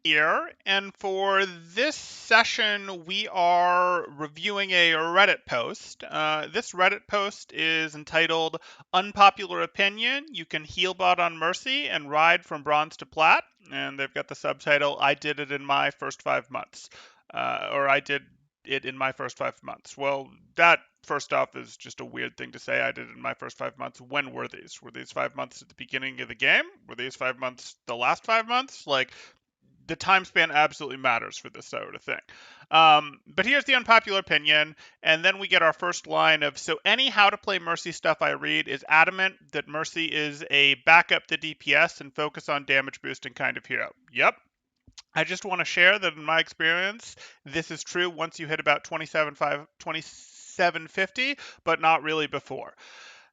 here, and for this session, we are reviewing a Reddit post. This Reddit post is entitled Unpopular Opinion. You can Healbot on Mercy and ride from bronze to plat. And they've got the subtitle, I did it in my first 5 months. Or I did it in my first 5 months. Well, that first off is just a weird thing to say. I did it in my first 5 months. When were these? Were these 5 months at the beginning of the game? Were these 5 months the last 5 months? Like, the time span absolutely matters for this sort of thing. But here's the unpopular opinion, and then we get our first line of, so any how to play Mercy stuff I read is adamant that Mercy is a backup to DPS and focus on damage boosting kind of hero. Yep. I just want to share that in my experience, this is true once you hit about 2750, but not really before.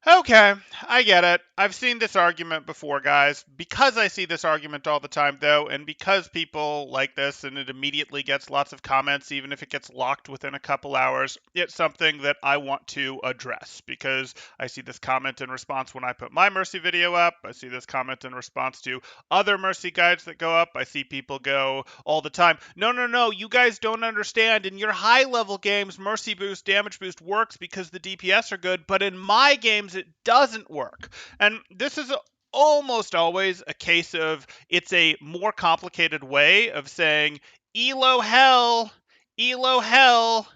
Okay, I get it. I've seen this argument before, guys. Because I see this argument all the time, though, and because people like this and it immediately gets lots of comments, even if it gets locked within a couple hours, it's something that I want to address. Because I see this comment in response when I put my Mercy video up. I see this comment in response to other Mercy guides that go up. I see people go all the time, no, you guys don't understand. In your high-level games, Mercy boost, damage boost works because the DPS are good, but in my games, it doesn't work. And this is almost always a case of it's a more complicated way of saying elo hell, elo hell.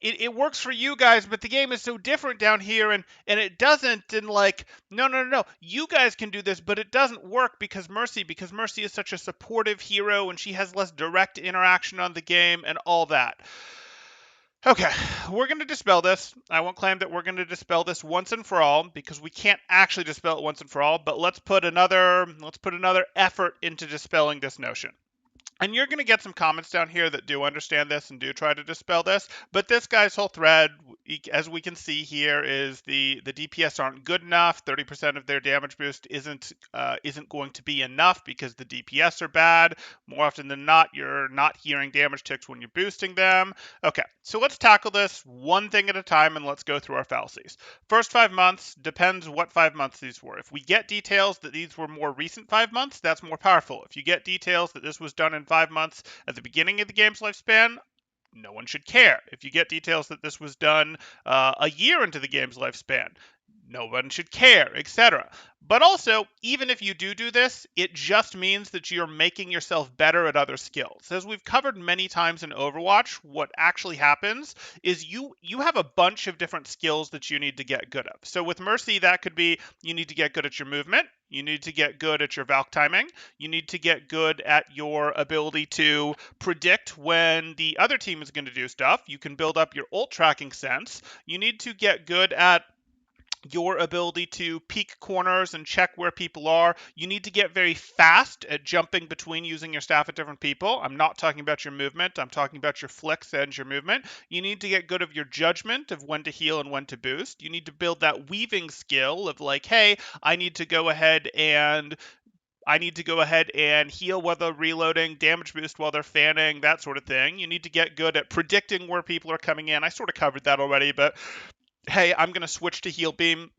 It works for you guys, but the game is so different down here, and it doesn't. And like, no, you guys can do this, but it doesn't work because Mercy is such a supportive hero and she has less direct interaction on the game and all that. Okay, we're going to dispel this. I won't claim that we're going to dispel this once and for all because we can't actually dispel it once and for all, but let's put another effort into dispelling this notion. And you're going to get some comments down here that do understand this and do try to dispel this. But this guy's whole thread, as we can see here, is the DPS aren't good enough. 30% of their damage boost isn't going to be enough because the DPS are bad. More often than not, you're not hearing damage ticks when you're boosting them. Okay, so let's tackle this one thing at a time and let's go through our fallacies. First 5 months, depends what 5 months these were. If we get details that these were more recent 5 months, that's more powerful. If you get details that this was done in 5 months at the beginning of the game's lifespan, no one should care. If you get details that this was done a year into the game's lifespan, no one should care, etc. But also, even if you do this, it just means that you're making yourself better at other skills. As we've covered many times in Overwatch, what actually happens is you have a bunch of different skills that you need to get good at. So with Mercy, that could be you need to get good at your movement, you need to get good at your Valk timing, you need to get good at your ability to predict when the other team is going to do stuff, you can build up your ult tracking sense, you need to get good at your ability to peek corners and check where people are. You need to get very fast at jumping between using your staff at different people. I'm not talking about your movement. I'm talking about your flicks and your movement. You need to get good of your judgment of when to heal and when to boost. You need to build that weaving skill of like, hey, I need to go ahead and heal while they're reloading, damage boost while they're fanning, that sort of thing. You need to get good at predicting where people are coming in. I sort of covered that already, but hey, I'm going to switch to heal beam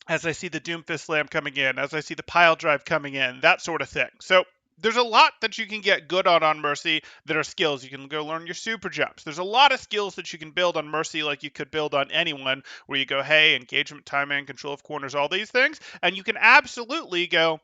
as I see the Doomfist Slam coming in, as I see the pile drive coming in, that sort of thing. So there's a lot that you can get good on Mercy that are skills. You can go learn your super jumps. There's a lot of skills that you can build on Mercy like you could build on anyone, where you go, hey, engagement timing, control of corners, all these things. And you can absolutely go,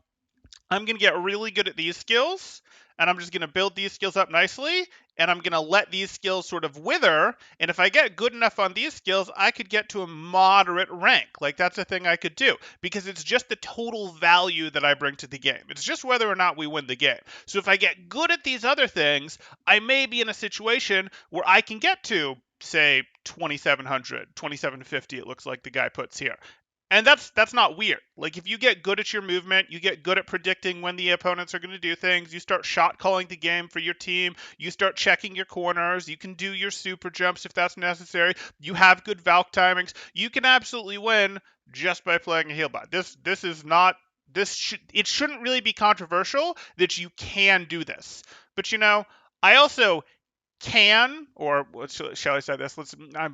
I'm going to get really good at these skills, and I'm just going to build these skills up nicely, and I'm going to let these skills sort of wither, and if I get good enough on these skills, I could get to a moderate rank. Like, that's a thing I could do, because it's just the total value that I bring to the game. It's just whether or not we win the game. So if I get good at these other things, I may be in a situation where I can get to, say, 2700, 2750, it looks like the guy puts here. And that's not weird. Like, if you get good at your movement, you get good at predicting when the opponents are going to do things, you start shot calling the game for your team, you start checking your corners, you can do your super jumps if that's necessary, you have good Valk timings, you can absolutely win just by playing a Healbot. It shouldn't really be controversial that you can do this. But I also can, or shall I say this? I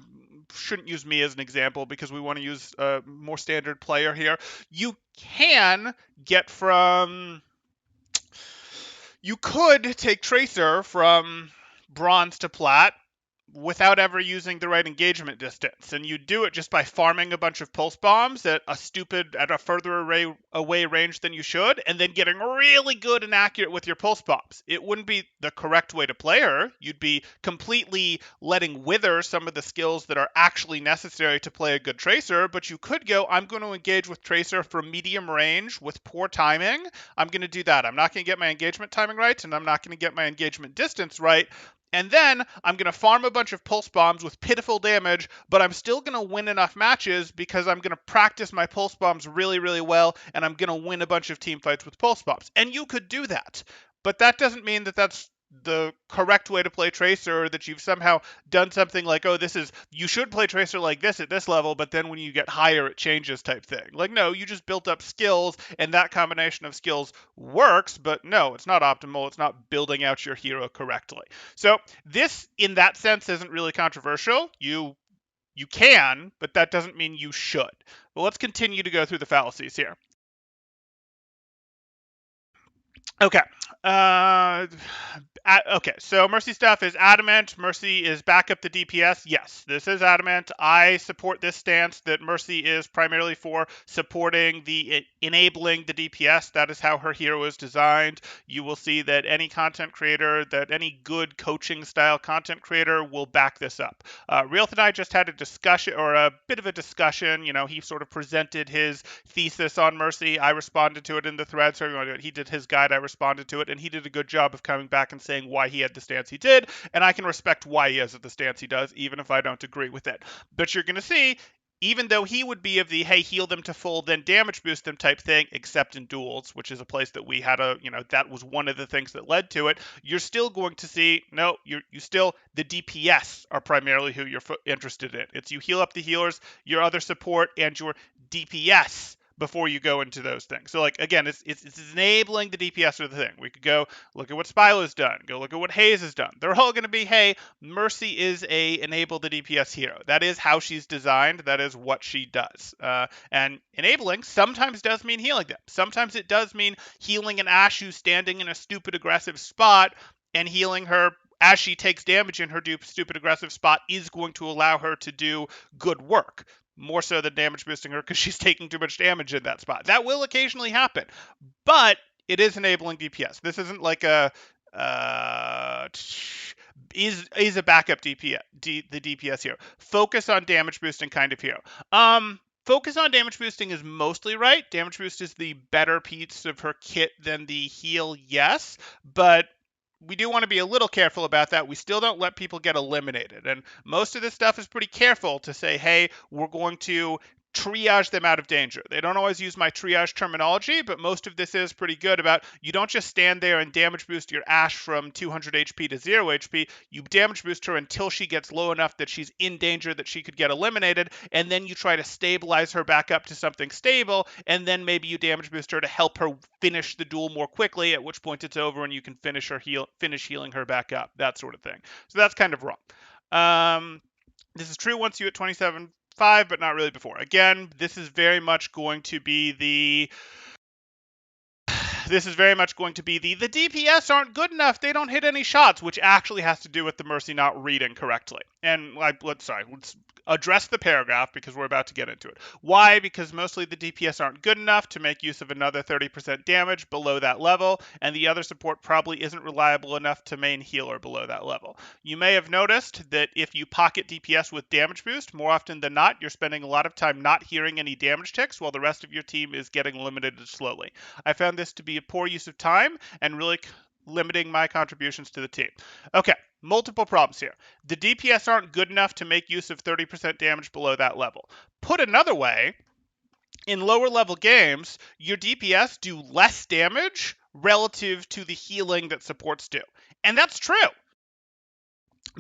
shouldn't use me as an example because we want to use a more standard player here. You can get from You could take Tracer from bronze to plat without ever using the right engagement distance, and you do it just by farming a bunch of pulse bombs at a further away range than you should, and then getting really good and accurate with your pulse bombs. It wouldn't be the correct way to play her. You'd be completely letting wither some of the skills that are actually necessary to play a good Tracer, but you could go, I'm going to engage with Tracer from medium range with poor timing. I'm going to do that. I'm not going to get my engagement timing right, and I'm not going to get my engagement distance right. And then I'm going to farm a bunch of pulse bombs with pitiful damage, but I'm still going to win enough matches because I'm going to practice my pulse bombs really, really well, and I'm going to win a bunch of team fights with pulse bombs. And you could do that. But that doesn't mean that that's the correct way to play Tracer, or that you've somehow done something like, oh, you should play Tracer like this at this level, but then when you get higher, it changes type thing. Like, no, you just built up skills, and that combination of skills works, but no, it's not optimal. It's not building out your hero correctly. So this, in that sense, isn't really controversial. You can, but that doesn't mean you should. But let's continue to go through the fallacies here. Okay. Uh, okay, so Mercy stuff is adamant. Mercy is back up the DPS. Yes, this is adamant. I support this stance that Mercy is primarily for supporting enabling the DPS. That is how her hero is designed. You will see that any content creator, that any good coaching style content creator will back this up. Realth and I just had a discussion, or a bit of a discussion. He sort of presented his thesis on Mercy. I responded to it in the thread, so he did his guide. I responded to it, and he did a good job of coming back and saying why he had the stance he did, and I can respect why he has the stance he does, even if I don't agree with it. But you're going to see, even though he would be of the, hey, heal them to full, then damage boost them type thing, except in duels, which is a place that we had that was one of the things that led to it, you're still going to see, no, the DPS are primarily who you're interested in. It's you heal up the healers, your other support, and your DPS before you go into those things. So, like, again, it's enabling the DPS of the thing. We could go look at what Spylo's done. Go look at what Hayes has done. They're all going to be, hey, Mercy is a enable the DPS hero. That is how she's designed. That is what she does. And enabling sometimes does mean healing them. Sometimes it does mean healing an Ashe who's standing in a stupid aggressive spot, and healing her as she takes damage in her stupid aggressive spot is going to allow her to do good work. More so than damage boosting her because she's taking too much damage in that spot. That will occasionally happen, but it is enabling DPS. This isn't like is a backup DPS, the DPS hero. Focus on damage boosting kind of hero. Focus on damage boosting is mostly right. Damage boost is the better piece of her kit than the heal, yes, but we do want to be a little careful about that. We still don't let people get eliminated. And most of this stuff is pretty careful to say, hey, we're going to triage them out of danger. They don't always use my triage terminology, but most of this is pretty good about you don't just stand there and damage boost your Ashe from 200 HP to 0 HP. You damage boost her until she gets low enough that she's in danger that she could get eliminated, and then you try to stabilize her back up to something stable, and then maybe you damage boost her to help her finish the duel more quickly, at which point it's over and you can finish healing her back up, that sort of thing. So that's kind of wrong. This is true once you hit 27.5, but not really before. Again, this is very much going to be the DPS aren't good enough. They don't hit any shots, which actually has to do with the Mercy not reading correctly. And let's address the paragraph because we're about to get into it. Why? Because mostly the DPS aren't good enough to make use of another 30% damage below that level, and the other support probably isn't reliable enough to main healer below that level. You may have noticed that if you pocket DPS with damage boost, more often than not, you're spending a lot of time not hearing any damage ticks while the rest of your team is getting eliminated slowly. I found this to be a poor use of time and really limiting my contributions to the team. Okay, multiple problems here. The DPS aren't good enough to make use of 30% damage below that level. Put another way, in lower level games, your DPS do less damage relative to the healing that supports do. And that's true.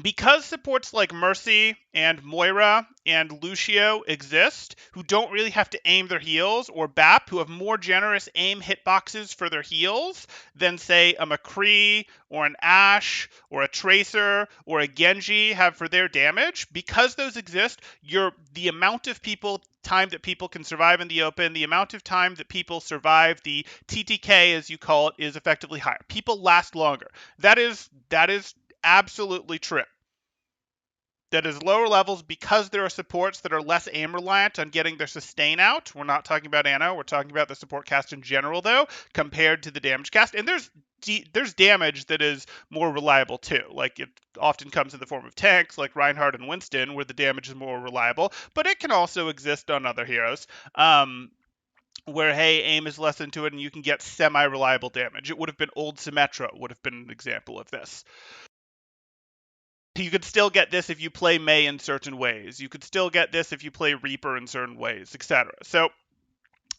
because supports like Mercy and Moira and Lucio exist, who don't really have to aim their heals, or BAP, who have more generous aim hitboxes for their heals than, say, a McCree or an Ashe or a Tracer or a Genji have for their damage, because those exist, the amount of time that people can survive in the open, the amount of time that people survive the TTK, as you call it, is effectively higher. People last longer. That is absolutely true. That is lower levels because there are supports that are less aim reliant on getting their sustain out. We're not talking about Anna. We're talking about the support cast in general, though, compared to the damage cast. And there's damage that is more reliable too. Like, it often comes in the form of tanks, like Reinhardt and Winston, where the damage is more reliable. But it can also exist on other heroes. Where, hey, aim is less into it and you can get semi-reliable damage. It would have been old Symmetra would have been an example of this. You could still get this if you play Mei in certain ways. You could still get this if you play Reaper in certain ways, etc. So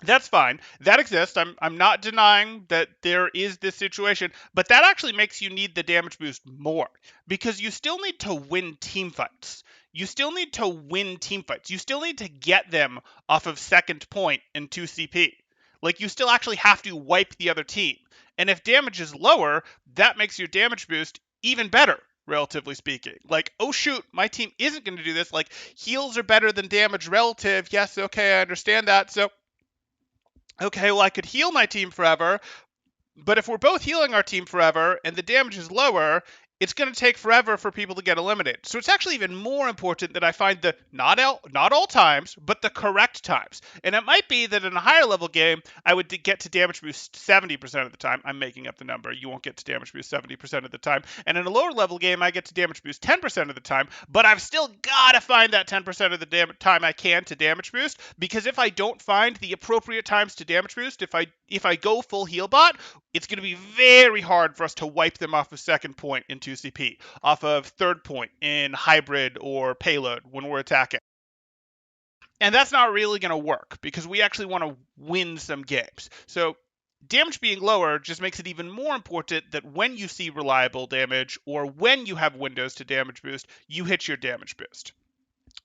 that's fine. That exists. I'm not denying that there is this situation, but that actually makes you need the damage boost more, because you still need to win team fights. You still need to win team fights. You still need to get them off of second point in 2CP. Like, you still actually have to wipe the other team. And if damage is lower, that makes your damage boost even better, relatively speaking. Like, oh shoot, my team isn't going to do this. Like, heals are better than damage relative. Yes, okay, I understand that. So okay, well, I could heal my team forever, but if we're both healing our team forever and the damage is lower, it's going to take forever for people to get eliminated. So it's actually even more important that I find the not all times, but the correct times. And it might be that in a higher level game, I would get to damage boost 70% of the time. I'm making up the number. You won't get to damage boost 70% of the time. And in a lower level game, I get to damage boost 10% of the time, but I've still got to find that 10% of the time I can to damage boost, because if I don't find the appropriate times to damage boost, if I go full Healbot, it's going to be very hard for us to wipe them off of second point in 2CP, off of third point in hybrid or payload when we're attacking. And that's not really going to work, because we actually want to win some games. So damage being lower just makes it even more important that when you see reliable damage, or when you have windows to damage boost, you hit your damage boost.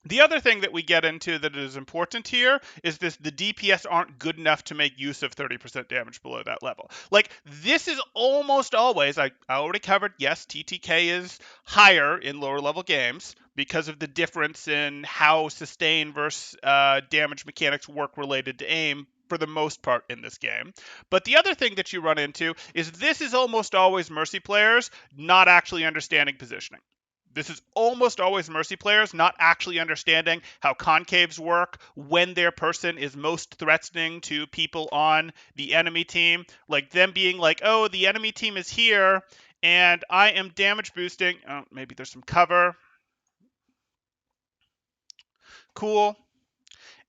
The other thing that we get into that is important here is the DPS aren't good enough to make use of 30% damage below that level. Like, this is almost always, I already covered, yes, TTK is higher in lower level games because of the difference in how sustain versus damage mechanics work related to aim for the most part in this game. But the other thing that you run into is this is almost always Mercy players not actually understanding positioning. This is almost always Mercy players not actually understanding how concaves work, when their person is most threatening to people on the enemy team. Like, them being like, oh, the enemy team is here, and I am damage boosting. Oh, maybe there's some cover. Cool.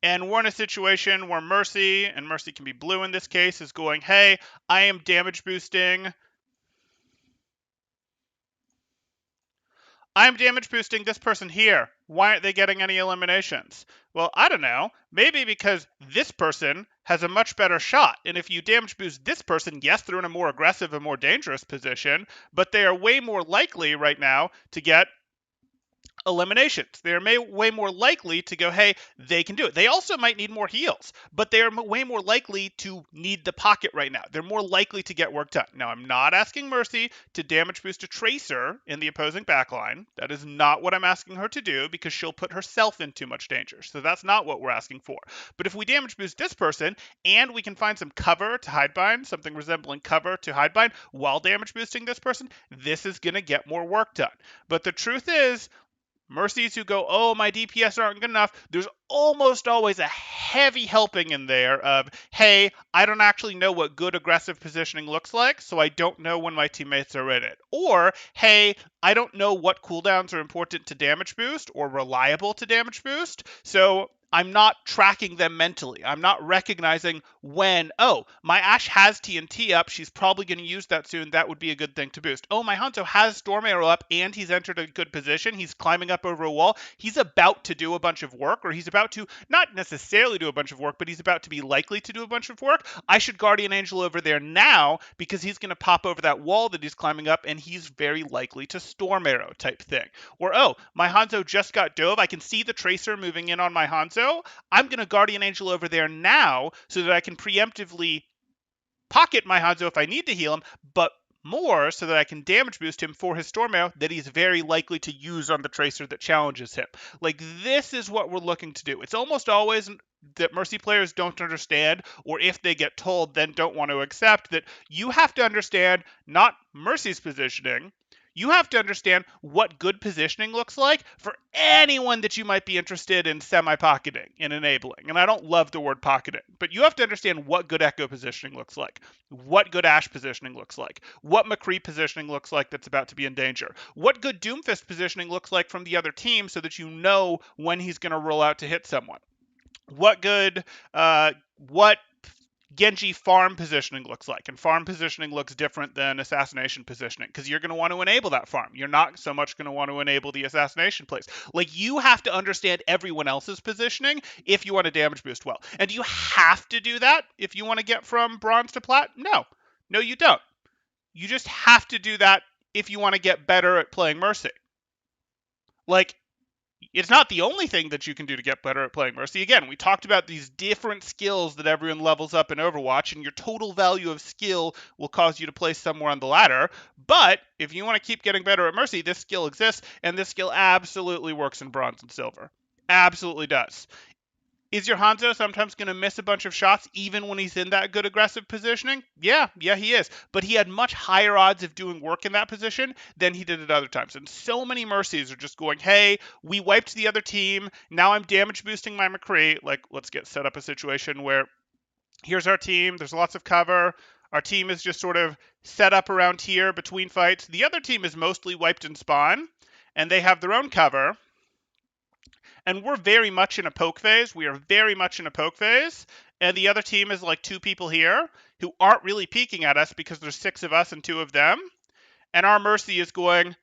And we're in a situation where Mercy, and Mercy can be blue in this case, is going, hey, I am damage boosting. I'm damage boosting this person here. Why aren't they getting any eliminations? Well, I don't know. Maybe because this person has a much better shot. And if you damage boost this person, yes, they're in a more aggressive and more dangerous position, but they are way more likely right now to get eliminations. They're way more likely to go, hey, they can do it. They also might need more heals, but they're way more likely to need the pocket right now. They're more likely to get work done. Now, I'm not asking Mercy to damage boost a Tracer in the opposing backline. That is not what I'm asking her to do, because she'll put herself in too much danger. So that's not what we're asking for. But if we damage boost this person and we can find some cover to hidebind, something resembling cover to hidebind while damage boosting this person, this is going to get more work done. But the truth is, Mercies who go, oh, my DPS aren't good enough, there's almost always a heavy helping in there of, hey, I don't actually know what good aggressive positioning looks like, so I don't know when my teammates are in it. Or, hey, I don't know what cooldowns are important to damage boost or reliable to damage boost, so I'm not tracking them mentally. I'm not recognizing when, oh, my Ashe has TNT up. She's probably going to use that soon. That would be a good thing to boost. Oh, my Hanzo has Storm Arrow up and he's entered a good position. He's climbing up over a wall. He's about to do a bunch of work, or he's about to not necessarily do a bunch of work, but he's about to be likely to do a bunch of work. I should Guardian Angel over there now because he's going to pop over that wall that he's climbing up and he's very likely to Storm Arrow type thing. Or, oh, my Hanzo just got dove. I can see the Tracer moving in on my Hanzo. I'm going to Guardian Angel over there now so that I can preemptively pocket my Hanzo if I need to heal him, but more so that I can damage boost him for his Storm Arrow that he's very likely to use on the Tracer that challenges him. Like, this is what we're looking to do. It's almost always that Mercy players don't understand, or if they get told, then don't want to accept, that you have to understand not Mercy's positioning, you have to understand what good positioning looks like for anyone that you might be interested in semi-pocketing and enabling. And I don't love the word pocketing, but you have to understand what good Echo positioning looks like, what good Ashe positioning looks like, what McCree positioning looks like that's about to be in danger, what good Doomfist positioning looks like from the other team so that you know when he's going to roll out to hit someone. What Genji farm positioning looks like. And farm positioning looks different than assassination positioning because you're going to want to enable that farm. You're not so much going to want to enable the assassination plays. Like, you have to understand everyone else's positioning if you want to damage boost well. And do you have to do that if you want to get from bronze to plat? No. No, you don't. You just have to do that if you want to get better at playing Mercy. Like, it's not the only thing that you can do to get better at playing Mercy. Again, we talked about these different skills that everyone levels up in Overwatch, and your total value of skill will cause you to place somewhere on the ladder. But if you want to keep getting better at Mercy, this skill exists, and this skill absolutely works in Bronze and Silver. Absolutely does. Is your Hanzo sometimes going to miss a bunch of shots even when he's in that good aggressive positioning? Yeah, he is. But he had much higher odds of doing work in that position than he did at other times. And so many Mercies are just going, hey, we wiped the other team. Now I'm damage boosting my McCree. Like, let's get set up a situation where here's our team. There's lots of cover. Our team is just sort of set up around here between fights. The other team is mostly wiped in spawn, and they have their own cover. And we're very much in a poke phase. We are very much in a poke phase. And the other team is like two people here who aren't really peeking at us because there's 6 of us and 2 of them. And our Mercy is going,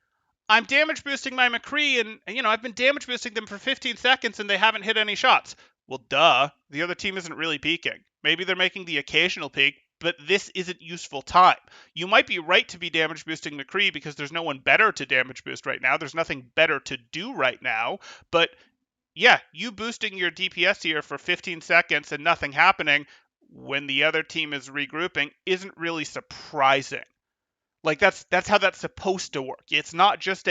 I'm damage boosting my McCree, and I've been damage boosting them for 15 seconds and they haven't hit any shots. Well, duh. The other team isn't really peeking. Maybe they're making the occasional peek, but this isn't useful time. You might be right to be damage boosting McCree because there's no one better to damage boost right now. There's nothing better to do right now, but yeah, you boosting your DPS here for 15 seconds and nothing happening when the other team is regrouping isn't really surprising. Like, that's how that's supposed to work. It's not just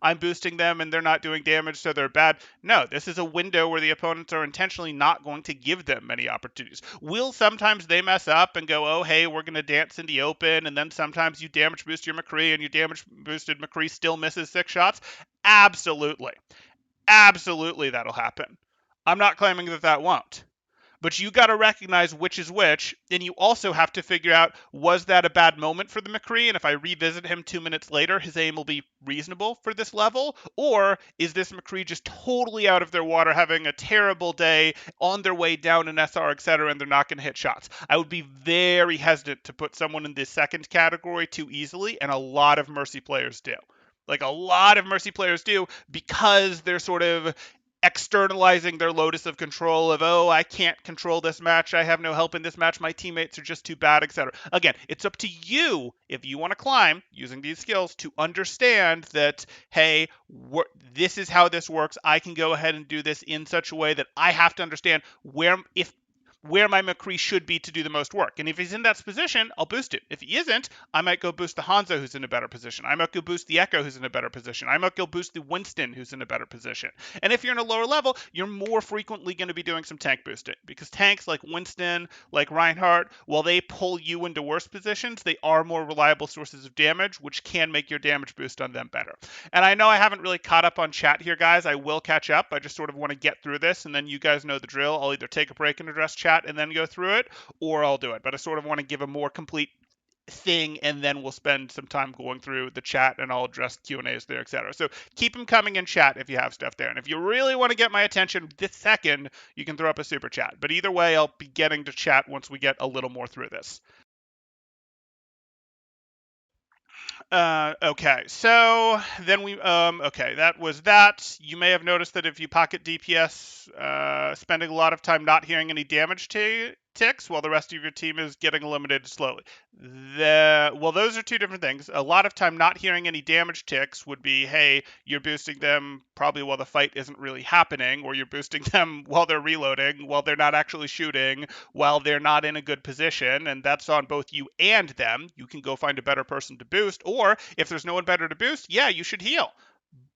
I'm boosting them and they're not doing damage, so they're bad. No, this is a window where the opponents are intentionally not going to give them many opportunities. Will sometimes they mess up and go, oh, hey, we're going to dance in the open, and then sometimes you damage boost your McCree and your damage boosted McCree still misses 6 shots? Absolutely. Absolutely, that'll happen. I'm not claiming that that won't. But you got to recognize which is which, and you also have to figure out, was that a bad moment for the McCree, and if I revisit him 2 minutes later, his aim will be reasonable for this level? Or is this McCree just totally out of their water, having a terrible day, on their way down in SR, etc., and they're not going to hit shots? I would be very hesitant to put someone in this second category too easily, and a lot of Mercy players do. Like, a lot of Mercy players do, because they're sort of externalizing their locus of control of, oh, I can't control this match, I have no help in this match, my teammates are just too bad, etc. Again, it's up to you, if you want to climb using these skills, to understand that, hey, this is how this works. I can go ahead and do this in such a way that I have to understand where my McCree should be to do the most work. And if he's in that position, I'll boost it. If he isn't, I might go boost the Hanzo, who's in a better position. I might go boost the Echo, who's in a better position. I might go boost the Winston, who's in a better position. And if you're in a lower level, you're more frequently going to be doing some tank boosting, because tanks like Winston, like Reinhardt, while they pull you into worse positions, they are more reliable sources of damage, which can make your damage boost on them better. And I know I haven't really caught up on chat here, guys. I will catch up. I just sort of want to get through this, and then you guys know the drill. I'll either take a break and address chat and then go through it, or I'll do it. But I sort of want to give a more complete thing, and then we'll spend some time going through the chat and I'll address Q&As there, etc. So keep them coming in chat if you have stuff there. And if you really want to get my attention this second, you can throw up a super chat. But either way, I'll be getting to chat once we get a little more through this. Okay, so then okay, that was that. You may have noticed that if you pocket DPS, spending a lot of time not hearing any damage ticks while the rest of your team is getting eliminated slowly. Well, those are two different things. A lot of time not hearing any damage ticks would be, hey, you're boosting them probably while the fight isn't really happening, or you're boosting them while they're reloading, while they're not actually shooting, while they're not in a good position, and that's on both you and them. You can go find a better person to boost, or if there's no one better to boost, yeah, you should heal.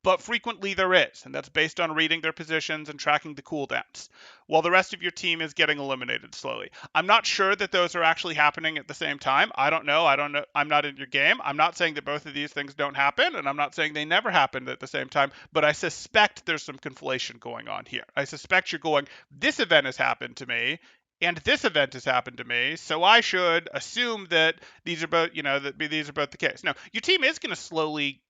But frequently there is, and that's based on reading their positions and tracking the cooldowns, while the rest of your team is getting eliminated slowly. I'm not sure that those are actually happening at the same time. I don't know. I'm not in your game. I'm not saying that both of these things don't happen, and I'm not saying they never happened at the same time, but I suspect there's some conflation going on here. I suspect you're going, this event has happened to me, and this event has happened to me, so I should assume that these are both, that these are both the case. Now, your team is going to slowly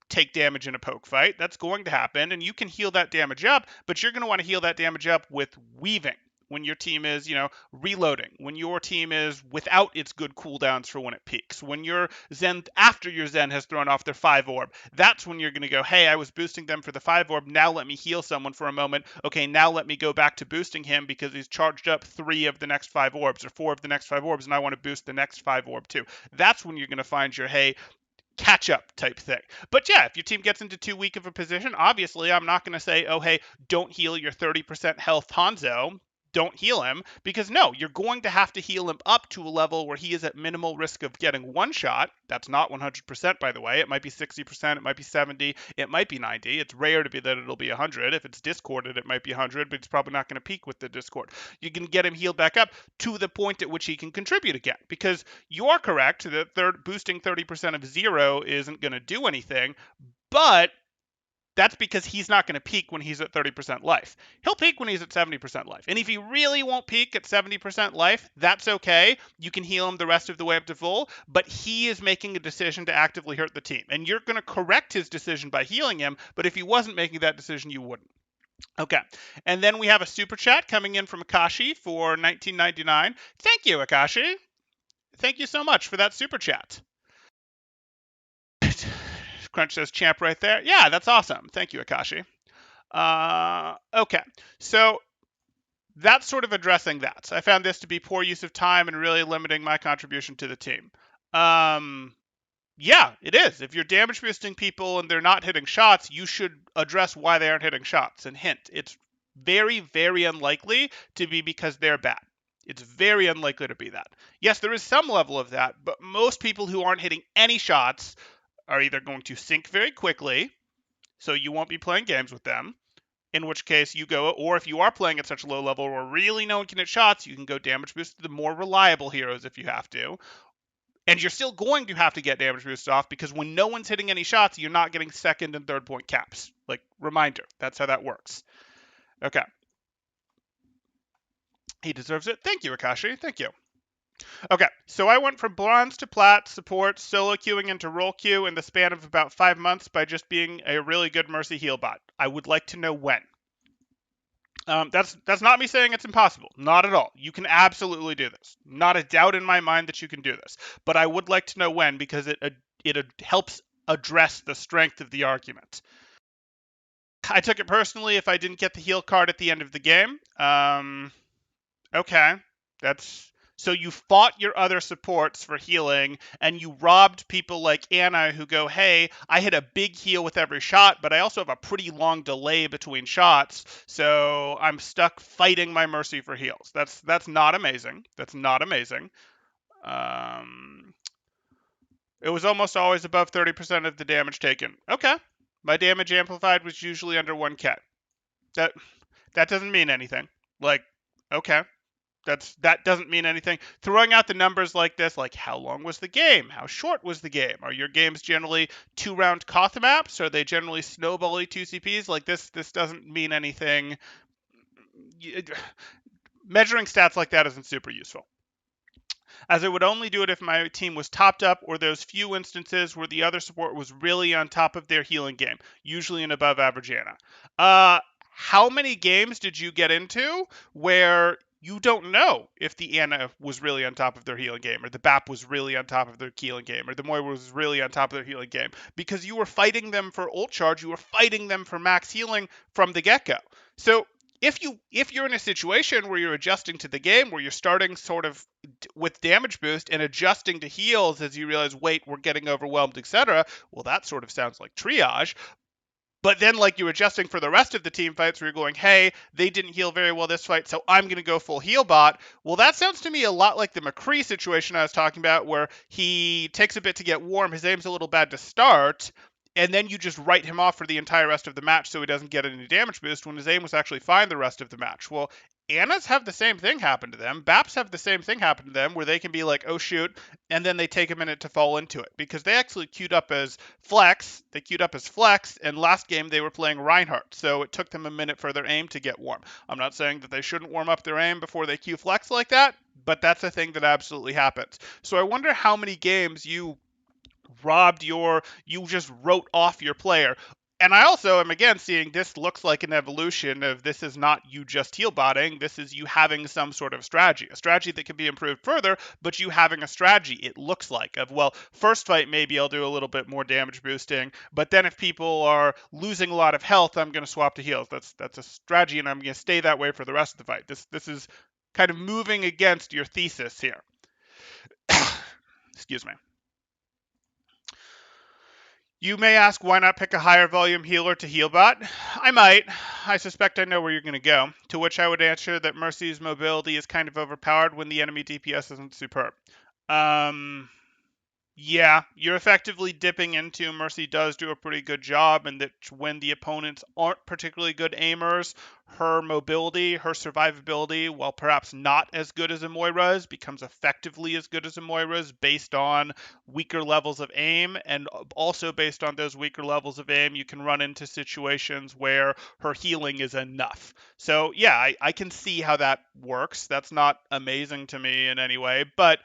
take damage in a poke fight. That's going to happen, and you can heal that damage up, but you're going to want to heal that damage up with weaving when your team is, reloading, when your team is without its good cooldowns for when it peaks, when your Zen, after your Zen has thrown off their 5 orb, that's when you're going to go, hey, I was boosting them for the 5 orb, now let me heal someone for a moment. Okay, now let me go back to boosting him because he's charged up 3 of the next 5 orbs or 4 of the next 5 orbs, and I want to boost the next 5 orb too. That's when you're going to find your, hey, catch up type thing. But yeah, if your team gets into too weak of a position, obviously I'm not going to say, oh, hey, don't heal your 30% health Hanzo. Don't heal him, because no, you're going to have to heal him up to a level where he is at minimal risk of getting one shot. That's not 100%, by the way. It might be 60%, it might be 70, it might be 90. It's rare to be that it'll be 100. If it's discorded, it might be 100, but it's probably not going to peak with the discord. You can get him healed back up to the point at which he can contribute again, because you are correct that boosting 30% of zero isn't going to do anything, but that's because he's not going to peak when he's at 30% life. He'll peak when he's at 70% life. And if he really won't peak at 70% life, that's okay. You can heal him the rest of the way up to full, but he is making a decision to actively hurt the team. And you're going to correct his decision by healing him, but if he wasn't making that decision, you wouldn't. Okay, and then we have a super chat coming in from Akashi for 19.99. Thank you, Akashi. Thank you so much for that super chat. Crunch says champ right there. Yeah, that's awesome. Thank you, Akashi. Okay, so that's sort of addressing that. I found this to be poor use of time and really limiting my contribution to the team. Yeah, it is. If you're damage boosting people and they're not hitting shots, you should address why they aren't hitting shots. And hint, it's very, very unlikely to be because they're bad. It's very unlikely to be that. Yes, there is some level of that, but most people who aren't hitting any shots are either going to sink very quickly, so you won't be playing games with them, in which case you go, or if you are playing at such a low level where really no one can hit shots, you can go damage boost to the more reliable heroes if you have to. And you're still going to have to get damage boost off, because when no one's hitting any shots, you're not getting second and third point caps. Like, reminder, that's how that works. Okay. He deserves it. Thank you, Akashi. Thank you. Okay, so I went from bronze to plat, support, solo queuing into role queue in the span of about 5 months by just being a really good Mercy heal bot. I would like to know when. That's not me saying it's impossible. Not at all. You can absolutely do this. Not a doubt in my mind that you can do this. But I would like to know when, because it helps address the strength of the argument. I took it personally if I didn't get the heal card at the end of the game. Okay, so you fought your other supports for healing, and you robbed people like Anna who go, hey, I hit a big heal with every shot, but I also have a pretty long delay between shots, so I'm stuck fighting my Mercy for heals. That's not amazing. That's not amazing. It was almost always above 30% of the damage taken. Okay. My damage amplified was usually under 1k. That doesn't mean anything. Like, okay. That doesn't mean anything. Throwing out the numbers like this, like how long was the game? How short was the game? Are your games generally 2-round Koth maps? Are they generally snowbally 2CPs? Like this doesn't mean anything. Measuring stats like that isn't super useful. as I would only do it if my team was topped up or those few instances where the other support was really on top of their healing game, usually an above average Ana. How many games did you get into where you don't know if the Ana was really on top of their healing game, or the BAP was really on top of their healing game, or the Moira was really on top of their healing game? Because you were fighting them for ult charge, you were fighting them for max healing from the get-go. So if you're in a situation where you're adjusting to the game, where you're starting sort of with damage boost and adjusting to heals as you realize, wait, we're getting overwhelmed, etc., well, that sort of sounds like triage. But then, like, you're adjusting for the rest of the team fights where you're going, hey, they didn't heal very well this fight, so I'm going to go full Healbot. Well, that sounds to me a lot like the McCree situation I was talking about, where he takes a bit to get warm, his aim's a little bad to start, and then you just write him off for the entire rest of the match so he doesn't get any damage boost when his aim was actually fine the rest of the match. Well, Annas have the same thing happen to them. Baps have the same thing happen to them, where they can be like, oh shoot, and then they take a minute to fall into it, because they actually queued up as flex. They queued up as flex, and last game they were playing Reinhardt, so it took them a minute for their aim to get warm. I'm not saying that they shouldn't warm up their aim before they queue flex like that, but that's a thing that absolutely happens. So I wonder how many games you just wrote off your player. And I also am again seeing this looks like an evolution of, this is not you just heal botting, this is you having some sort of strategy, a strategy that can be improved further, but you having a strategy, it looks like, of, well, first fight maybe I'll do a little bit more damage boosting, but then if people are losing a lot of health, I'm going to swap to heals. That's a strategy, and I'm going to stay that way for the rest of the fight. This is kind of moving against your thesis here. Excuse me. You may ask, why not pick a higher volume healer to Healbot? I might. I suspect I know where you're going to go. To which I would answer that Mercy's mobility is kind of overpowered when the enemy DPS isn't superb. Yeah, you're effectively dipping into Mercy does do a pretty good job, and that when the opponents aren't particularly good aimers, her mobility, her survivability, while perhaps not as good as a Moira's, becomes effectively as good as a Moira's based on weaker levels of aim, and also based on those weaker levels of aim, you can run into situations where her healing is enough. So yeah, I can see how that works. That's not amazing to me in any way, but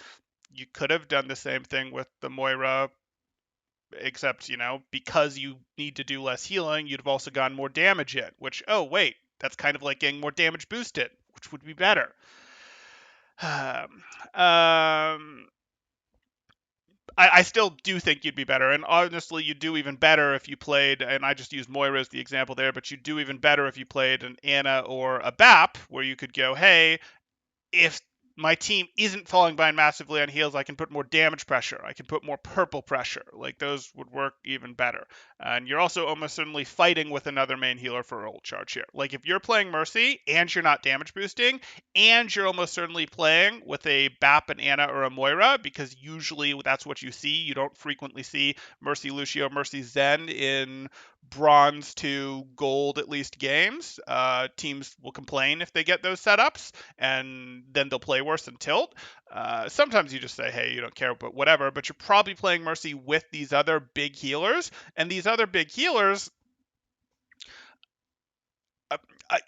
you could have done the same thing with the Moira, except, because you need to do less healing, you'd have also gotten more damage in, which, oh, wait, that's kind of like getting more damage boosted, which would be better. I still do think you'd be better, and honestly, you'd do even better if you played, and I just used Moira as the example there, but you'd do even better if you played an Ana or a BAP, where you could go, hey, if my team isn't falling behind massively on heals, I can put more damage pressure. I can put more purple pressure. Like, those would work even better. And you're also almost certainly fighting with another main healer for ult charge here. Like, if you're playing Mercy and you're not damage boosting, and you're almost certainly playing with a BAP, an Ana, or a Moira, because usually that's what you see. You don't frequently see Mercy Lucio, Mercy Zen in bronze to gold at least games. Teams will complain if they get those setups, and then they'll play worse in tilt. Sometimes you just say, hey, you don't care, but whatever. But you're probably playing Mercy with these other big healers, and these other big healers,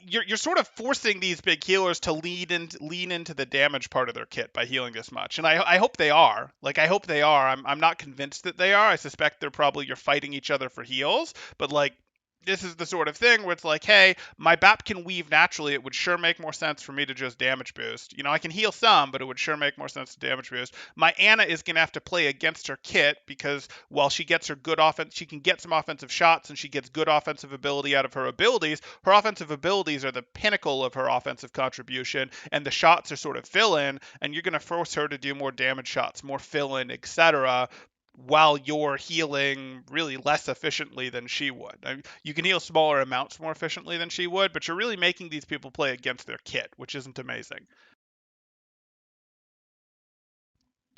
you're sort of forcing these big healers to lean into the damage part of their kit by healing this much, and I hope they are. Like, I hope they are. I'm not convinced that they are. I suspect you're fighting each other for heals, but like, this is the sort of thing where it's like, hey, my BAP can weave naturally. It would sure make more sense for me to just damage boost. I can heal some, but it would sure make more sense to damage boost. My Ana is going to have to play against her kit, because while she gets her good offense, she can get some offensive shots, and she gets good offensive ability out of her abilities. Her offensive abilities are the pinnacle of her offensive contribution, and the shots are sort of fill-in, and you're going to force her to do more damage shots, more fill-in, etc., while you're healing really less efficiently than she would. I mean, you can heal smaller amounts more efficiently than she would, but you're really making these people play against their kit, which isn't amazing.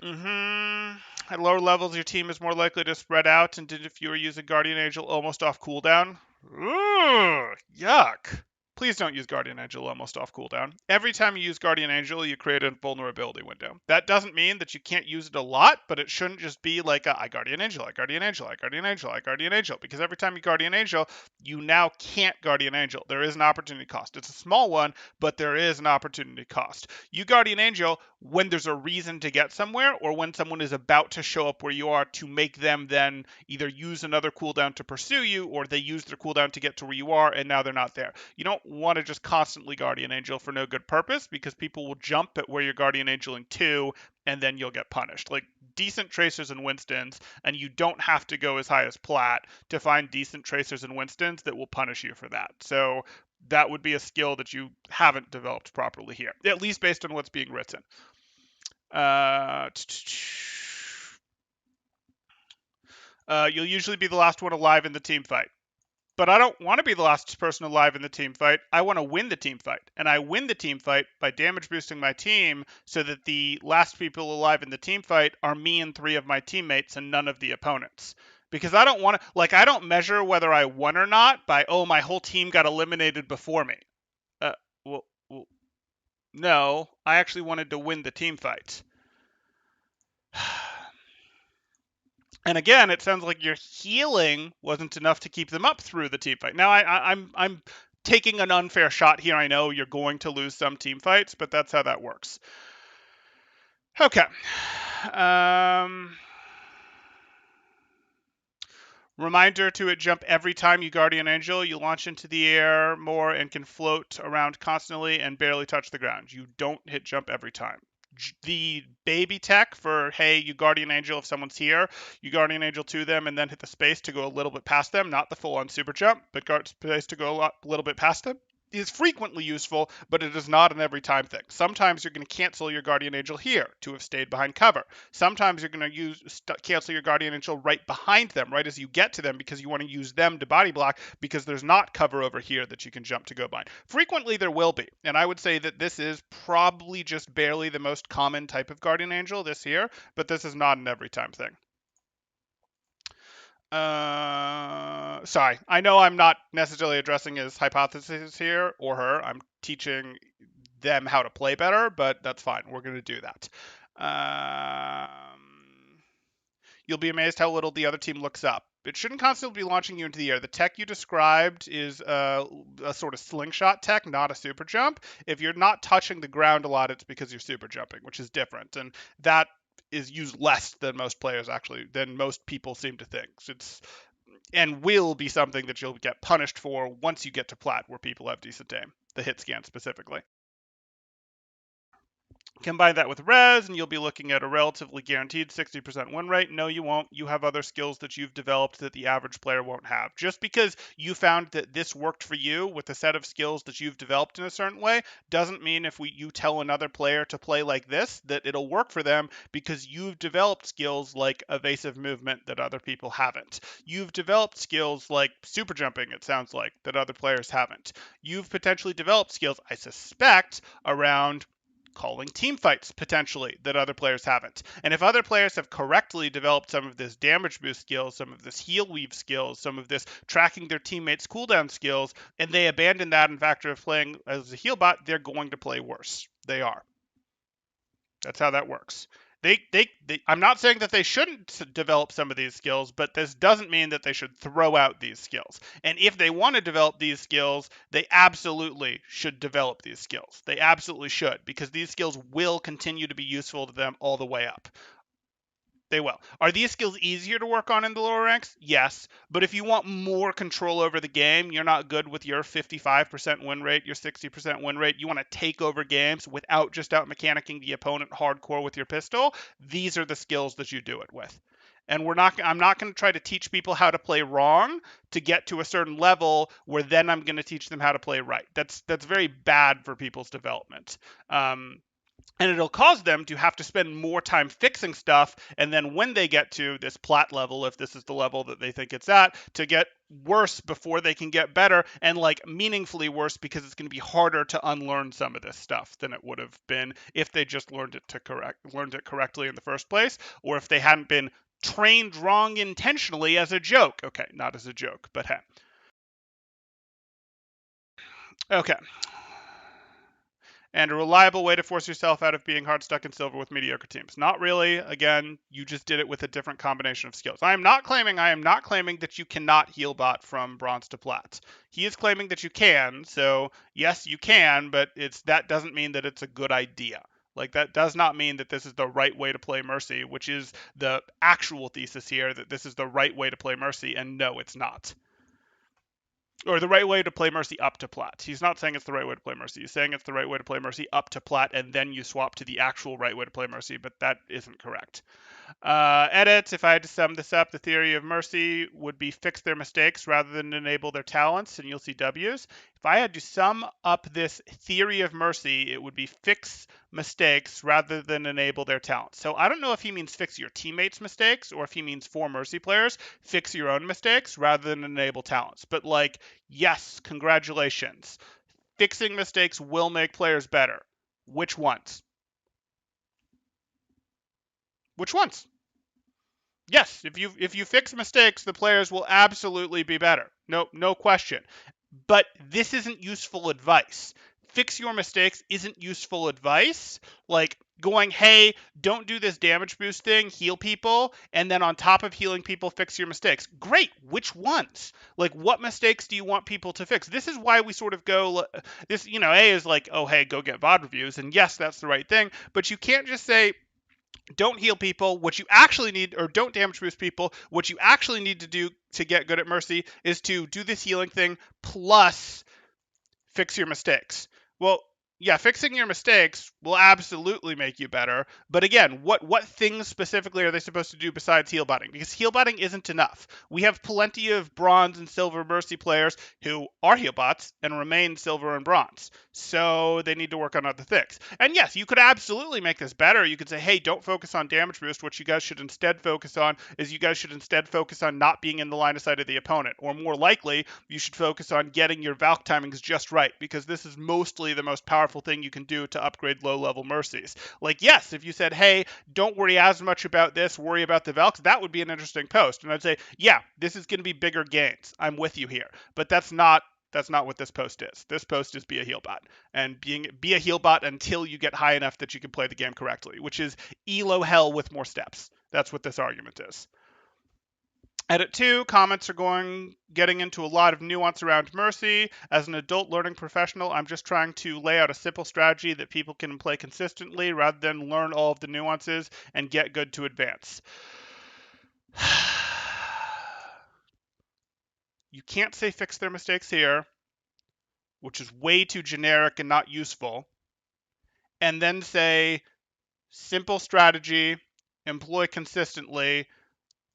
At lower levels, your team is more likely to spread out, and if you were using Guardian Angel almost off cooldown. Ugh, yuck. Please don't use Guardian Angel almost off cooldown. Every time you use Guardian Angel, you create a vulnerability window. That doesn't mean that you can't use it a lot, but it shouldn't just be like I Guardian Angel, I Guardian Angel, I Guardian Angel, I Guardian Angel, because every time you Guardian Angel, you now can't Guardian Angel. There is an opportunity cost. It's a small one, but there is an opportunity cost. You Guardian Angel when there's a reason to get somewhere, or when someone is about to show up where you are, to make them then either use another cooldown to pursue you, or they use their cooldown to get to where you are and now they're not there. You don't want to just constantly Guardian Angel for no good purpose, because people will jump at where you're Guardian Angeling to, and then you'll get punished. Like decent Tracers and Winstons, and you don't have to go as high as Plat to find decent Tracers and Winstons that will punish you for that. So that would be a skill that you haven't developed properly here, at least based on what's being written. You'll usually be the last one alive in the team fight. But I don't want to be the last person alive in the team fight. I want to win the team fight. And I win the team fight by damage boosting my team so that the last people alive in the team fight are me and 3 of my teammates and none of the opponents. Because I don't want to, like, I don't measure whether I won or not by, oh, my whole team got eliminated before me. Uh, well, no, I actually wanted to win the team fight. And again, it sounds like your healing wasn't enough to keep them up through the team fight. Now, I'm taking an unfair shot here. I know you're going to lose some team fights, but that's how that works. Okay. Reminder to it jump every time you Guardian Angel. You launch into the air more and can float around constantly and barely touch the ground. You don't hit jump every time. The baby tech for, hey, you Guardian Angel if someone's here, you Guardian Angel to them and then hit the space to go a little bit past them, not the full-on super jump, but space to go a little bit past them, is frequently useful, but it is not an every time thing. Sometimes you're going to cancel your Guardian Angel here to have stayed behind cover. Sometimes you're going to cancel your Guardian Angel right behind them, right as you get to them, because you want to use them to body block because there's not cover over here that you can jump to go behind. Frequently there will be, and I would say that this is probably just barely the most common type of Guardian Angel this year, but this is not an every time thing. Sorry, I know I'm not necessarily addressing his hypothesis here or her. I'm teaching them how to play better, but that's fine. We're going to do that. You'll be amazed how little the other team looks up. It shouldn't constantly be launching you into the air. The tech you described is a sort of slingshot tech, not a super jump. If you're not touching the ground a lot, it's because you're super jumping, which is different. And that is used less than most players than most people seem to think. So and will be something that you'll get punished for once you get to Plat, where people have decent aim, the hit scan specifically. Combine that with res, and you'll be looking at a relatively guaranteed 60% win rate. No, you won't. You have other skills that you've developed that the average player won't have. Just because you found that this worked for you with a set of skills that you've developed in a certain way doesn't mean if you tell another player to play like this that it'll work for them, because you've developed skills like evasive movement that other people haven't. You've developed skills like super jumping, it sounds like, that other players haven't. You've potentially developed skills, I suspect, around calling team fights potentially that other players haven't. And if other players have correctly developed some of this damage boost skills, some of this heal weave skills, some of this tracking their teammates cooldown skills, and they abandon that in factor of playing as a Healbot, they're going to play worse. They are. That's how that works. I'm not saying that they shouldn't develop some of these skills, but this doesn't mean that they should throw out these skills. And if they want to develop these skills, they absolutely should develop these skills. They absolutely should, because these skills will continue to be useful to them all the way up. They will. Are these skills easier to work on in the lower ranks? Yes. But if you want more control over the game, you're not good with your 55% win rate, your 60% win rate. You want to take over games without just out mechanicking the opponent hardcore with your pistol. These are the skills that you do it with. And I'm not going to try to teach people how to play wrong to get to a certain level where then I'm going to teach them how to play right. That's very bad for people's development. And it'll cause them to have to spend more time fixing stuff, and then when they get to this Plat level, if this is the level that they think it's at, to get worse before they can get better, and like meaningfully worse, because it's going to be harder to unlearn some of this stuff than it would have been if they just learned it correctly in the first place, or if they hadn't been trained wrong intentionally as a joke. Okay, not as a joke, but hey. Okay. And a reliable way to force yourself out of being hard stuck in silver with mediocre teams. Not really. Again, you just did it with a different combination of skills. I am not claiming that you cannot Healbot from bronze to plat. He is claiming that you can. So yes, you can, but that doesn't mean that it's a good idea. Like, that does not mean that this is the right way to play Mercy, which is the actual thesis here, that this is the right way to play Mercy, and no, it's not. Or the right way to play Mercy up to Plat. He's not saying it's the right way to play Mercy. He's saying it's the right way to play Mercy up to Plat, and then you swap to the actual right way to play Mercy, but that isn't correct. Edit, if I had to sum this up, the theory of Mercy would be fix their mistakes rather than enable their talents, and you'll see W's. If I had to sum up this theory of Mercy, it would be fix mistakes rather than enable their talents. So I don't know if he means fix your teammates' mistakes or if he means for Mercy players, fix your own mistakes rather than enable talents. But like, yes, congratulations. Fixing mistakes will make players better. Which ones? Which ones? Yes, if you fix mistakes, the players will absolutely be better. No question. But this isn't useful advice. Fix your mistakes isn't useful advice. Like going, hey, don't do this damage boost thing, heal people, and then on top of healing people, fix your mistakes. Great. Which ones? Like, what mistakes do you want people to fix? This is why we sort of go, this, A is like, oh, hey, go get VOD reviews. And yes, that's the right thing. But you can't just say, don't heal people. What you actually need, or don't damage boost people. What you actually need to do to get good at Mercy is to do this healing thing plus fix your mistakes. Well, yeah, fixing your mistakes will absolutely make you better. But again, what things specifically are they supposed to do besides heal botting? Because heal botting isn't enough. We have plenty of bronze and silver Mercy players who are heal bots and remain silver and bronze. So they need to work on other things. And yes, you could absolutely make this better. You could say, hey, don't focus on damage boost. What you guys should instead focus on is you guys should instead focus on not being in the line of sight of the opponent. Or more likely, you should focus on getting your Valk timings just right, because this is mostly the most powerful thing you can do to upgrade low-level Mercies. Like, yes, if you said, hey, don't worry as much about this, worry about the Valks, that would be an interesting post. And I'd say, yeah, this is going to be bigger gains. I'm with you here. But that's not what this post is. This post is be a heal bot, and be a heal bot until you get high enough that you can play the game correctly, which is elo hell with more steps. That's what this argument is. Edit 2, comments are getting into a lot of nuance around Mercy. As an adult learning professional, I'm just trying to lay out a simple strategy that people can play consistently rather than learn all of the nuances and get good to advance. You can't say fix their mistakes here, which is way too generic and not useful, and then say simple strategy, employ consistently,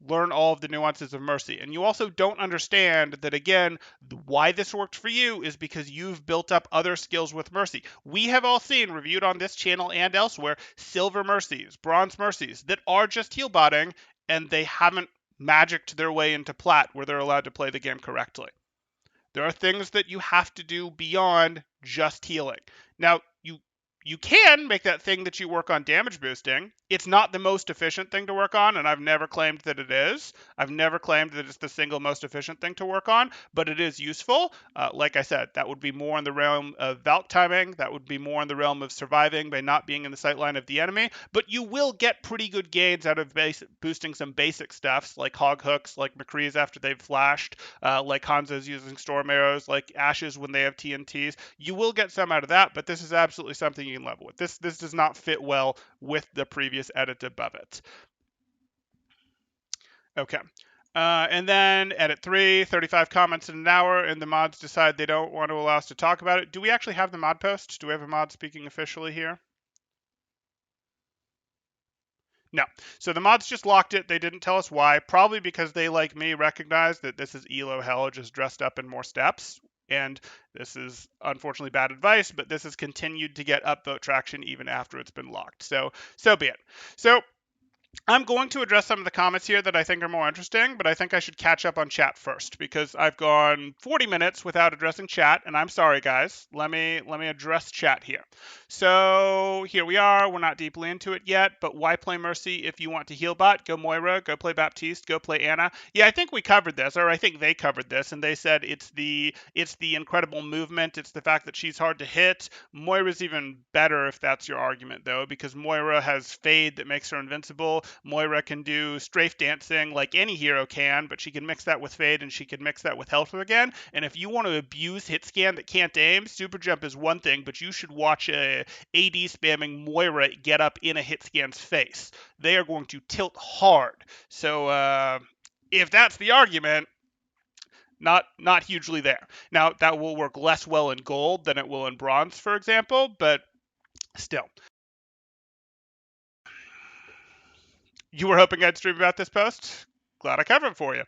learn all of the nuances of Mercy. And you also don't understand that, again, why this worked for you is because you've built up other skills with Mercy. We have all seen, reviewed on this channel and elsewhere, silver Mercies, bronze Mercies that are just heal botting, and they haven't magicked their way into Plat where they're allowed to play the game correctly. There are things that you have to do beyond just healing. Now, you can make that thing that you work on damage boosting. It's not the most efficient thing to work on, and I've never claimed that it is. I've never claimed that it's the single most efficient thing to work on, but it is useful. Like I said, that would be more in the realm of Valk timing. That would be more in the realm of surviving by not being in the sightline of the enemy. But you will get pretty good gains out of boosting some basic stuffs, like hog hooks, like McCree's after they've flashed, like Hanzo's using storm arrows, like Ashes when they have TNTs. You will get some out of that, but this is absolutely something you can level with. This does not fit well with the previous edit above it. Okay. And then edit 3, 35 comments in an hour, and the mods decide they don't want to allow us to talk about it. Do we actually have the mod post? Do we have a mod speaking officially here? No. So the mods just locked it. They didn't tell us why. Probably because they, like me, recognize that this is Elo Hell just dressed up in more steps. And this is unfortunately bad advice, but this has continued to get upvote traction even after it's been locked. So be it. So I'm going to address some of the comments here that I think are more interesting, but I think I should catch up on chat first because I've gone 40 minutes without addressing chat, and I'm sorry, guys. Let me address chat here. So here we are. We're not deeply into it yet, but why play Mercy if you want to heal bot? Go Moira, go play Baptiste, go play Anna. Yeah, I think we covered this, or I think they covered this, and they said it's the incredible movement. It's the fact that she's hard to hit. Moira's even better if that's your argument, though, because Moira has Fade that makes her invincible. heal. Moira can do strafe dancing like any hero can, but she can mix that with Fade and she can mix that with Health again. And if you want to abuse hit scan that can't aim, super jump is one thing, but you should watch a AD spamming Moira get up in a hit scan's face. They are going to tilt hard. So if that's the argument, not hugely there. Now that will work less well in gold than it will in bronze, for example, but still. You were hoping I'd stream about this post? Glad I covered it for you.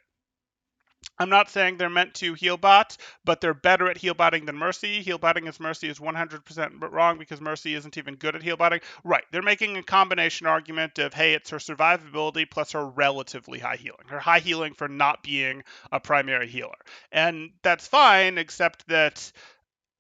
I'm not saying they're meant to Healbot, but they're better at healbotting than Mercy. Healbotting as Mercy is 100% wrong because Mercy isn't even good at healbotting. Right, they're making a combination argument of, hey, it's her survivability plus her relatively high healing. Her high healing for not being a primary healer. And that's fine, except that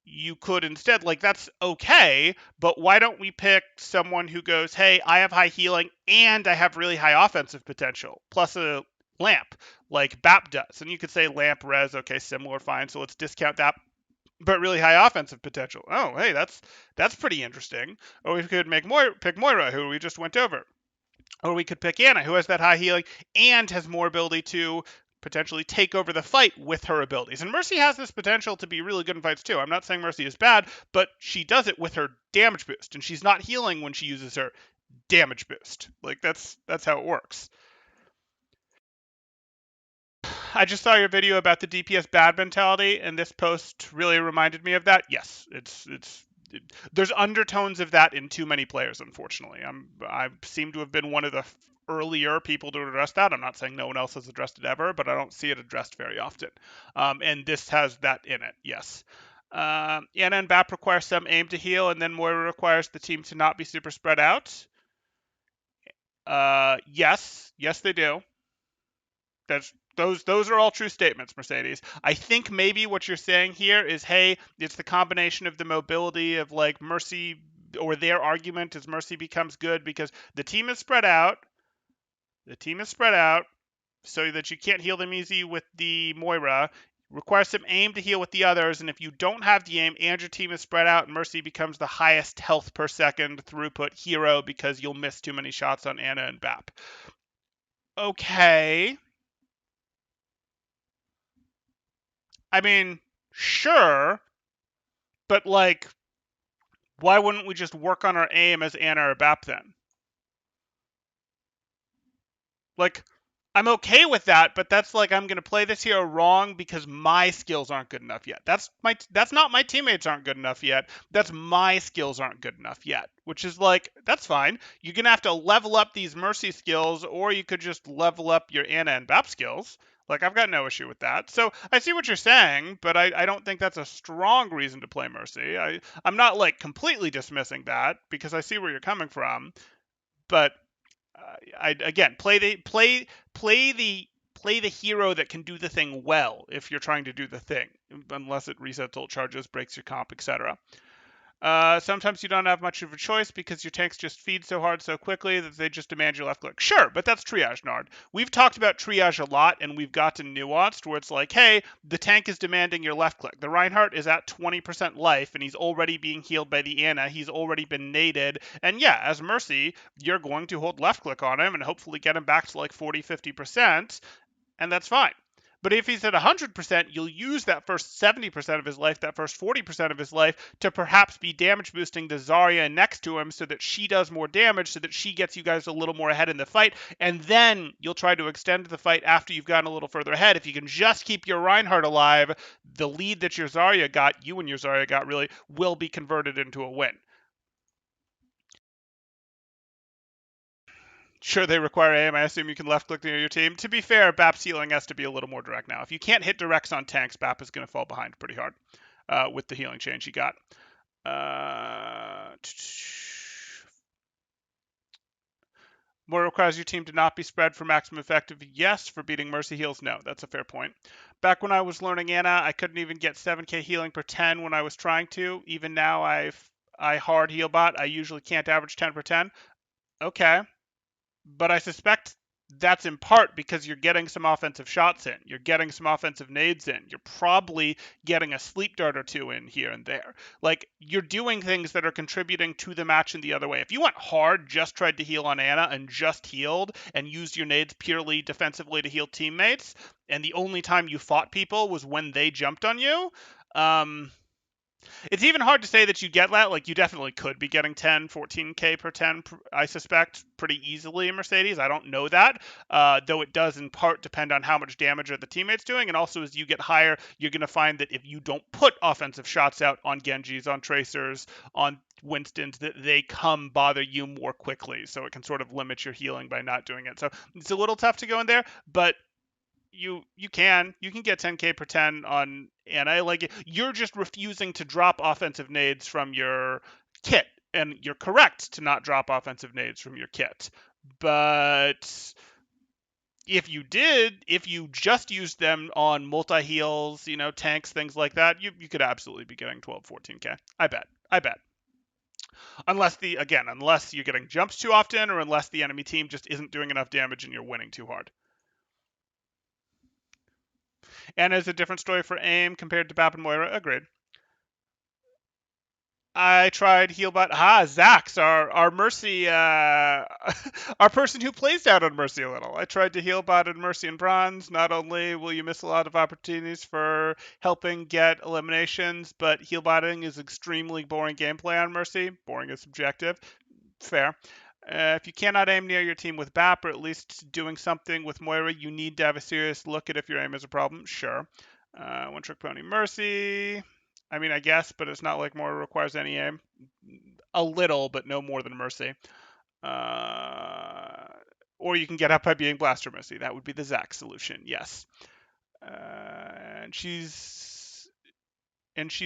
you could instead, like, that's okay, but why don't we pick someone who goes, hey, I have high healing and I have really high offensive potential, plus a lamp, like BAP does. And you could say lamp, res, okay, similar, fine, so let's discount that, but really high offensive potential. Oh, hey, that's pretty interesting. Or we could pick Moira, who we just went over. Or we could pick Anna, who has that high healing and has more ability to potentially take over the fight with her abilities. And Mercy has this potential to be really good in fights too. I'm not saying Mercy is bad, but she does it with her damage boost, and she's not healing when she uses her damage boost. Like that's how it works. I just saw your video about the DPS bad mentality, and this post really reminded me of that. Yes, there's undertones of that in too many players, unfortunately. I seem to have been one of the earlier people to address that. I'm not saying no one else has addressed it ever, but I don't see it addressed very often. And this has that in it, yes. Anna and BAP require some aim to heal, and then Moira requires the team to not be super spread out. Yes, they do. Those are all true statements, Mercedes. I think maybe what you're saying here is, hey, it's the combination of the mobility of like Mercy, or their argument is Mercy becomes good because the team is spread out. The team is spread out so that you can't heal them easy with the Moira. Requires some aim to heal with the others, and if you don't have the aim and your team is spread out, Mercy becomes the highest health per second throughput hero because you'll miss too many shots on Anna and BAP. Okay. I mean, sure, but like, why wouldn't we just work on our aim as Anna or BAP then? Like, I'm okay with that, but that's like I'm gonna play this hero wrong because my skills aren't good enough yet. That's not my teammates aren't good enough yet. That's my skills aren't good enough yet. Which is like, that's fine. You're gonna have to level up these Mercy skills, or you could just level up your Anna and BAP skills. Like, I've got no issue with that. So I see what you're saying, but I don't think that's a strong reason to play Mercy. I'm not like completely dismissing that because I see where you're coming from, but again, play the hero that can do the thing well if you're trying to do the thing, unless it resets ult charges, breaks your comp, etc. Sometimes you don't have much of a choice because your tanks just feed so hard so quickly that they just demand your left click. Sure, but that's triage, Nard. We've talked about triage a lot, and we've gotten nuanced where it's like, hey, the tank is demanding your left click. The Reinhardt is at 20% life, and he's already being healed by the Anna. He's already been naded. And yeah, as Mercy, you're going to hold left click on him and hopefully get him back to like 40-50%, and that's fine. But if he's at 100%, you'll use that first 70% of his life, that first 40% of his life, to perhaps be damage boosting the Zarya next to him so that she does more damage, so that she gets you guys a little more ahead in the fight. And then you'll try to extend the fight after you've gotten a little further ahead. If you can just keep your Reinhardt alive, the lead that your Zarya got, you and your Zarya got really, will be converted into a win. Sure, they require aim. I assume you can left click near your team. To be fair, BAP's healing has to be a little more direct now. If you can't hit directs on tanks, BAP is going to fall behind pretty hard with the healing change he got. More requires your team to not be spread for maximum effective. Yes. For beating Mercy heals, no. That's a fair point. Back when I was learning Anna, I couldn't even get 7k healing per 10 when I was trying to. Even now, I hard heal bot. I usually can't average 10 per 10. Okay. But I suspect that's in part because you're getting some offensive shots in. You're getting some offensive nades in. You're probably getting a sleep dart or two in here and there. Like, you're doing things that are contributing to the match in the other way. If you went hard, just tried to heal on Ana and just healed and used your nades purely defensively to heal teammates, and the only time you fought people was when they jumped on you, um, it's even hard to say that you get that. Like, you definitely could be getting 10, 14K per 10, I suspect, pretty easily in Mercedes. I don't know that, though it does in part depend on how much damage are the teammates doing. And also, as you get higher, you're going to find that if you don't put offensive shots out on Genjis, on Tracers, on Winstons, that they come bother you more quickly. So it can sort of limit your healing by not doing it. So it's a little tough to go in there, but you can get 10K per 10 on Ana. Like, you're just refusing to drop offensive nades from your kit, and you're correct to not drop offensive nades from your kit. But if you just used them on multi heals, tanks, things like that, you could absolutely be getting 12, 14K. I bet. Unless you're getting jumps too often, or unless the enemy team just isn't doing enough damage and you're winning too hard. And it's a different story for AIM compared to Bap and Moira. Agreed. I tried Healbot. Zax, our Mercy, our person who plays out on Mercy a little. I tried to Healbot in Mercy and Bronze. Not only will you miss a lot of opportunities for helping get eliminations, but Healbotting is extremely boring gameplay on Mercy. Boring is subjective. Fair. If you cannot aim near your team with BAP, or at least doing something with Moira, you need to have a serious look at if your aim is a problem. Sure. One Trick Pony Mercy. I mean, I guess, but it's not like Moira requires any aim. A little, but no more than Mercy. Or you can get up by being Blaster Mercy. That would be the Zac solution, yes. And she's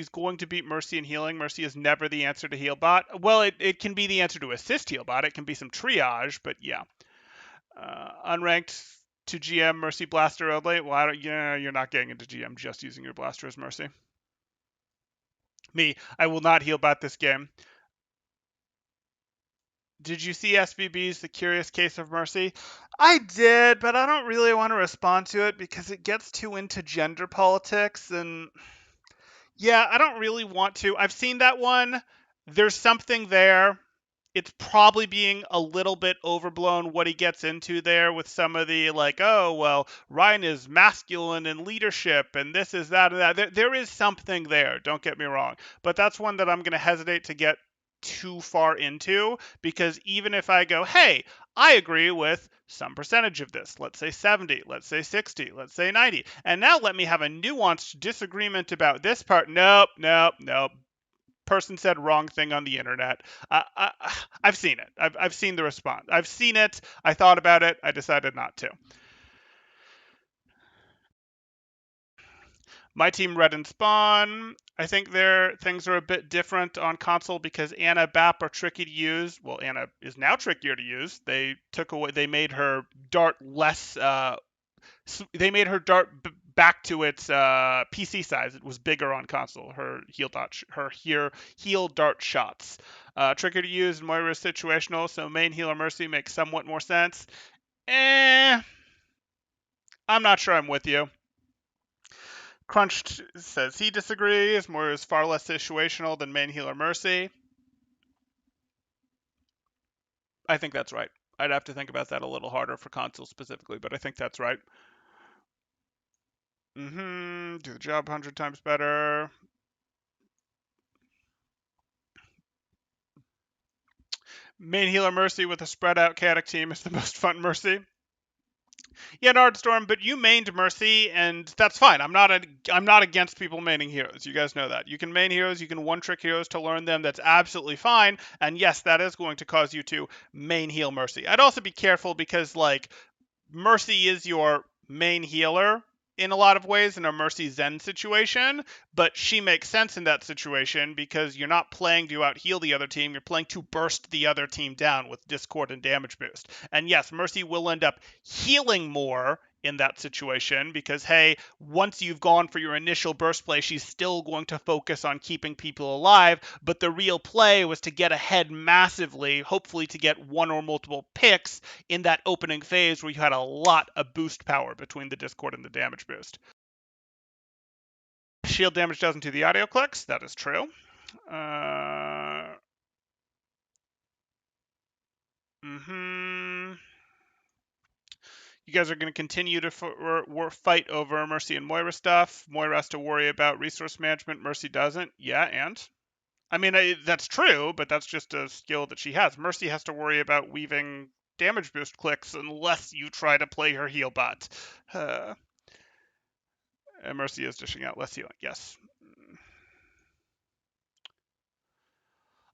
going to beat Mercy in healing. Mercy is never the answer to Healbot. Well, it can be the answer to assist Healbot. It can be some triage, but yeah. Unranked to GM Mercy Blaster only. Well, you're not getting into GM just using your Blaster as Mercy. I will not Healbot this game. Did you see SVB's The Curious Case of Mercy? I did, but I don't really want to respond to it because it gets too into gender politics, and yeah, I don't really want to. I've seen that one. There's something there. It's probably being a little bit overblown what he gets into there with some of the, like, oh, well, Ryan is masculine in leadership and this is that and that. There is something there, don't get me wrong. But that's one that I'm going to hesitate to get too far into, because even if I go, hey, I agree with some percentage of this, let's say 70, let's say 60, let's say 90, and now let me have a nuanced disagreement about this part. Nope. Person said wrong thing on the internet. I've seen it. I've seen the response. I've seen it. I thought about it. I decided not to. My team Red and Spawn. I think their things are a bit different on console because Ana Bap are tricky to use. Well, Ana is now trickier to use. They made her dart less. They made her dart back to its PC size. It was bigger on console. Her heal dart shots. Trickier to use, and Moira is situational, so main healer Mercy makes somewhat more sense. I'm not sure I'm with you. Crunched says he disagrees. Moira is far less situational than main healer Mercy. I think that's right. I'd have to think about that a little harder for console specifically, but I think that's right. Do the job 100 times better. Main healer Mercy with a spread out chaotic team is the most fun Mercy. Yeah, Nardstorm, but you mained Mercy, and that's fine. I'm not against people maining heroes. You guys know that. You can main heroes, you can one-trick heroes to learn them. That's absolutely fine. And yes, that is going to cause you to main heal Mercy. I'd also be careful because, like, Mercy is your main healer in a lot of ways in a Mercy Zen situation, but she makes sense in that situation because you're not playing to out heal the other team, you're playing to burst the other team down with Discord and damage boost. And yes, Mercy will end up healing more in that situation because, hey, once you've gone for your initial burst play, she's still going to focus on keeping people alive. But the real play was to get ahead massively, hopefully to get one or multiple picks in that opening phase where you had a lot of boost power between the Discord and the damage boost. Shield damage doesn't do the audio clicks. That is true. You guys are going to continue to fight over Mercy and Moira stuff. Moira has to worry about resource management. Mercy doesn't. Yeah, and? I mean, that's true, but that's just a skill that she has. Mercy has to worry about weaving damage boost clicks unless you try to play her Healbot. And Mercy is dishing out less healing. Yes.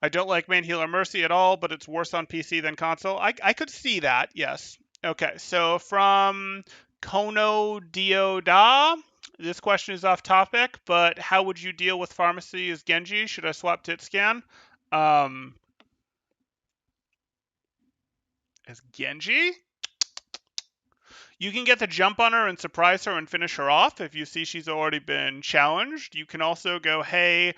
I don't like main healer Mercy at all, but it's worse on PC than console. I could see that, yes. Okay, so from Kono Dioda, this question is off topic, but how would you deal with Pharmacy as Genji? Should I swap Titscan? As Genji? You can get the jump on her and surprise her and finish her off if you see she's already been challenged. You can also go, hey,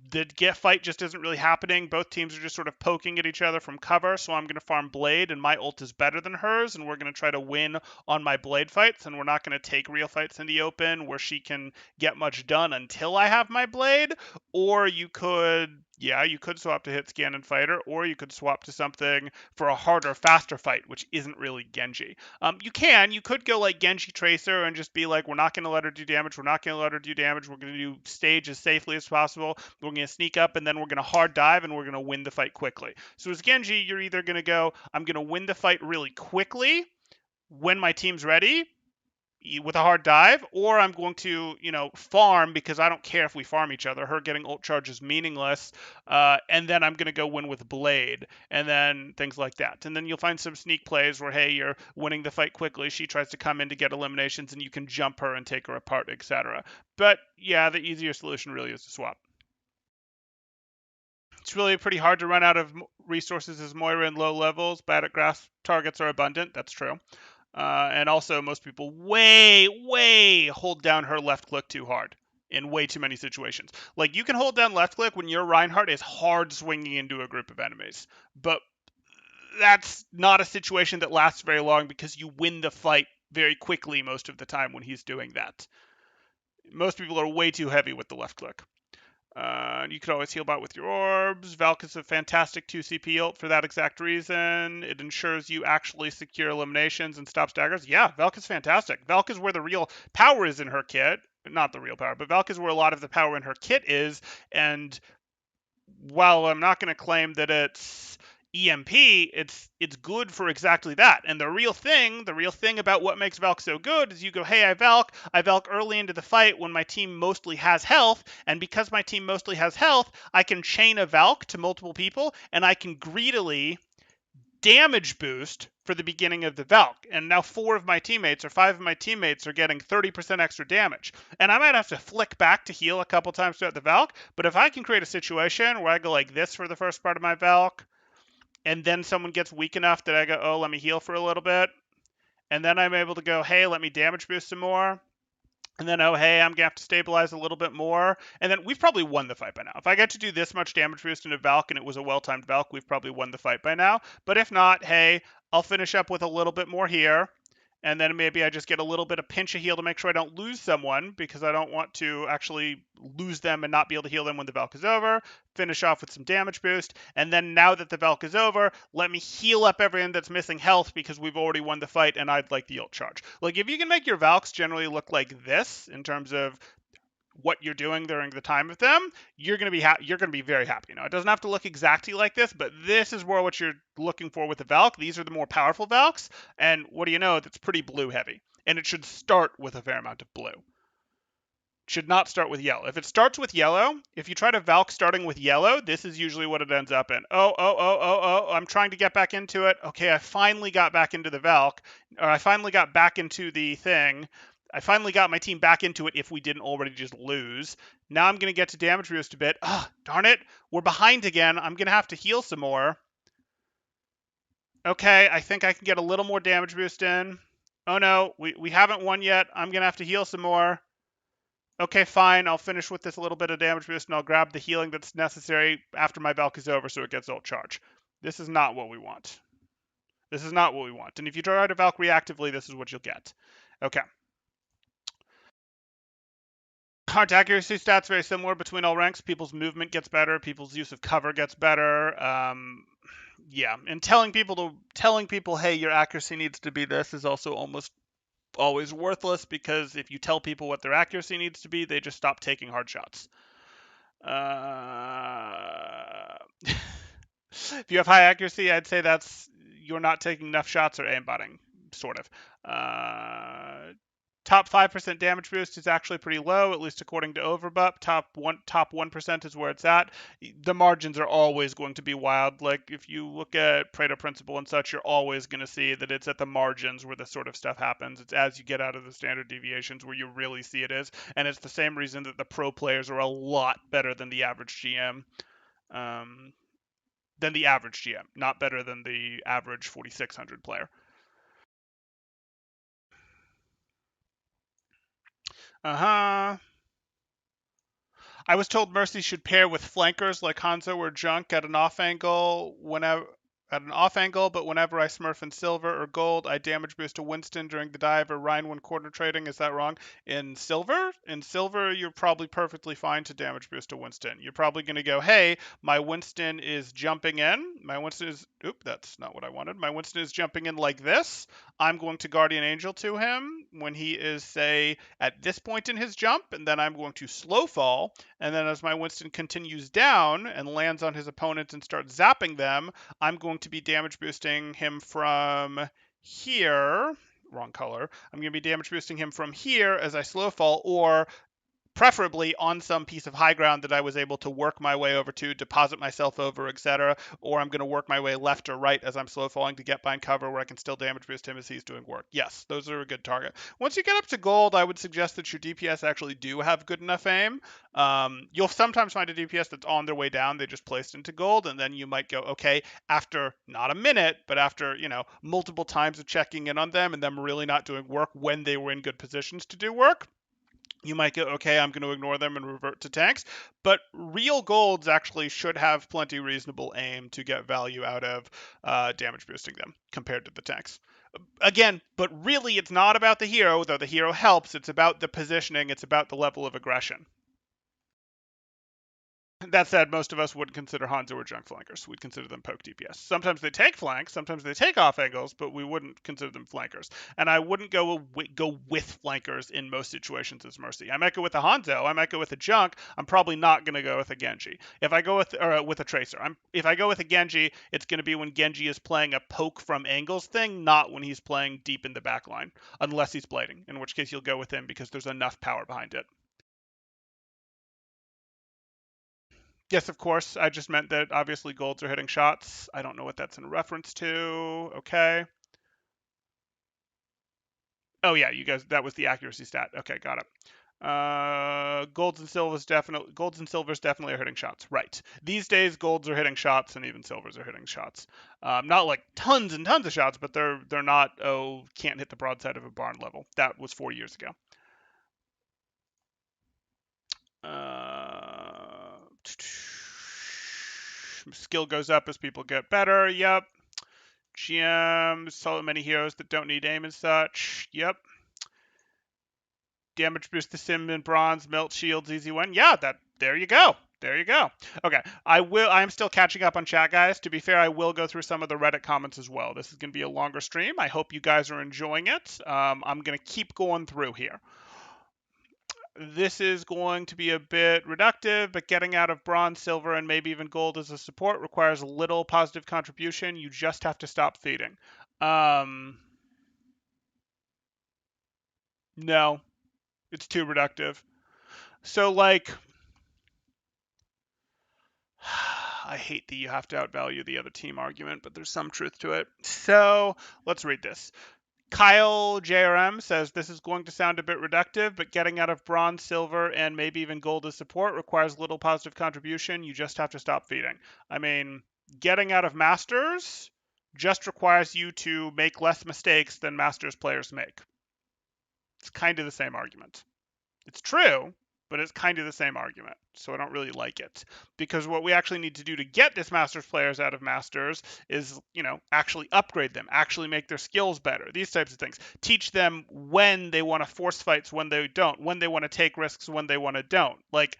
the get fight just isn't really happening. Both teams are just sort of poking at each other from cover, so I'm going to farm Blade, and my ult is better than hers, and we're going to try to win on my Blade fights, and we're not going to take real fights in the open where she can get much done until I have my Blade. Or you could swap to hit scan and fighter, or you could swap to something for a harder, faster fight, which isn't really Genji. You could go like Genji Tracer and just be like, we're not going to let her do damage, we're not going to let her do damage, we're going to do stage as safely as possible, we're going to sneak up, and then we're going to hard dive, and we're going to win the fight quickly. So as Genji, you're either going to go, I'm going to win the fight really quickly when my team's ready, with a hard dive, or I'm going to, farm because I don't care if we farm each other. Her getting ult charge is meaningless, and then I'm going to go win with Blade, and then things like that. And then you'll find some sneak plays where, hey, you're winning the fight quickly. She tries to come in to get eliminations, and you can jump her and take her apart, etc. But yeah, the easier solution really is to swap. It's really pretty hard to run out of resources as Moira in low levels. Bad at grass targets are abundant. That's true. And also, most people way hold down her left click too hard in way too many situations. Like, you can hold down left click when your Reinhardt is hard swinging into a group of enemies. But that's not a situation that lasts very long because you win the fight very quickly most of the time when he's doing that. Most people are way too heavy with the left click. You could always Healbot with your orbs. Valk is a fantastic 2 CP ult for that exact reason. It ensures you actually secure eliminations and stop staggers. Yeah, Valk is fantastic. Valk is where the real power is in her kit. Not the real power, but Valk is where a lot of the power in her kit is. And while I'm not going to claim that it's EMP, it's good for exactly that. And the real thing about what makes Valk so good is you go, hey, I Valk early into the fight when my team mostly has health, and because my team mostly has health, I can chain a Valk to multiple people, and I can greedily damage boost for the beginning of the Valk. And now 5 of my teammates are getting 30% extra damage. And I might have to flick back to heal a couple times throughout the Valk, but if I can create a situation where I go like this for the first part of my Valk, and then someone gets weak enough that I go, oh, let me heal for a little bit, and then I'm able to go, hey, let me damage boost some more, and then, oh, hey, I'm going to have to stabilize a little bit more, and then we've probably won the fight by now. If I get to do this much damage boost in a Valk and it was a well-timed Valk, we've probably won the fight by now. But if not, hey, I'll finish up with a little bit more here, and then maybe I just get a little bit of pinch of heal to make sure I don't lose someone, because I don't want to actually lose them and not be able to heal them when the Valk is over. Finish off with some damage boost, and then now that the Valk is over, let me heal up everyone that's missing health because we've already won the fight and I'd like the ult charge. Like, if you can make your Valks generally look like this in terms of what you're doing during the time of them, you're going to be very happy. It doesn't have to look exactly like this, but this is more what you're looking for with the Valk. These are the more powerful Valks, and what do you know? It's pretty blue heavy, and it should start with a fair amount of blue. Should not start with yellow. If it starts with yellow, if you try to Valk starting with yellow, this is usually what it ends up in. Oh, I'm trying to get back into it. Okay, I finally got back into the Valk, or I finally got back into the thing. I finally got my team back into it if we didn't already just lose. Now I'm going to get to damage boost a bit. Darn it. We're behind again. I'm going to have to heal some more. Okay, I think I can get a little more damage boost in. Oh no, we haven't won yet. I'm gonna have to heal some more. Okay, fine. I'll finish with this little bit of damage boost, and I'll grab the healing that's necessary after my Valk is over, so it gets ult charge. This is not what we want. This is not what we want. And if you try to Valk reactively, this is what you'll get. Okay. Heart accuracy stats very similar between all ranks. People's movement gets better. People's use of cover gets better. Yeah, and telling people, hey, your accuracy needs to be this is also almost always worthless because if you tell people what their accuracy needs to be, they just stop taking hard shots. If you have high accuracy, I'd say that's you're not taking enough shots or aimbotting, sort of. Top 5% damage boost is actually pretty low, at least according to Overbup. Top 1% is where it's at. The margins are always going to be wild. Like if you look at Pareto principle and such, you're always going to see that it's at the margins where this sort of stuff happens. It's as you get out of the standard deviations where you really see it is, and it's the same reason that the pro players are a lot better than the average GM. Than the average GM, not better than the average 4600 player. Uh-huh. I was told Mercy should pair with flankers like Hanzo or Junk at an off angle but whenever I smurf in silver or gold, I damage boost to Winston during the dive or Rhine when quarter trading. Is that wrong? In silver, you're probably perfectly fine to damage boost to Winston. You're probably going to go, hey, my Winston is jumping in. That's not what I wanted. My Winston is jumping in like this. I'm going to Guardian Angel to him when he is, say, at this point in his jump, and then I'm going to slow fall. And then as my Winston continues down and lands on his opponent and starts zapping them, I'm going to be damage boosting him from here. Wrong color. I'm going to be damage boosting him from here as I slow fall, or preferably on some piece of high ground that I was able to work my way over to, deposit myself over, etc. Or I'm going to work my way left or right as I'm slow falling to get behind cover where I can still damage boost him as he's doing work. Yes, those are a good target. Once you get up to gold, I would suggest that your DPS actually do have good enough aim. You'll sometimes find a DPS that's on their way down, they just placed into gold, and then you might go, okay, after not a minute, but after, multiple times of checking in on them and them really not doing work when they were in good positions to do work, you might go, okay, I'm going to ignore them and revert to tanks. But real golds actually should have plenty reasonable aim to get value out of damage boosting them compared to the tanks. Again, but really it's not about the hero, though the hero helps. It's about the positioning. It's about the level of aggression. That said, most of us wouldn't consider Hanzo or junk flankers. We'd consider them poke DPS. Sometimes they take flanks, sometimes they take off angles, but we wouldn't consider them flankers. And I wouldn't go with flankers in most situations as Mercy. I might go with a Hanzo, I might go with a junk. I'm probably not going to go with a Genji. If I go with a Tracer, if I go with a Genji, it's going to be when Genji is playing a poke from angles thing, not when he's playing deep in the back line, unless he's blading, in which case you'll go with him because there's enough power behind it. Yes, of course. I just meant that obviously golds are hitting shots. I don't know what that's in reference to. Okay. Oh yeah, you guys, that was the accuracy stat. Okay, got it. Golds and silvers definitely are hitting shots. Right. These days, golds are hitting shots, and even silvers are hitting shots. Not like tons and tons of shots, but they're not can't hit the broadside of a barn level. That was 4 years ago. Skill goes up as people get better. Yep. GM, so many heroes that don't need aim and such. Yep. Damage boost the sim in bronze, melt shields, easy win. Yeah, there you go. There you go. Okay, I'm still catching up on chat, guys. To be fair, I will go through some of the Reddit comments as well. This is going to be a longer stream. I hope you guys are enjoying it. I'm going to keep going through here. This is going to be a bit reductive, but getting out of bronze, silver, and maybe even gold as a support requires little positive contribution. You just have to stop feeding. No, it's too reductive. So, like, I hate that you have to outvalue the other team argument, but there's some truth to it. So, let's read this. Kyle JRM says this is going to sound a bit reductive, but getting out of bronze, silver, and maybe even gold as support requires little positive contribution. You just have to stop feeding. I mean, getting out of masters just requires you to make less mistakes than Masters players make. It's kind of the same argument. It's true, but it's kind of the same argument. So I don't really like it, because what we actually need to do to get this Masters players out of Masters is, actually upgrade them, actually make their skills better, these types of things. Teach them when they want to force fights, when they don't, when they want to take risks, when they want to don't. Like,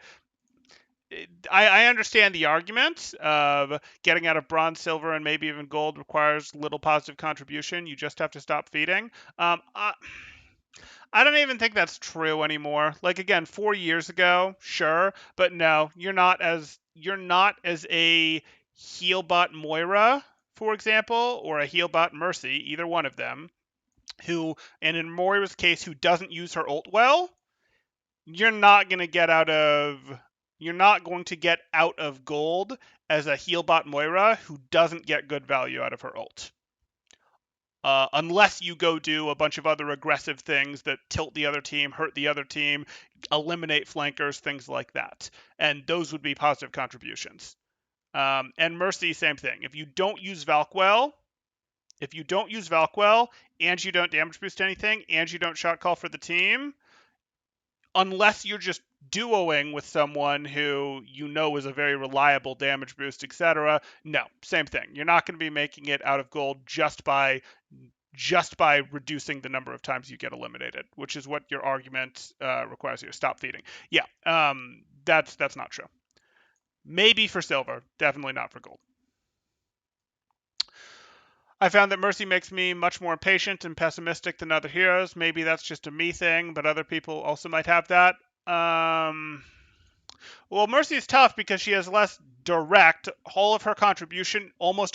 I understand the argument of getting out of bronze, silver, and maybe even gold requires little positive contribution. You just have to stop feeding. I don't even think that's true anymore. Like, again, 4 years ago, sure, but no, you're not as a Healbot Moira, for example, or a Healbot Mercy, either one of them, who, and in Moira's case, who doesn't use her ult well. You're not going to get out of you're not going to get out of gold as a Healbot Moira who doesn't get good value out of her ult. Unless you go do a bunch of other aggressive things that tilt the other team, hurt the other team, eliminate flankers, things like that. And those would be positive contributions. And Mercy, same thing. If you don't use Valk well, and you don't damage boost anything, and you don't shot call for the team, unless you're just duoing with someone who is a very reliable damage boost, etc. No, same thing. You're not going to be making it out of gold just by reducing the number of times you get eliminated, which is what your argument requires you to stop feeding. Yeah, that's not true. Maybe for silver, definitely not for gold. I found that Mercy makes me much more impatient and pessimistic than other heroes. Maybe that's just a me thing, but other people also might have that. Well, Mercy is tough because she has less direct. Almost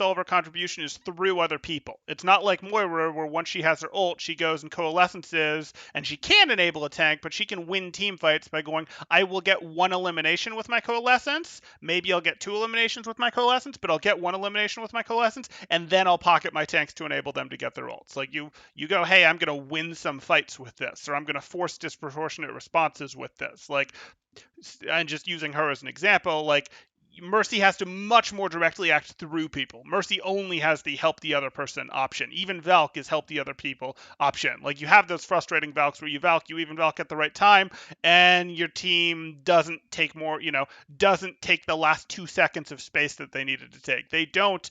all of her contribution is through other people. It's not like Moira, where once she has her ult, she goes and coalescences, and she can enable a tank, but she can win team fights by going, I will get one elimination with my coalescence. Maybe I'll get 2 eliminations with my coalescence, but I'll get 1 elimination with my coalescence, and then I'll pocket my tanks to enable them to get their ults. Like, you go, hey, I'm going to win some fights with this, or I'm going to force disproportionate responses with this. Like, and just using her as an example, like, Mercy has to much more directly act through people. Mercy only has the help the other person option. Even Valk is help the other people option. Like, you have those frustrating Valks where you even Valk at the right time, and your team doesn't take the last 2 seconds of space that they needed to take. They don't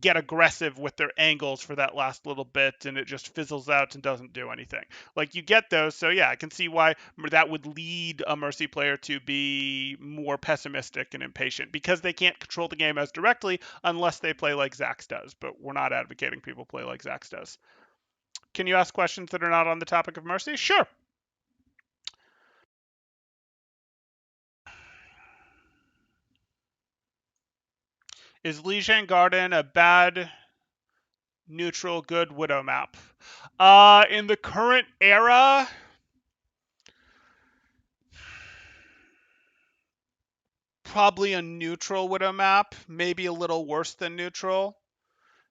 get aggressive with their angles for that last little bit, and it just fizzles out and doesn't do anything. Like, you get those, so yeah, I can see why that would lead a Mercy player to be more pessimistic and impatient, because they can't control the game as directly unless they play like Zax does, but we're not advocating people play like Zax does. Can you ask questions that are not on the topic of Mercy? Sure. Is Lijiang Garden a bad, neutral, good Widow map? In the current era, probably a neutral Widow map, maybe a little worse than neutral.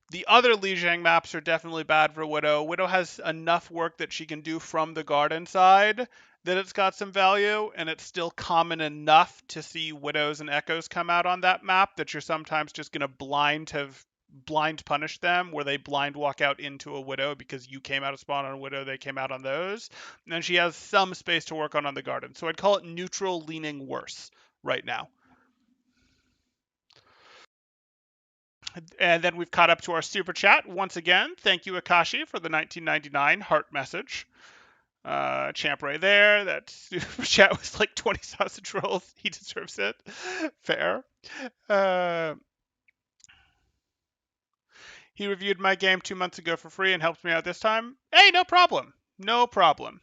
The other Lijiang maps are definitely bad for Widow. Widow has enough work that she can do from the garden side that it's got some value, and it's still common enough to see Widows and Echoes come out on that map that you're sometimes just going to blind punish them, where they blind walk out into a Widow because you came out of spawn on a Widow, they came out on those. And she has some space to work on the garden. So I'd call it neutral leaning worse right now. And then we've caught up to our super chat once again. Thank you, Akashi, for the 1999 heart message. Champ right there. That super chat was like 20 sausage rolls. He deserves it. Fair. He reviewed my game 2 months ago for free and helped me out this time. Hey, no problem. No problem.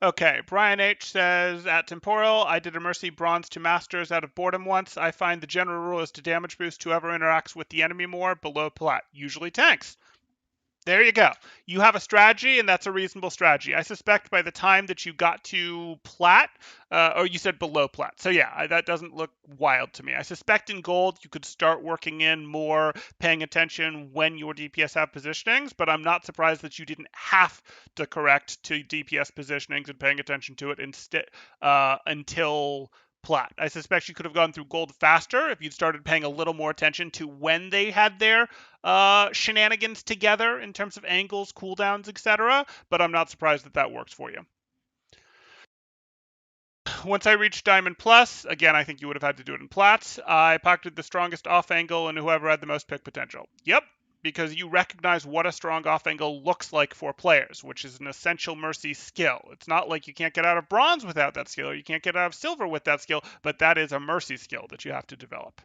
Okay, Brian H. says, at Temporal, I did a Mercy Bronze to Masters out of boredom once. I find the general rule is to damage boost whoever interacts with the enemy more below Plat, usually tanks. There you go. You have a strategy, and that's a reasonable strategy. I suspect by the time that you got to Plat, or you said below Plat. So yeah, that doesn't look wild to me. I suspect in gold you could start working in more paying attention when your DPS have positionings, but I'm not surprised that you didn't have to correct to DPS positionings and paying attention to it instead until Plat. I suspect you could have gone through gold faster if you'd started paying a little more attention to when they had their shenanigans together in terms of angles, cooldowns, etc. But I'm not surprised that that works for you. Once I reached Diamond Plus, again, I think you would have had to do it in Plats, I pocketed the strongest off angle and whoever had the most pick potential. Yep, because you recognize what a strong off angle looks like for players, which is an essential Mercy skill. It's not like you can't get out of bronze without that skill, or you can't get out of silver with that skill, but that is a Mercy skill that you have to develop.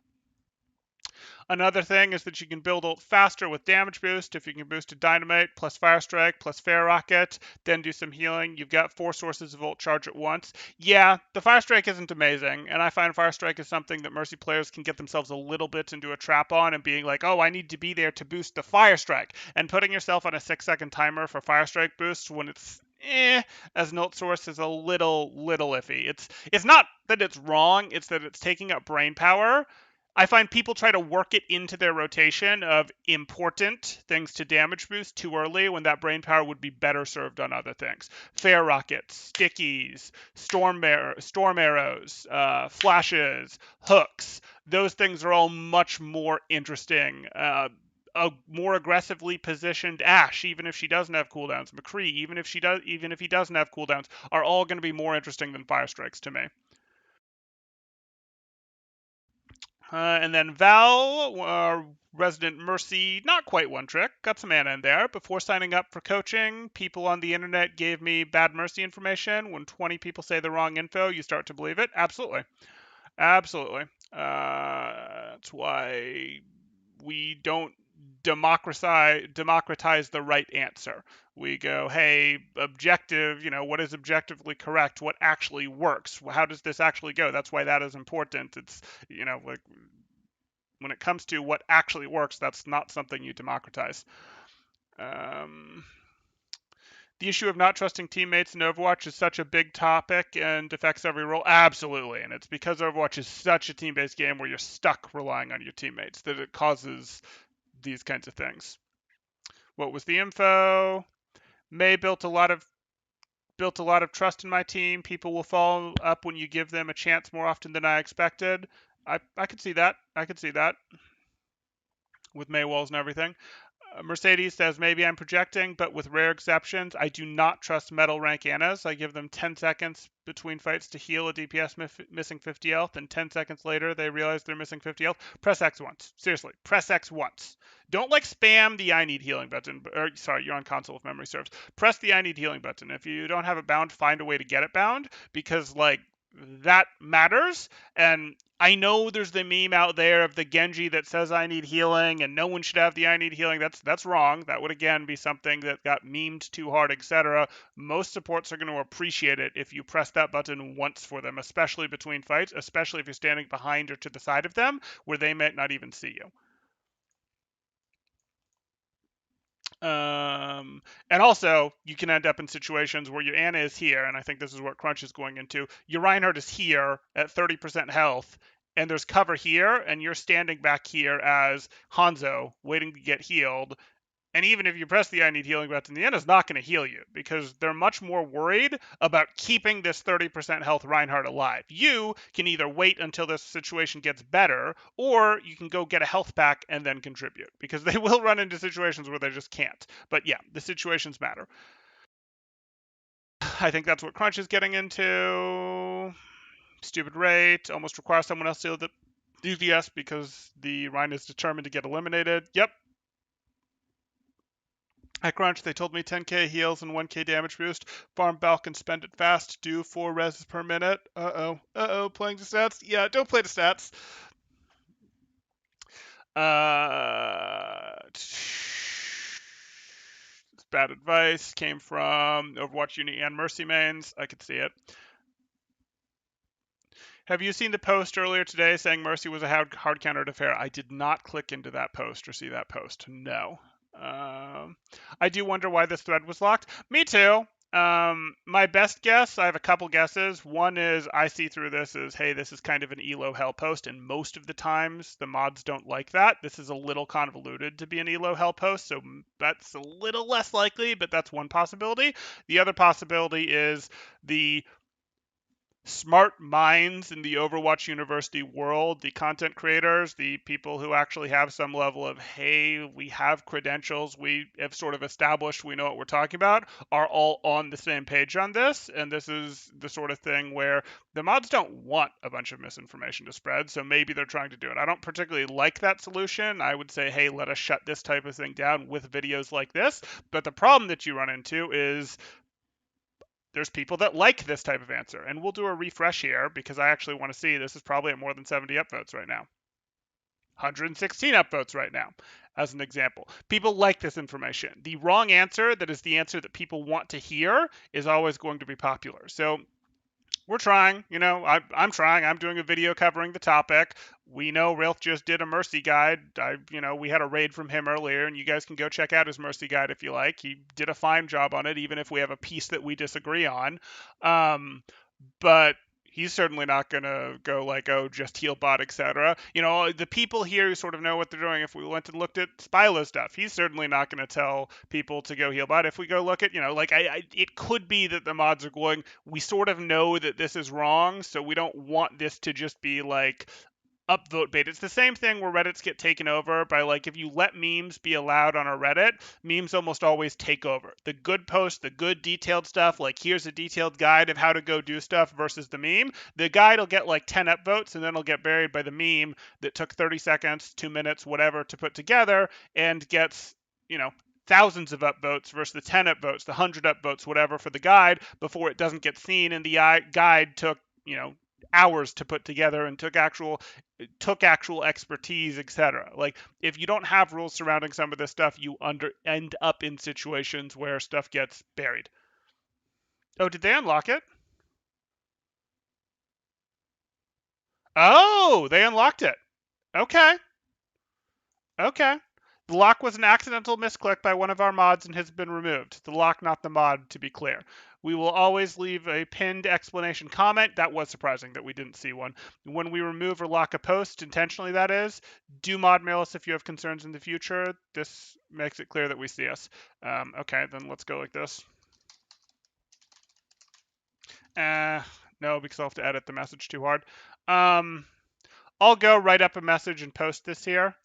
Another thing is that you can build ult faster with damage boost. If you can boost to Dynamite plus Fire Strike plus Fair Rocket, then do some healing. You've got 4 sources of ult charge at once. Yeah, the Fire Strike isn't amazing, and I find Fire Strike is something that Mercy players can get themselves a little bit into a trap on and being like, oh, I need to be there to boost the Fire Strike. And putting yourself on a 6-second timer for Fire Strike boosts when it's as an ult source is a little iffy. It's not that it's wrong, it's that it's taking up brain power. I find people try to work it into their rotation of important things to damage boost too early when that brain power would be better served on other things. Fair rockets, stickies, storm arrows, flashes, hooks. Those things are all much more interesting. A more aggressively positioned Ashe, even if she doesn't have cooldowns, McCree, even if he doesn't have cooldowns, are all going to be more interesting than Fire Strikes to me. And then Val, Resident Mercy, not quite one trick, got some mana in there. Before signing up for coaching, people on the internet gave me bad Mercy information. When 20 people say the wrong info, you start to believe it. Absolutely. Absolutely. That's why we don't democratize the right answer. We go, hey, objective, what is objectively correct? What actually works? How does this actually go? That's why that is important. It's, like when it comes to what actually works, that's not something you democratize. The issue of not trusting teammates in Overwatch is such a big topic and affects every role. Absolutely. And it's because Overwatch is such a team-based game where you're stuck relying on your teammates that it causes these kinds of things. What was the info? May built a lot of trust in my team. People will follow up when you give them a chance more often than I expected. I could see that. I could see that with May walls and everything. Mercedes says, maybe I'm projecting, but with rare exceptions, I do not trust metal rank Annas. I give them 10 seconds between fights to heal a DPS missing 50 health, and 10 seconds later, they realize they're missing 50 health. Press X once. Seriously, press X once. Don't spam the I need healing button. Sorry, you're on console if memory serves. Press the I need healing button. If you don't have it bound, find a way to get it bound, because, that matters. And I know there's the meme out there of the Genji that says I need healing and no one should have the I need healing. That's wrong. That would again be something that got memed too hard, etc. Most supports are going to appreciate it if you press that button once for them, especially between fights, especially if you're standing behind or to the side of them where they might not even see you. And also, you can end up in situations where your Ana is here, and I think this is what Crunch is going into. Your Reinhardt is here at 30% health, and there's cover here, and you're standing back here as Hanzo, waiting to get healed. And even if you press the I need healing button, the Ana's not going to heal you because they're much more worried about keeping this 30% health Reinhardt alive. You can either wait until this situation gets better, or you can go get a health pack and then contribute because they will run into situations where they just can't. But yeah, the situations matter. I think that's what Crunch is getting into. Stupid rate, almost requires someone else to do the S because the Rhine is determined to get eliminated. Yep, at Crunch, they told me 10k heals and 1k damage boost. Farm Balk and spend it fast. Do 4 res per minute. Playing the stats? Yeah, don't play the stats. Bad advice came from Overwatch Uni and Mercy mains. I could see it. Have you seen the post earlier today saying Mercy was a hard counter to Fair? I did not click into that post or see that post. No. I do wonder why this thread was locked. Me too. My best guess, I have a couple guesses. One is I see through this as, hey, this is kind of an ELO hell post, and most of the times the mods don't like that. This is a little convoluted to be an ELO hell post, so that's a little less likely, but that's one possibility. The other possibility is the smart minds in the Overwatch University world, the content creators, the people who actually have some level of, hey, we have credentials, we have sort of established we know what we're talking about, are all on the same page on this. And this is the sort of thing where the mods don't want a bunch of misinformation to spread, so maybe they're trying to do it. I don't particularly like that solution. I would say, hey, let us shut this type of thing down with videos like this. But the problem that you run into is there's people that like this type of answer. And we'll do a refresh here because I actually want to see this is probably at more than 70 upvotes right now. 116 upvotes right now, as an example. People like this information. The wrong answer, that is the answer that people want to hear, is always going to be popular. So we're trying, I'm trying. I'm doing a video covering the topic. We know Ralph just did a Mercy guide. We had a raid from him earlier, and you guys can go check out his Mercy guide if you like. He did a fine job on it, even if we have a piece that we disagree on. But he's certainly not going to go like, oh, just Healbot, etc. The people here who sort of know what they're doing, if we went and looked at Spilo stuff, he's certainly not going to tell people to go Healbot. If we go look at, it could be that the mods are going, we sort of know that this is wrong, so we don't want this to just be like upvote bait. It's the same thing where Reddits get taken over by, like, if you let memes be allowed on a Reddit, memes almost always take over. The good posts, the good detailed stuff, like here's a detailed guide of how to go do stuff versus the meme. The guide will get like 10 upvotes and then it'll get buried by the meme that took 30 seconds, 2 minutes, whatever to put together and gets, thousands of upvotes versus the 10 upvotes, the 100 upvotes, whatever for the guide before it doesn't get seen and the guide took, hours to put together and took actual expertise, etc. Like, if you don't have rules surrounding some of this stuff, you end up in situations where stuff gets buried. Oh, did they unlock it? Oh, they unlocked it. Okay. Okay. The lock was an accidental misclick by one of our mods and has been removed. The lock, not the mod, to be clear. We will always leave a pinned explanation comment. That was surprising that we didn't see one. When we remove or lock a post, intentionally that is, do mod mail us if you have concerns in the future. This makes it clear that we see us. Okay, then let's go like this. No, because I'll have to edit the message too hard. I'll go write up a message and post this here.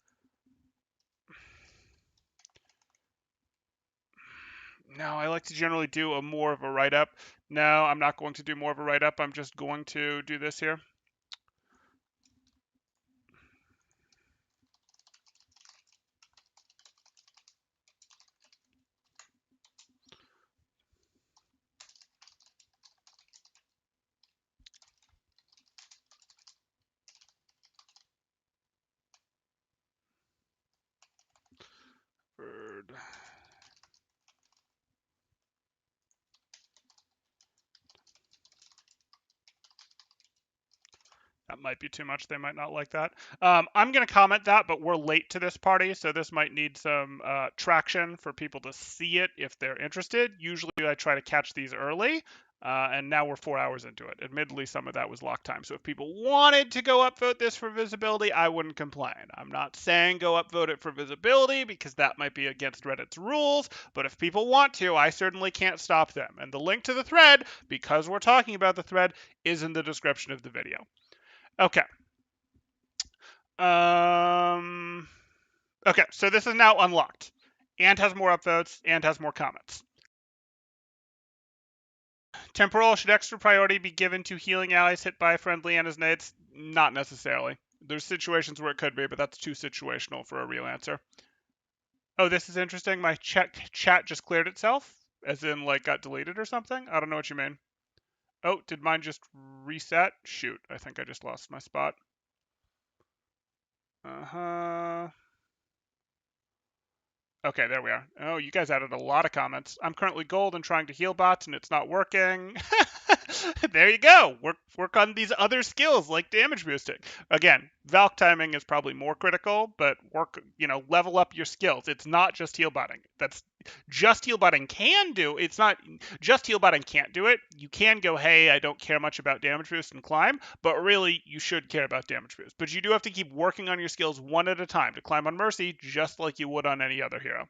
No, I like to generally do a more of a write-up. No, I'm not going to do more of a write-up. I'm just going to do this here. Bird. That might be too much. They might not like that. I'm going to comment that, but we're late to this party, so this might need some traction for people to see it if they're interested. Usually I try to catch these early, and now we're 4 hours into it. Admittedly, some of that was lock time. So if people wanted to go upvote this for visibility, I wouldn't complain. I'm not saying go upvote it for visibility because that might be against Reddit's rules, but if people want to, I certainly can't stop them. And the link to the thread, because we're talking about the thread, is in the description of the video. Okay. Okay, so this is now unlocked and has more upvotes and has more comments. Temporal, should extra priority be given to healing allies hit by friendly and his nades? Not necessarily. There's situations where it could be, but that's too situational for a real answer. Oh, this is interesting. My chat just cleared itself, as in, like, got deleted or something? I don't know what you mean. Oh, did mine just reset? Shoot, I think I just lost my spot. Uh-huh. Okay, there we are. Oh, you guys added a lot of comments. I'm currently gold and trying to heal bots and it's not working. There you go. Work on these other skills like damage boosting. Again, Valk timing is probably more critical, but level up your skills. It's not just heal botting. That's just heal botting can do. It's not just heal botting can't do it. You can go, hey, I don't care much about damage boost and climb, but really you should care about damage boost. But you do have to keep working on your skills one at a time to climb on Mercy, just like you would on any other hero.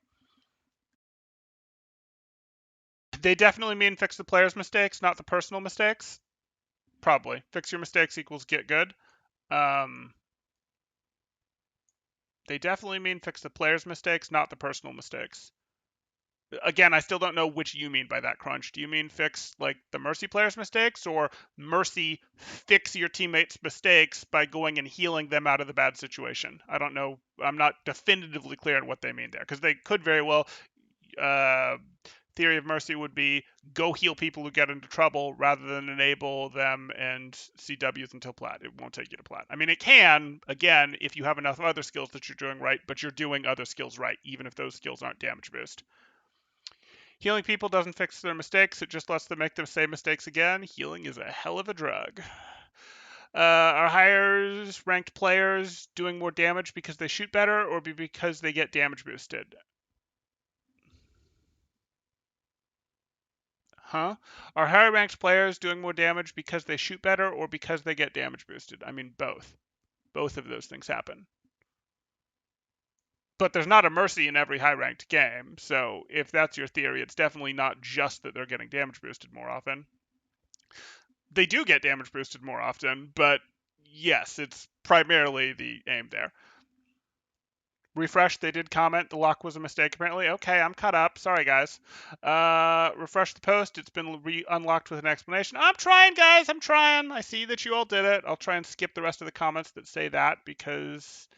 They definitely mean fix the player's mistakes, not the personal mistakes. Probably. Fix your mistakes equals get good. They definitely mean fix the player's mistakes, not the personal mistakes. Again, I still don't know which you mean by that, Crunch. Do you mean fix like the Mercy player's mistakes, or Mercy fix your teammates' mistakes by going and healing them out of the bad situation? I don't know. I'm not definitively clear on what they mean there, because they could very well. Uh, Theory of Mercy would be go heal people who get into trouble rather than enable them and CWs until Plat. It won't take you to Plat. I mean, it can, again, if you have enough other skills that you're doing right, but you're doing other skills right, even if those skills aren't damage boost. Healing people doesn't fix their mistakes, it just lets them make the same mistakes again. Healing is a hell of a drug. Are higher ranked players doing more damage because they shoot better or because they get damage boosted? Huh? Are higher ranked players doing more damage because they shoot better or because they get damage boosted? I mean, both. Both of those things happen. But there's not a Mercy in every high ranked game, so if that's your theory, it's definitely not just that they're getting damage boosted more often. They do get damage boosted more often, but yes, it's primarily the aim there. Refresh, they did comment the lock was a mistake apparently. Okay, I'm caught up. Sorry, guys. Refresh the post. It's been unlocked with an explanation. I'm trying, guys. I'm trying. I see that you all did it. I'll try and skip the rest of the comments that say that because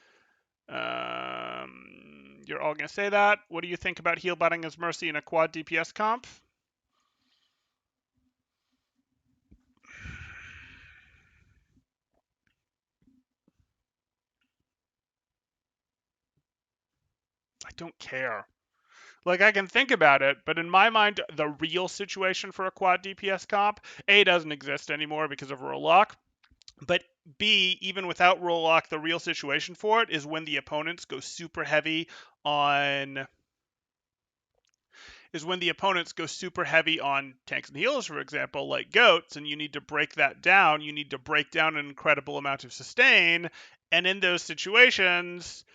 you're all going to say that. What do you think about Healbotting as Mercy in a quad DPS comp? I don't care. Like, I can think about it, but in my mind, the real situation for a quad DPS comp, A, doesn't exist anymore because of role lock, but B, even without role lock, the real situation for it is when the opponents go super heavy on tanks and healers, for example, like goats, and you need to break that down. You need to break down an incredible amount of sustain, and in those situations,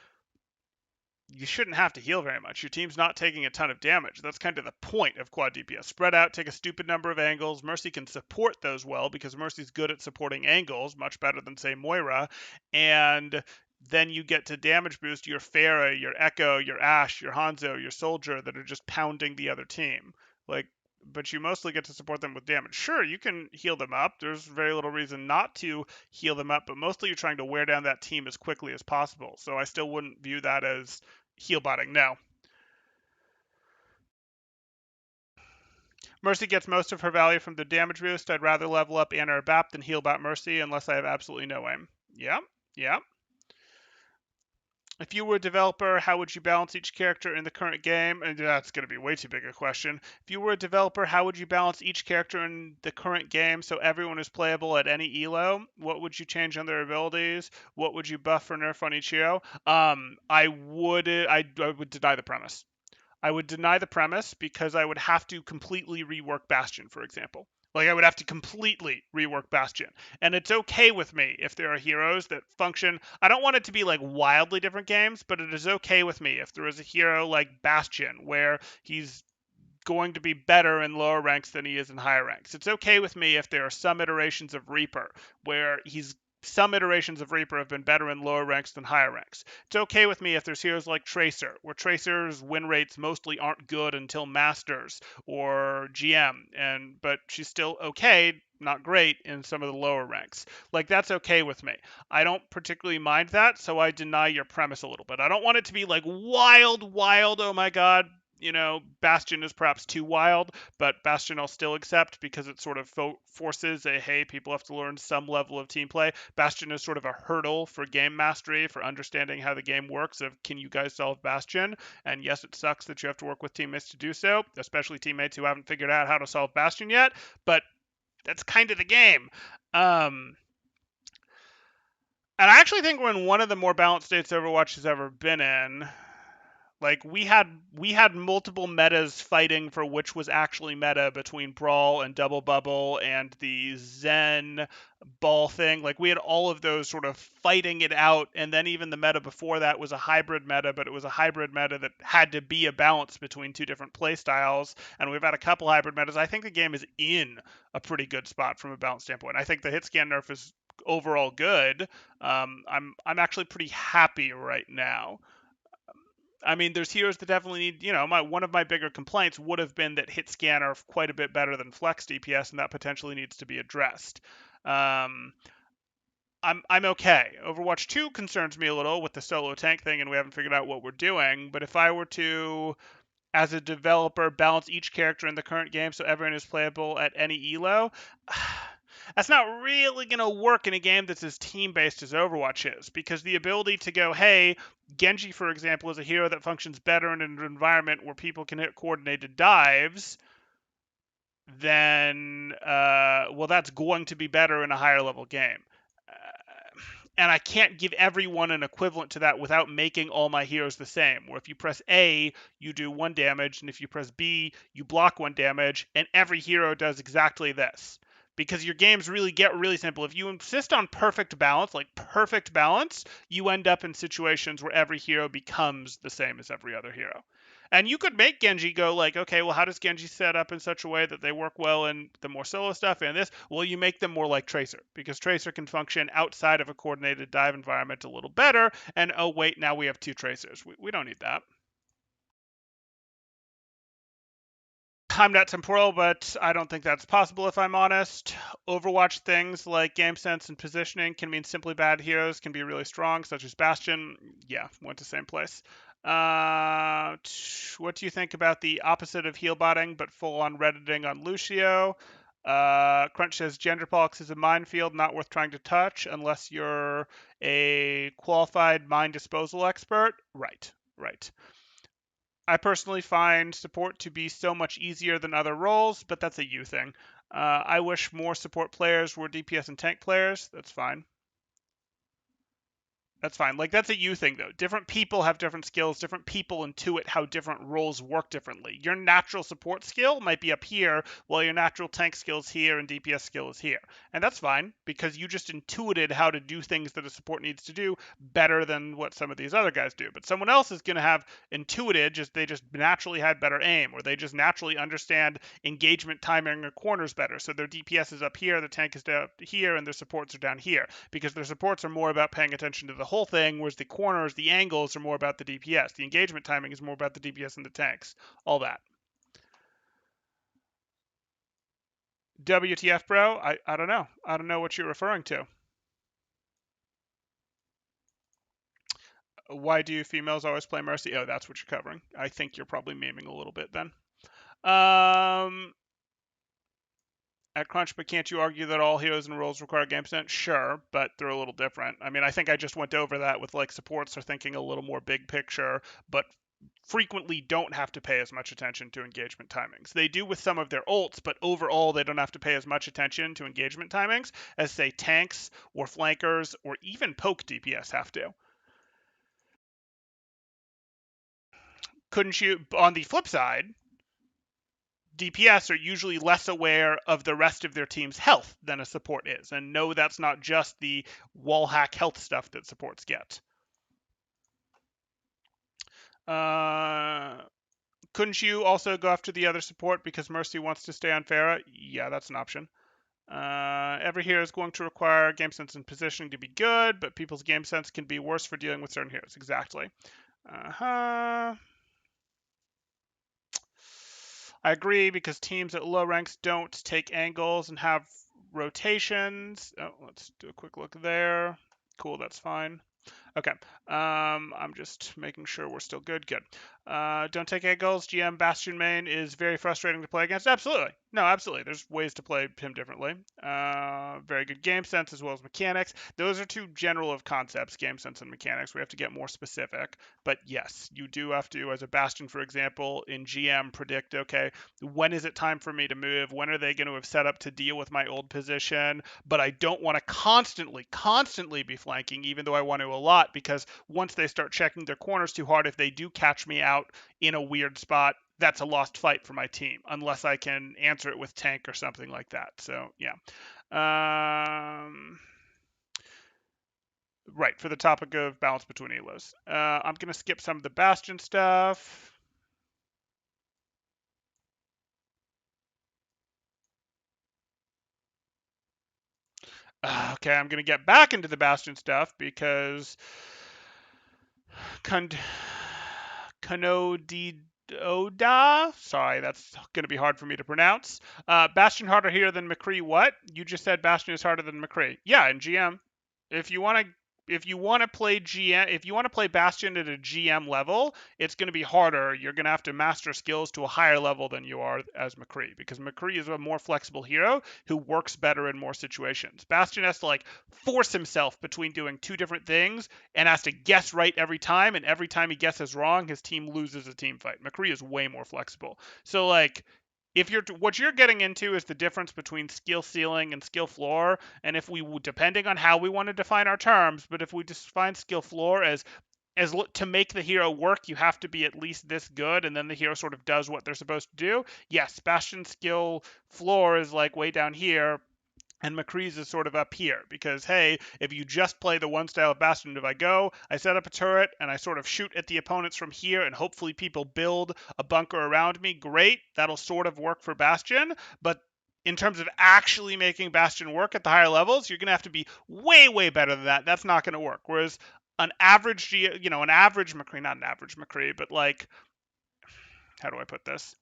you shouldn't have to heal very much. Your team's not taking a ton of damage. That's kind of the point of quad DPS. Spread out, take a stupid number of angles. Mercy can support those well because Mercy's good at supporting angles, much better than, say, Moira. And then you get to damage boost your Pharah, your Echo, your Ashe, your Hanzo, your Soldier that are just pounding the other team. Like, but you mostly get to support them with damage. Sure, you can heal them up. There's very little reason not to heal them up, but mostly you're trying to wear down that team as quickly as possible. So I still wouldn't view that as Healbotting, no. Mercy gets most of her value from the damage boost. I'd rather level up Anna or Bap than Healbot Mercy unless I have absolutely no aim. Yeah, yeah. If you were a developer, how would you balance each character in the current game? And that's going to be way too big a question. If you were a developer, how would you balance each character in the current game so everyone is playable at any elo? What would you change on their abilities? What would you buff or nerf on each hero? I would deny the premise. I would deny the premise because I would have to completely rework Bastion, for example. Like, I would have to completely rework Bastion. And it's okay with me if there are heroes that function. I don't want it to be like wildly different games, but it is okay with me if there is a hero like Bastion where he's going to be better in lower ranks than he is in higher ranks. It's okay with me if there are some iterations of Reaper where some iterations of Reaper have been better in lower ranks than higher ranks. It's okay with me if there's heroes like Tracer, where Tracer's win rates mostly aren't good until Masters or GM, but she's still okay, not great, in some of the lower ranks. Like, that's okay with me. I don't particularly mind that, so I deny your premise a little bit. I don't want it to be like wild, oh my god, Bastion is perhaps too wild, but Bastion I'll still accept because it sort of forces hey, people have to learn some level of team play. Bastion is sort of a hurdle for game mastery, for understanding how the game works of can you guys solve Bastion? And yes, it sucks that you have to work with teammates to do so, especially teammates who haven't figured out how to solve Bastion yet, but that's kind of the game. And I actually think we're in one of the more balanced states Overwatch has ever been in. Like we had multiple metas fighting for which was actually meta between Brawl and Double Bubble and the Zen ball thing. Like we had all of those sort of fighting it out, and then even the meta before that was a hybrid meta, but it was a hybrid meta that had to be a balance between two different play styles. And we've had a couple hybrid metas. I think the game is in a pretty good spot from a balance standpoint. I think the hit scan nerf is overall good. I'm actually pretty happy right now. I mean, there's heroes that definitely need, one of my bigger complaints would have been that hit scan are quite a bit better than flex DPS, and that potentially needs to be addressed. Um, I'm okay. Overwatch 2 concerns me a little with the solo tank thing, and we haven't figured out what we're doing. But if I were to, as a developer, balance each character in the current game so everyone is playable at any elo, that's not really going to work in a game that's as team-based as Overwatch is, because the ability to go, hey, Genji, for example, is a hero that functions better in an environment where people can hit coordinated dives, then, well, that's going to be better in a higher level game. And I can't give everyone an equivalent to that without making all my heroes the same. Where if you press A, you do 1 damage, and if you press B, you block 1 damage, and every hero does exactly this. Because your games really get really simple. If you insist on perfect balance, like perfect balance, you end up in situations where every hero becomes the same as every other hero. And you could make Genji go like, okay, well, how does Genji set up in such a way that they work well in the more solo stuff and this? Well, you make them more like Tracer, because Tracer can function outside of a coordinated dive environment a little better. And oh, wait, now we have 2 Tracers. We don't need that. I'm not temporal, but I don't think that's possible if I'm honest. Overwatch things like game sense and positioning can mean simply bad heroes can be really strong, such as Bastion. Yeah, went to same place. What do you think about the opposite of healbotting, but full-on redditing on Lucio? Crunch says gender politics is a minefield, not worth trying to touch unless you're a qualified mine disposal expert. Right, right. I personally find support to be so much easier than other roles, but that's a you thing. I wish more support players were DPS and tank players. That's fine. That's fine. Like, that's a you thing, though. Different people have different skills. Different people intuit how different roles work differently. Your natural support skill might be up here, while your natural tank skill is here and DPS skill is here. And that's fine, because you just intuited how to do things that a support needs to do better than what some of these other guys do. But someone else is going to have intuited, they just naturally had better aim, or they just naturally understand engagement timing or corners better. So their DPS is up here, the tank is down here, and their supports are down here. Because their supports are more about paying attention to the whole thing, whereas the corners, the angles are more about the DPS. The engagement timing is more about the DPS and the tanks. All that. WTF, bro? I don't know. I don't know what you're referring to. Why do females always play Mercy? Oh, that's what you're covering. I think you're probably memeing a little bit then. At Crunch, but can't you argue that all heroes and roles require game sense? Sure, but they're a little different. I mean, I think I just went over that with like supports are thinking a little more big picture, but frequently don't have to pay as much attention to engagement timings. They do with some of their ults, but overall they don't have to pay as much attention to engagement timings as, say, tanks or flankers or even poke DPS have to. Couldn't you, on the flip side, DPS are usually less aware of the rest of their team's health than a support is. And no, that's not just the wall hack health stuff that supports get. Couldn't you also go after the other support because Mercy wants to stay on Pharah? Yeah, that's an option. Every hero is going to require game sense and positioning to be good, but people's game sense can be worse for dealing with certain heroes. Exactly. Uh-huh. I agree, because teams at low ranks don't take angles and have rotations. Oh, let's do a quick look there. Cool, that's fine. Okay. I'm just making sure we're still good. Good. Don't take angles. GM Bastion main is very frustrating to play against. Absolutely. No, absolutely. There's ways to play him differently. Very good game sense as well as mechanics. Those are two general of concepts, game sense and mechanics. We have to get more specific. But yes, you do have to, as a Bastion, for example, in GM, predict, okay, when is it time for me to move? When are they going to have set up to deal with my old position? But I don't want to constantly be flanking, even though I want to a lot, because once they start checking their corners too hard, if they do catch me out in a weird spot, that's a lost fight for my team, unless I can answer it with tank or something like that. So yeah. Right, for the topic of balance between elos. I'm going to skip some of the Bastion stuff. Okay, I'm going to get back into the Bastion stuff because Kanodioda. Sorry, that's going to be hard for me to pronounce. Bastion harder here than McCree. What? You just said Bastion is harder than McCree. Yeah, in GM. If you want to play GM, if you want to play Bastion at a GM level, it's going to be harder. You're going to have to master skills to a higher level than you are as McCree, because McCree is a more flexible hero who works better in more situations. Bastion has to like force himself between doing two different things and has to guess right every time, and every time he guesses wrong, his team loses a team fight. McCree is way more flexible. So like, if you're what you're getting into is the difference between skill ceiling and skill floor, and if we, depending on how we want to define our terms, but if we define skill floor as to make the hero work, you have to be at least this good, and then the hero sort of does what they're supposed to do. Yes, Bastion's skill floor is like way down here, and McCree's is sort of up here, because, hey, if you just play the one style of Bastion, if I set up a turret, and I sort of shoot at the opponents from here, and hopefully people build a bunker around me, great, that'll sort of work for Bastion, but in terms of actually making Bastion work at the higher levels, you're going to have to be way, way better than that. That's not going to work. Whereas an average, an average McCree, not an average McCree, but like, how do I put this?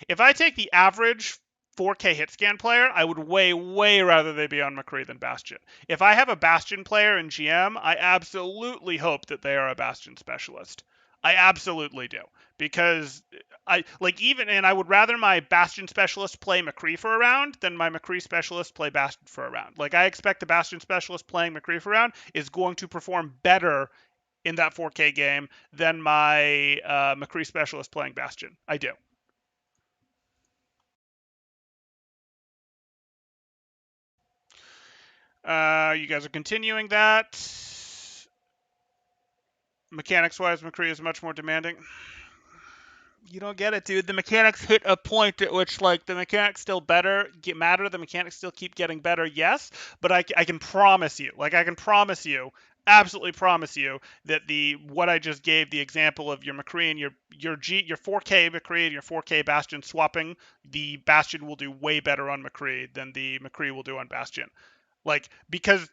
If I take the average 4K hit scan player, I would way, way rather they be on McCree than Bastion. If I have a Bastion player in GM, I absolutely hope that they are a Bastion specialist. I absolutely do. Because and I would rather my Bastion specialist play McCree for a round than my McCree specialist play Bastion for a round. Like, I expect the Bastion specialist playing McCree for a round is going to perform better in that 4K game than my McCree specialist playing Bastion. I do. You guys are continuing that. Mechanics-wise, McCree is much more demanding. You don't get it, dude. The mechanics hit a point at which, like, the mechanics still matter. The mechanics still keep getting better, yes. But I can promise you, absolutely promise you, that what I just gave, the example of your McCree and your 4K McCree and your 4K Bastion swapping, the Bastion will do way better on McCree than the McCree will do on Bastion. Like, because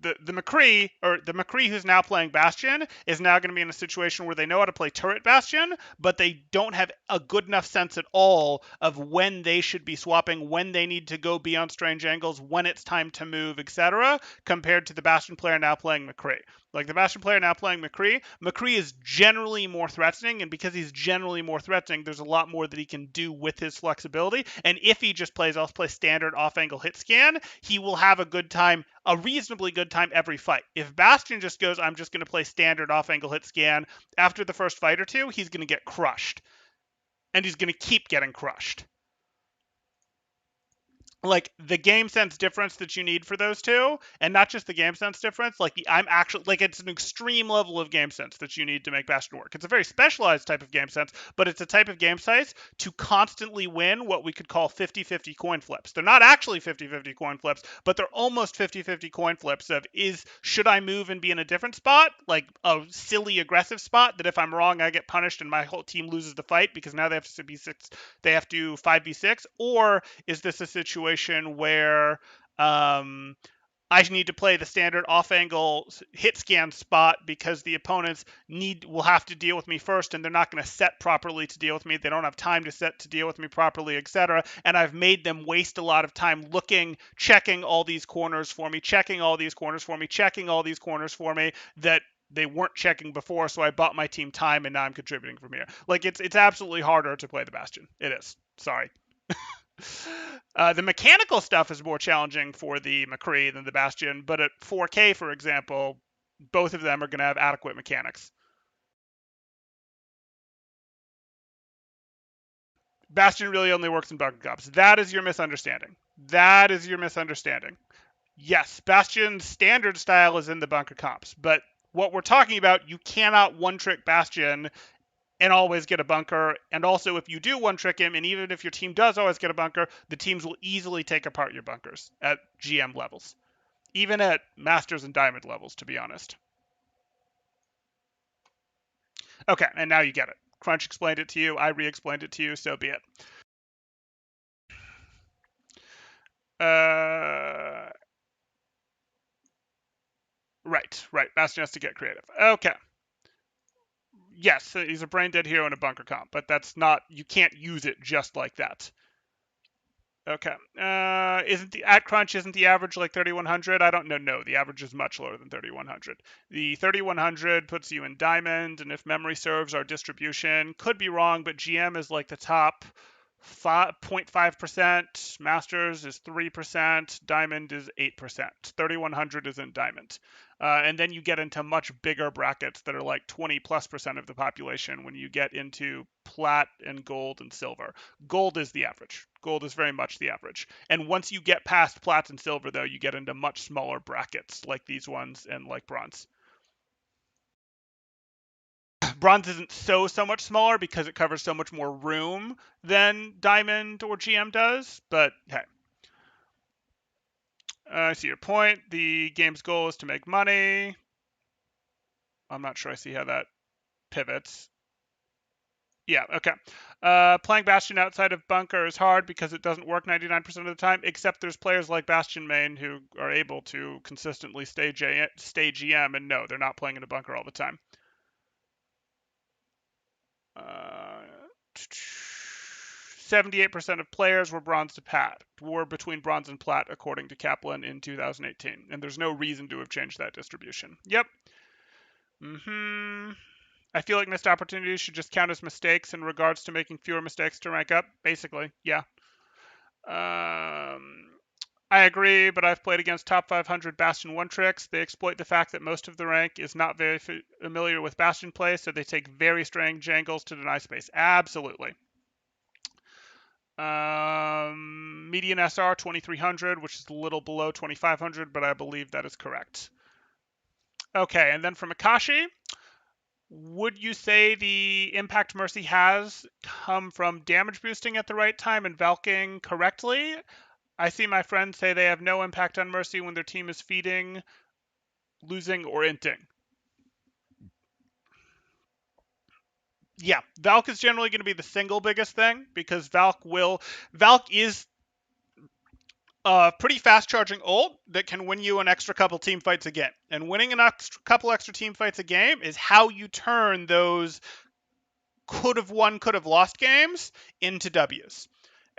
the McCree who's now playing Bastion is now going to be in a situation where they know how to play turret Bastion, but they don't have a good enough sense at all of when they should be swapping, when they need to go beyond strange angles, when it's time to move, etc., compared to the Bastion player now playing McCree. Like, the Bastion player now playing McCree is generally more threatening, and because he's generally more threatening, there's a lot more that he can do with his flexibility. And if he just plays, I'll play standard off-angle hit scan, he will have a reasonably good time every fight. If Bastion just goes, I'm just going to play standard off-angle hit scan, after the first fight or two, he's going to get crushed. And he's going to keep getting crushed. Like, the game sense difference that you need for those two, and not just the game sense difference, like, it's an extreme level of game sense that you need to make Bastion work. It's a very specialized type of game sense, but it's a type of game sense to constantly win what we could call 50-50 coin flips. They're not actually 50-50 coin flips, but they're almost 50-50 coin flips of, should I move and be in a different spot, like a silly aggressive spot that if I'm wrong I get punished and my whole team loses the fight because now they have to 5v6, or is this a situation where I need to play the standard off-angle hit scan spot because the opponents will have to deal with me first, and they're not going to set properly to deal with me. They don't have time to set to deal with me properly, etc. And I've made them waste a lot of time checking all these corners for me, that they weren't checking before, so I bought my team time, and now I'm contributing from here. Like, it's absolutely harder to play the Bastion. It is. Sorry. The mechanical stuff is more challenging for the McCree than the Bastion, but at 4K, for example, both of them are going to have adequate mechanics. Bastion really only works in bunker comps. That is your misunderstanding. Yes, Bastion's standard style is in the bunker comps, but What we're talking about, you cannot one-trick Bastion and always get a bunker. And also, if you do one-trick him, and even if your team does always get a bunker, the teams will easily take apart your bunkers at GM levels, even at Masters and Diamond levels, to be honest. Okay, and now you get it. Crunch explained it to you. I re-explained it to you. So be it. Uh, right. Bastion has to get creative. Okay. Yes, he's a brain dead hero in a bunker comp, but that's not. You can't use it just like that. Okay. Isn't the at crunch isn't the average like 3100? I don't know. No, the average is much lower than 3100. The 3100 puts you in diamond, and if memory serves, our distribution could be wrong, but GM is like the top 0.5%, Masters is 3%, Diamond is 8%. 3100 is in Diamond. And then you get into much bigger brackets that are like 20+% of the population when you get into Plat and Gold and Silver. Gold is the average. Gold is very much the average. And once you get past Plat and Silver, though, you get into much smaller brackets like these ones and like Bronze. Bronze isn't so much smaller because it covers so much more room than Diamond or GM does, but hey. I see your point. The game's goal is to make money. I'm not sure I see how that pivots. Yeah, okay. Playing Bastion outside of bunker is hard because it doesn't work 99% of the time, except there's players like Bastion main who are able to consistently stay GM, and no, they're not playing in a bunker all the time. 78% of players were bronze to Pat, were between bronze and plat, according to Kaplan in 2018, and there's no reason to have changed that distribution. Yep. I feel like missed opportunities should just count as mistakes in regards to making fewer mistakes to rank up. Basically, yeah. I agree, but I've played against top 500 Bastion one tricks. They exploit the fact that most of the rank is not very familiar with Bastion play, so they take very strange angles to deny space. Absolutely. Median SR 2300, which is a little below 2500, but I believe that is correct. Okay, and then from Akashi, would you say the impact Mercy has come from damage boosting at the right time and Valking correctly? I see my friends say they have no impact on Mercy when their team is feeding, losing, or inting. Yeah, Valk is generally going to be the single biggest thing because Valk is a pretty fast charging ult that can win you an extra couple team fights a game. And winning a couple extra team fights a game is how you turn those could have won, could have lost games into W's.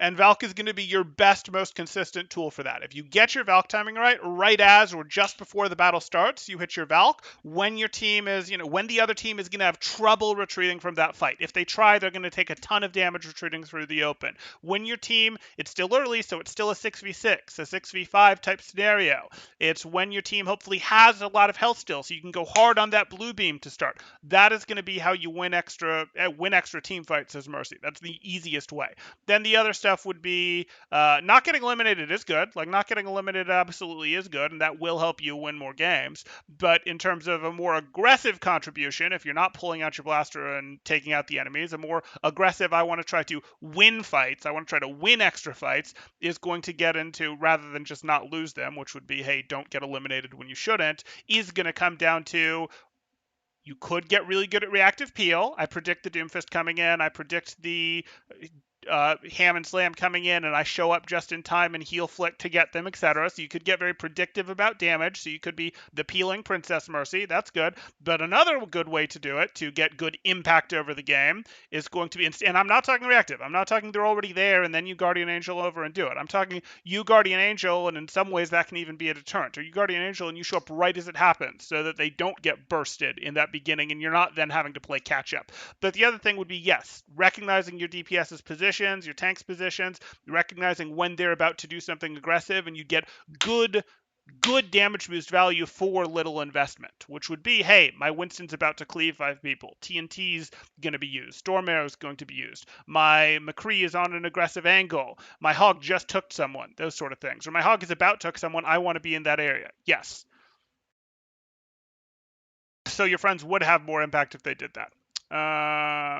And Valk is going to be your best, most consistent tool for that. If you get your Valk timing right as or just before the battle starts, you hit your Valk. When your team is, when the other team is going to have trouble retreating from that fight. If they try, they're going to take a ton of damage retreating through the open. When your team, it's still early, so it's still a 6v6, a 6v5 type scenario. It's when your team hopefully has a lot of health still, so you can go hard on that blue beam to start. That is going to be how you win extra team fights as Mercy. That's the easiest way. Then the other stuff would be not getting eliminated is good. Like, not getting eliminated absolutely is good, and that will help you win more games. But in terms of a more aggressive contribution, if you're not pulling out your blaster and taking out the enemies, a more aggressive, I want to try to win fights, I want to try to win extra fights, is going to get into, rather than just not lose them, which would be, hey, don't get eliminated when you shouldn't, is going to come down to you could get really good at reactive peel. I predict the Doomfist coming in. I predict the ham and slam coming in, and I show up just in time and heal flick to get them, etc. So you could get very predictive about damage. So you could be the peeling Princess Mercy. That's good. But another good way to do it, to get good impact over the game, is going to be, and I'm not talking reactive. I'm not talking they're already there and then you Guardian Angel over and do it. I'm talking you Guardian Angel, and in some ways that can even be a deterrent. Or you Guardian Angel and you show up right as it happens so that they don't get bursted in that beginning and you're not then having to play catch up. But the other thing would be, yes, recognizing your DPS's positions, your tank's positions, recognizing when they're about to do something aggressive, and you get good damage boost value for little investment, which would be, hey, my Winston's about to cleave 5 people. TNT's going to be used. Storm Arrow's going to be used. My McCree is on an aggressive angle. My Hog just took someone. Those sort of things. Or my Hog is about to took someone. I want to be in that area. Yes. So your friends would have more impact if they did that.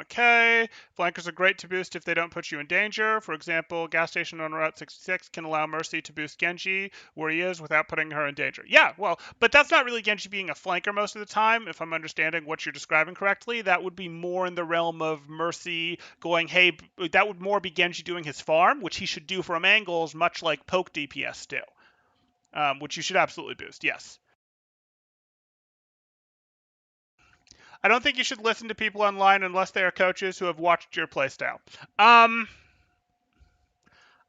Okay. Flankers are great to boost if they don't put you in danger. For example, gas station on Route 66 can allow Mercy to boost Genji where he is without putting her in danger. Yeah, well, but that's not really Genji being a flanker most of the time, if I'm understanding what you're describing correctly. That would be more in the realm of Mercy going, hey, that would more be Genji doing his farm, which he should do from angles, much like poke DPS do, which you should absolutely boost, yes. I don't think you should listen to people online unless they are coaches who have watched your playstyle. Um,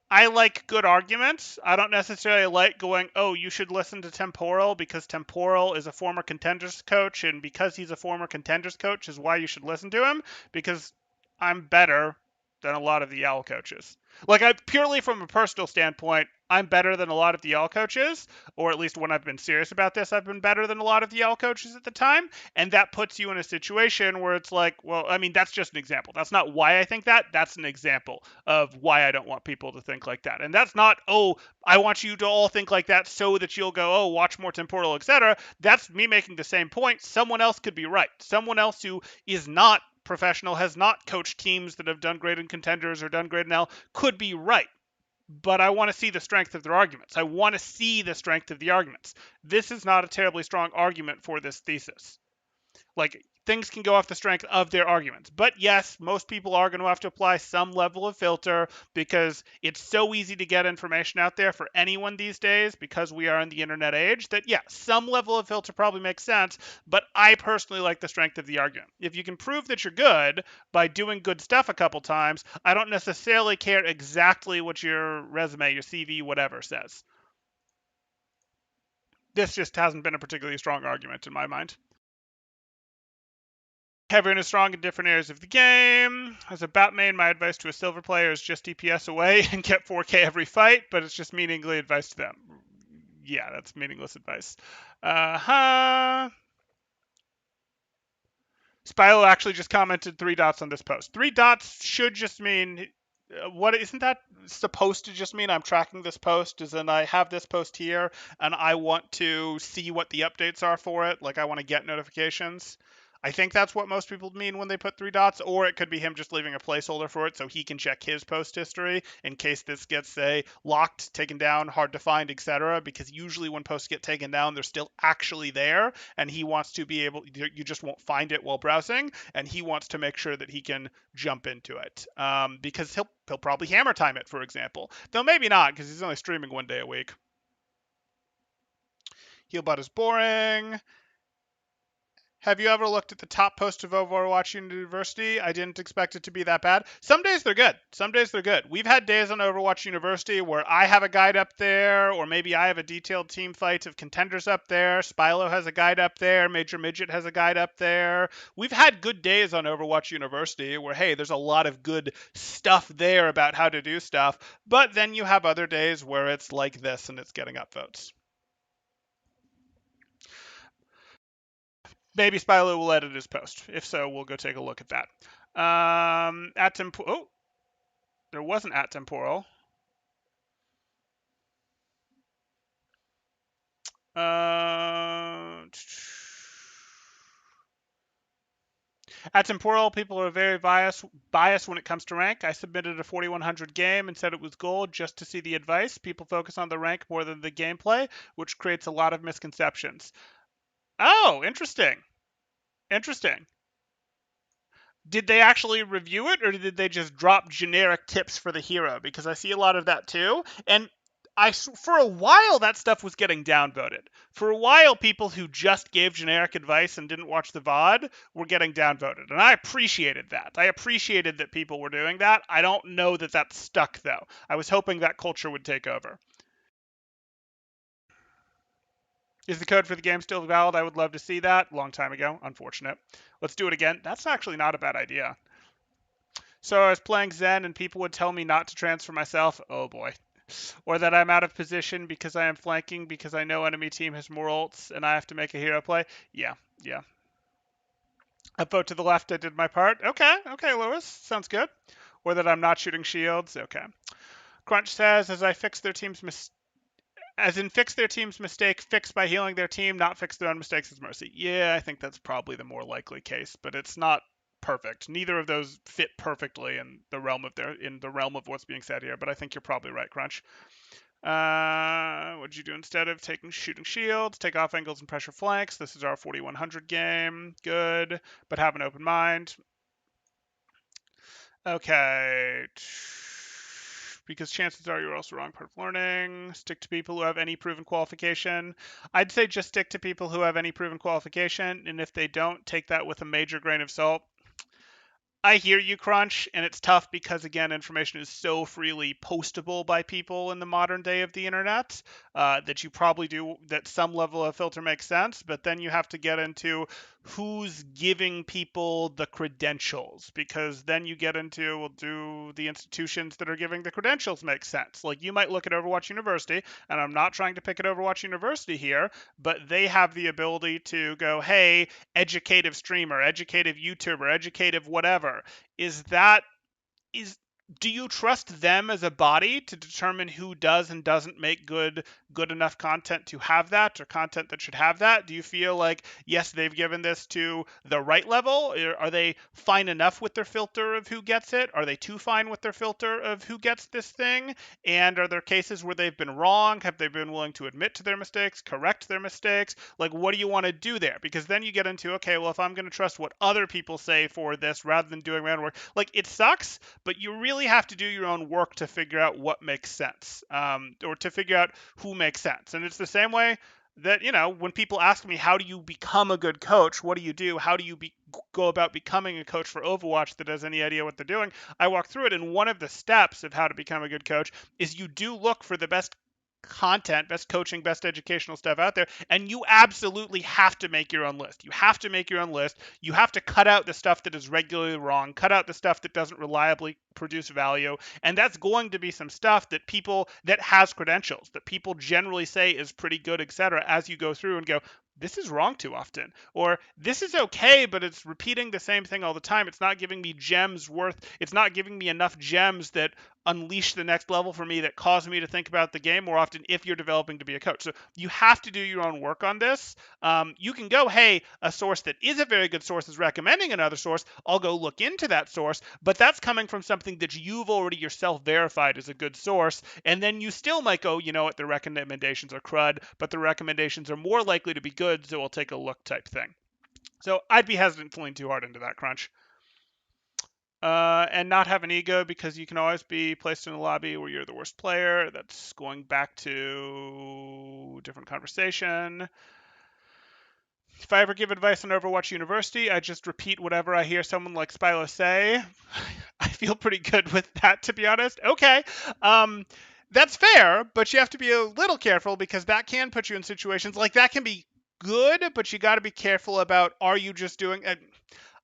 I like good arguments. I don't necessarily like going, oh, you should listen to Temporal because Temporal is a former contenders coach, and because he's a former contenders coach is why you should listen to him, because I'm better than a lot of the Yell coaches. Like, I purely from a personal standpoint, I'm better than a lot of the Yell coaches, or at least when I've been serious about this, I've been better than a lot of the Yell coaches at the time. And that puts you in a situation where it's like, well, I mean, that's just an example. That's not why I think that. That's an example of why I don't want people to think like that. And that's not, oh, I want you to all think like that so that you'll go, oh, watch more Temporal, etc. That's me making the same point. Someone else could be right. Someone else who is not professional, has not coached teams that have done great in contenders or done great in L, could be right. But I want to see the strength of their arguments. I want to see the strength of the arguments. This is not a terribly strong argument for this thesis. Like, things can go off the strength of their arguments. But yes, most people are going to have to apply some level of filter because it's so easy to get information out there for anyone these days because we are in the internet age that, yeah, some level of filter probably makes sense. But I personally like the strength of the argument. If you can prove that you're good by doing good stuff a couple times, I don't necessarily care exactly what your resume, your CV, whatever says. This just hasn't been a particularly strong argument in my mind. Everyone is strong in different areas of the game. As a bat main, my advice to a silver player is just DPS away and get 4K every fight, but it's just meaningless advice to them. Yeah, that's meaningless advice. Spilo actually just commented 3 dots on this post. 3 dots should just mean what isn't that supposed to just mean? I'm tracking this post, as in I have this post here and I want to see what the updates are for it. Like, I want to get notifications. I think that's what most people mean when they put 3 dots, or it could be him just leaving a placeholder for it so he can check his post history in case this gets, say, locked, taken down, hard to find, etc. Because usually when posts get taken down, they're still actually there, and he wants to be able, you just won't find it while browsing, and he wants to make sure that he can jump into it, because he'll probably hammer time it, for example. Though maybe not, because he's only streaming 1 day a week. Healbot is boring. Have you ever looked at the top post of Overwatch University? I didn't expect it to be that bad. Some days they're good. Some days they're good. We've had days on Overwatch University where I have a guide up there, or maybe I have a detailed team fight of contenders up there. Spilo has a guide up there. Major Midget has a guide up there. We've had good days on Overwatch University where, hey, there's a lot of good stuff there about how to do stuff. But then you have other days where it's like this and it's getting upvotes. Maybe Spilo will edit his post. If so, we'll go take a look at that. At oh, there wasn't at temporal. At temporal, people are very biased when it comes to rank. I submitted a 4100 game and said it was gold just to see the advice. People focus on the rank more than the gameplay, which creates a lot of misconceptions. Oh, interesting. Interesting. Did they actually review it, or did they just drop generic tips for the hero? Because I see a lot of that too, and for a while that stuff was getting downvoted. For a while, people who just gave generic advice and didn't watch the VOD were getting downvoted, and I appreciated that. I appreciated that people were doing that. I don't know that that stuck though. I was hoping that culture would take over. Is the code for the game still valid? I would love to see that. Long time ago. Unfortunate. Let's do it again. That's actually not a bad idea. So I was playing Zen and people would tell me not to transfer myself. Oh boy. Or that I'm out of position because I am flanking because I know enemy team has more ults and I have to make a hero play. Yeah, yeah. A vote to the left, I did my part. Okay, Lewis. Sounds good. Or that I'm not shooting shields. Okay. Crunch says, as I fix their team's as in fix their team's mistake, fix by healing their team, not fix their own mistakes as mercy. Yeah, I think that's probably the more likely case, but it's not perfect. Neither of those fit perfectly in the realm of what's being said here, but I think you're probably right, Crunch. What'd you do instead of taking shooting shields? Take off angles and pressure flanks. This is our 4100 game. Good, but have an open mind. Okay. Because chances are you're also wrong part of learning. Stick to people who have any proven qualification. I'd say just stick to people who have any proven qualification, and if they don't, take that with a major grain of salt. I hear you, Crunch, and it's tough because, again, information is so freely postable by people in the modern day of the internet that you probably do that some level of filter makes sense, but then you have to get into who's giving people the credentials, because then you get into, well, do the institutions that are giving the credentials make sense? Like, you might look at Overwatch University, and I'm not trying to pick at Overwatch University here, but they have the ability to go, hey, educative streamer, educative YouTuber, educative whatever. Is that is do you trust them as a body to determine who does and doesn't make good enough content to have that, or content that should have that? Do you feel like, yes, they've given this to the right level? Are they fine enough with their filter of who gets it? Are they too fine with their filter of who gets this thing? And are there cases where they've been wrong? Have they been willing to admit to their mistakes, correct their mistakes? Like, what do you want to do there? Because then you get into, okay, well, if I'm going to trust what other people say for this rather than doing my own work, like, it sucks, but you really have to do your own work to figure out what makes sense, or to figure out who makes sense. And it's the same way that, when people ask me, how do you become a good coach? What do you do? How do you go about becoming a coach for Overwatch that has any idea what they're doing? I walk through it, and one of the steps of how to become a good coach is you do look for the best content, best coaching, best educational stuff out there, and you absolutely have to make your own list. You have to make your own list. You have to cut out the stuff that is regularly wrong, cut out the stuff that doesn't reliably produce value, and that's going to be some stuff that people that has credentials, that people generally say is pretty good, etc., as you go through and go, this is wrong too often, or this is okay, but it's repeating the same thing all the time. It's not giving me it's not giving me enough gems that unleash the next level for me, that cause me to think about the game more often if you're developing to be a coach. So you have to do your own work on this. You can go, hey, a source that is a very good source is recommending another source. I'll go look into that source, but that's coming from something that you've already yourself verified as a good source. And then you still might go, you know what, the recommendations are crud, but the recommendations are more likely to be good, so we'll take a look type thing. So I'd be hesitant to lean too hard into that, Crunch. And not have an ego, because you can always be placed in a lobby where you're the worst player. That's going back to a different conversation. If I ever give advice on Overwatch University, I just repeat whatever I hear someone like Spilo say. I feel pretty good with that, to be honest. Okay. That's fair, but you have to be a little careful, because that can put you in situations like that can be good, but you got to be careful about, are you just doing it?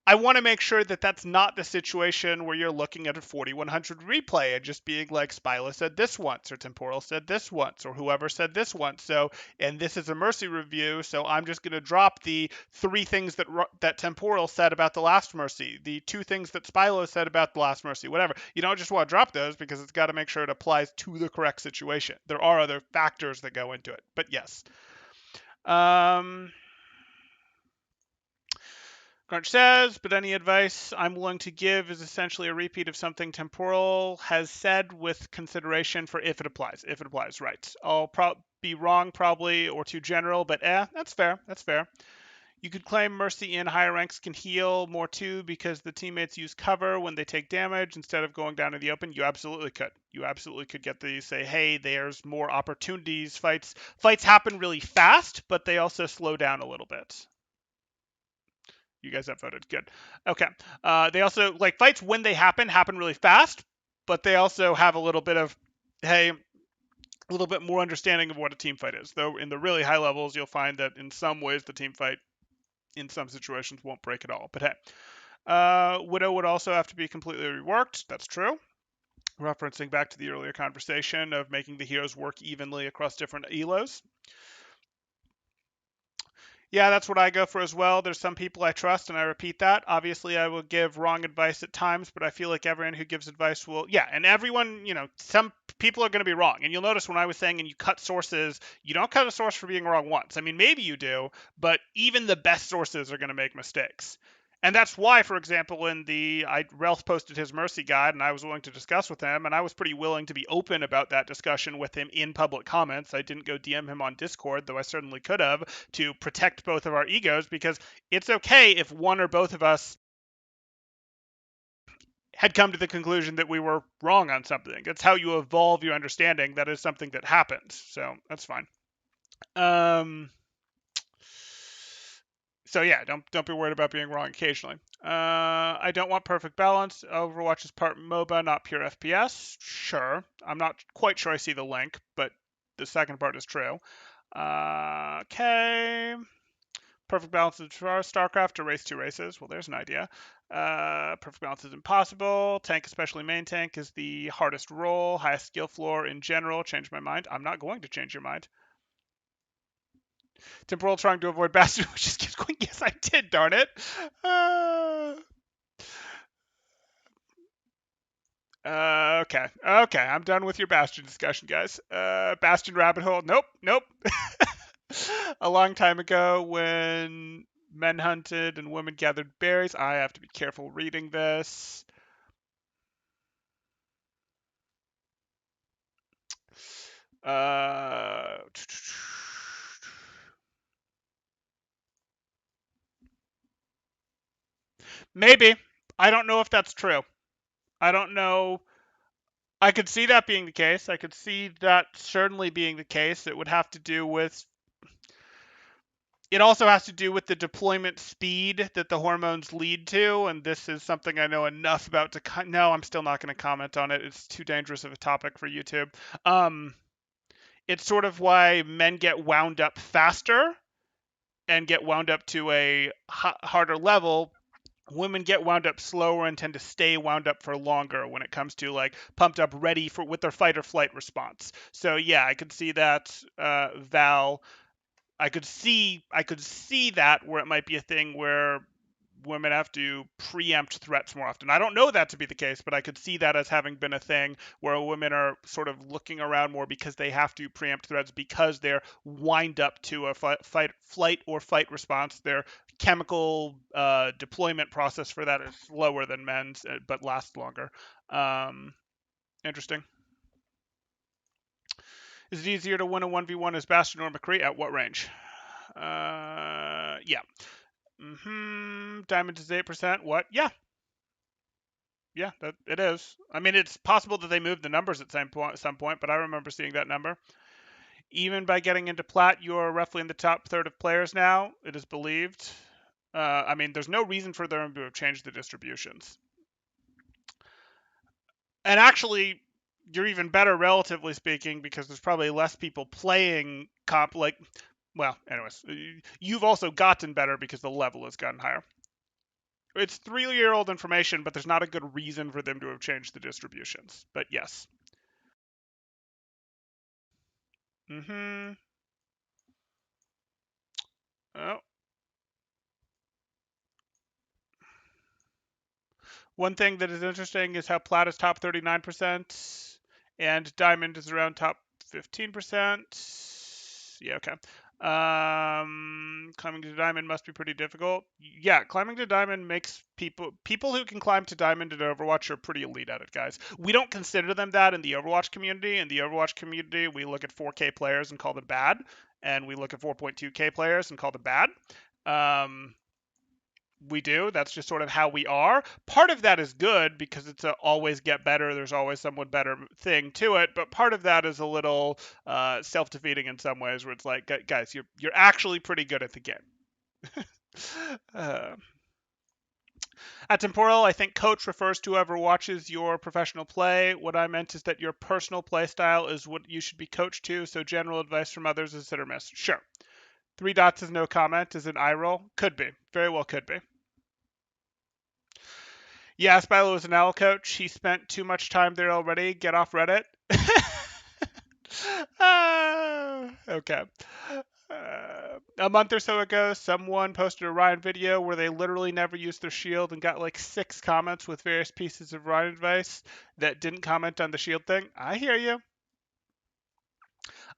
I want to make sure that that's not the situation where you're looking at a 4100 replay and just being like, Spila said this once, or Temporal said this once, or whoever said this once. So, and this is a Mercy review, so I'm just going to drop the 3 things that Temporal said about the last Mercy, the 2 things that Spilo said about the last Mercy, whatever. You don't just want to drop those, because it's got to make sure it applies to the correct situation. There are other factors that go into it, but yes. Crunch says, but any advice I'm willing to give is essentially a repeat of something Temporal has said, with consideration for if it applies. If it applies, right. I'll be wrong probably, or too general, but that's fair. That's fair. You could claim Mercy in higher ranks can heal more too, because the teammates use cover when they take damage instead of going down in the open. You absolutely could. You absolutely could get the say, hey, there's more opportunities. Fights happen really fast, but they also slow down a little bit. You guys have voted. Good. Okay. They also, like, fights when they happen really fast, but they also have a little bit of, hey, a little bit more understanding of what a team fight is. Though in the really high levels, you'll find that in some ways the team fight in some situations won't break at all. But hey, Widow would also have to be completely reworked. That's true. Referencing back to the earlier conversation of making the heroes work evenly across different elos. Yeah, that's what I go for as well. There's some people I trust, and I repeat that. Obviously, I will give wrong advice at times, but I feel like everyone who gives advice will, yeah, and everyone, some people are going to be wrong. And you'll notice when I was saying, and you cut sources, you don't cut a source for being wrong once. I mean, maybe you do, but even the best sources are going to make mistakes. And that's why, for example, Ralph posted his mercy guide, and I was willing to discuss with him, and I was pretty willing to be open about that discussion with him in public comments. I didn't go DM him on Discord, though I certainly could have, to protect both of our egos, because it's okay if one or both of us had come to the conclusion that we were wrong on something. That's how you evolve your understanding. That is something that happens, so that's fine. Um, So yeah, don't be worried about being wrong occasionally. I don't want perfect balance. Overwatch is part MOBA, not pure FPS. Sure, I'm not quite sure I see the link, but the second part is true. Okay. Perfect balance is for StarCraft to race two races. Well, there's an idea. Perfect balance is impossible. Tank, especially main tank, is the hardest role. Highest skill floor in general. Change my mind. I'm not going to change your mind. Temporal trying to avoid Bastion, which just keeps going. Yes, I did, darn it. Okay. I'm done with your Bastion discussion, guys. Bastion rabbit hole. Nope. A long time ago, when men hunted and women gathered berries, I have to be careful reading this. Uh, Maybe. I don't know if that's true. I don't know. I could see that being the case. I could see that certainly being the case. It would have to do with. It also has to do with the deployment speed that the hormones lead to, and this is something I know enough about to. No, I'm still not going to comment on it. It's too dangerous of a topic for YouTube. Um, it's sort of why men get wound up faster and get wound up to a harder level. Women get wound up slower and tend to stay wound up for longer when it comes to like pumped up ready for with their fight or flight response. So yeah, I could see that, Val. I could see that where it might be a thing where women have to preempt threats more often. I don't know that to be the case, but I could see that as having been a thing where women are sort of looking around more because they have to preempt threats because they're wind up to a flight or fight response. Their chemical deployment process for that is slower than men's, but lasts longer. Um, Interesting. Is it easier to win a 1v1 as Bastion or McCree? At what range? Yeah. Diamond is 8%. What? Yeah. Yeah, that it is. I mean, it's possible that they moved the numbers at some point, but I remember seeing that number. Even by getting into Plat, you're roughly in the top third of players now. It is believed. I mean, there's no reason for them to have changed the distributions. And actually, you're even better relatively speaking because there's probably less people playing comp. Like, well, anyways, you've also gotten better because the level has gotten higher. It's 3-year-old information, but there's not a good reason for them to have changed the distributions. But yes. Mm-hmm. Oh. One thing that is interesting is how Plat is top 39% and Diamond is around top 15%. Yeah, okay. Climbing to Diamond must be pretty difficult. Yeah, climbing to Diamond makes people who can climb to Diamond in Overwatch are pretty elite at it, guys. We don't consider them that in the Overwatch community. In the Overwatch community, we look at 4K players and call them bad, and we look at 4.2K players and call them bad. We do. That's just sort of how we are. Part of that is good because it's a always get better. There's always someone better thing to it. But part of that is a little self-defeating in some ways, where it's like, guys, you're actually pretty good at the game. uh, at Temporal, I think coach refers to whoever watches your professional play. What I meant is that your personal play style is what you should be coached to. So general advice from others is hit or miss. Sure. 3 dots is no comment. Is an eye roll? Could be. Very well could be. Yeah, Spilo is an L coach. He spent too much time there already. Get off Reddit. Okay. a month or so ago, someone posted a Ryan video where they literally never used their shield and got like 6 comments with various pieces of Ryan advice that didn't comment on the shield thing. I hear you.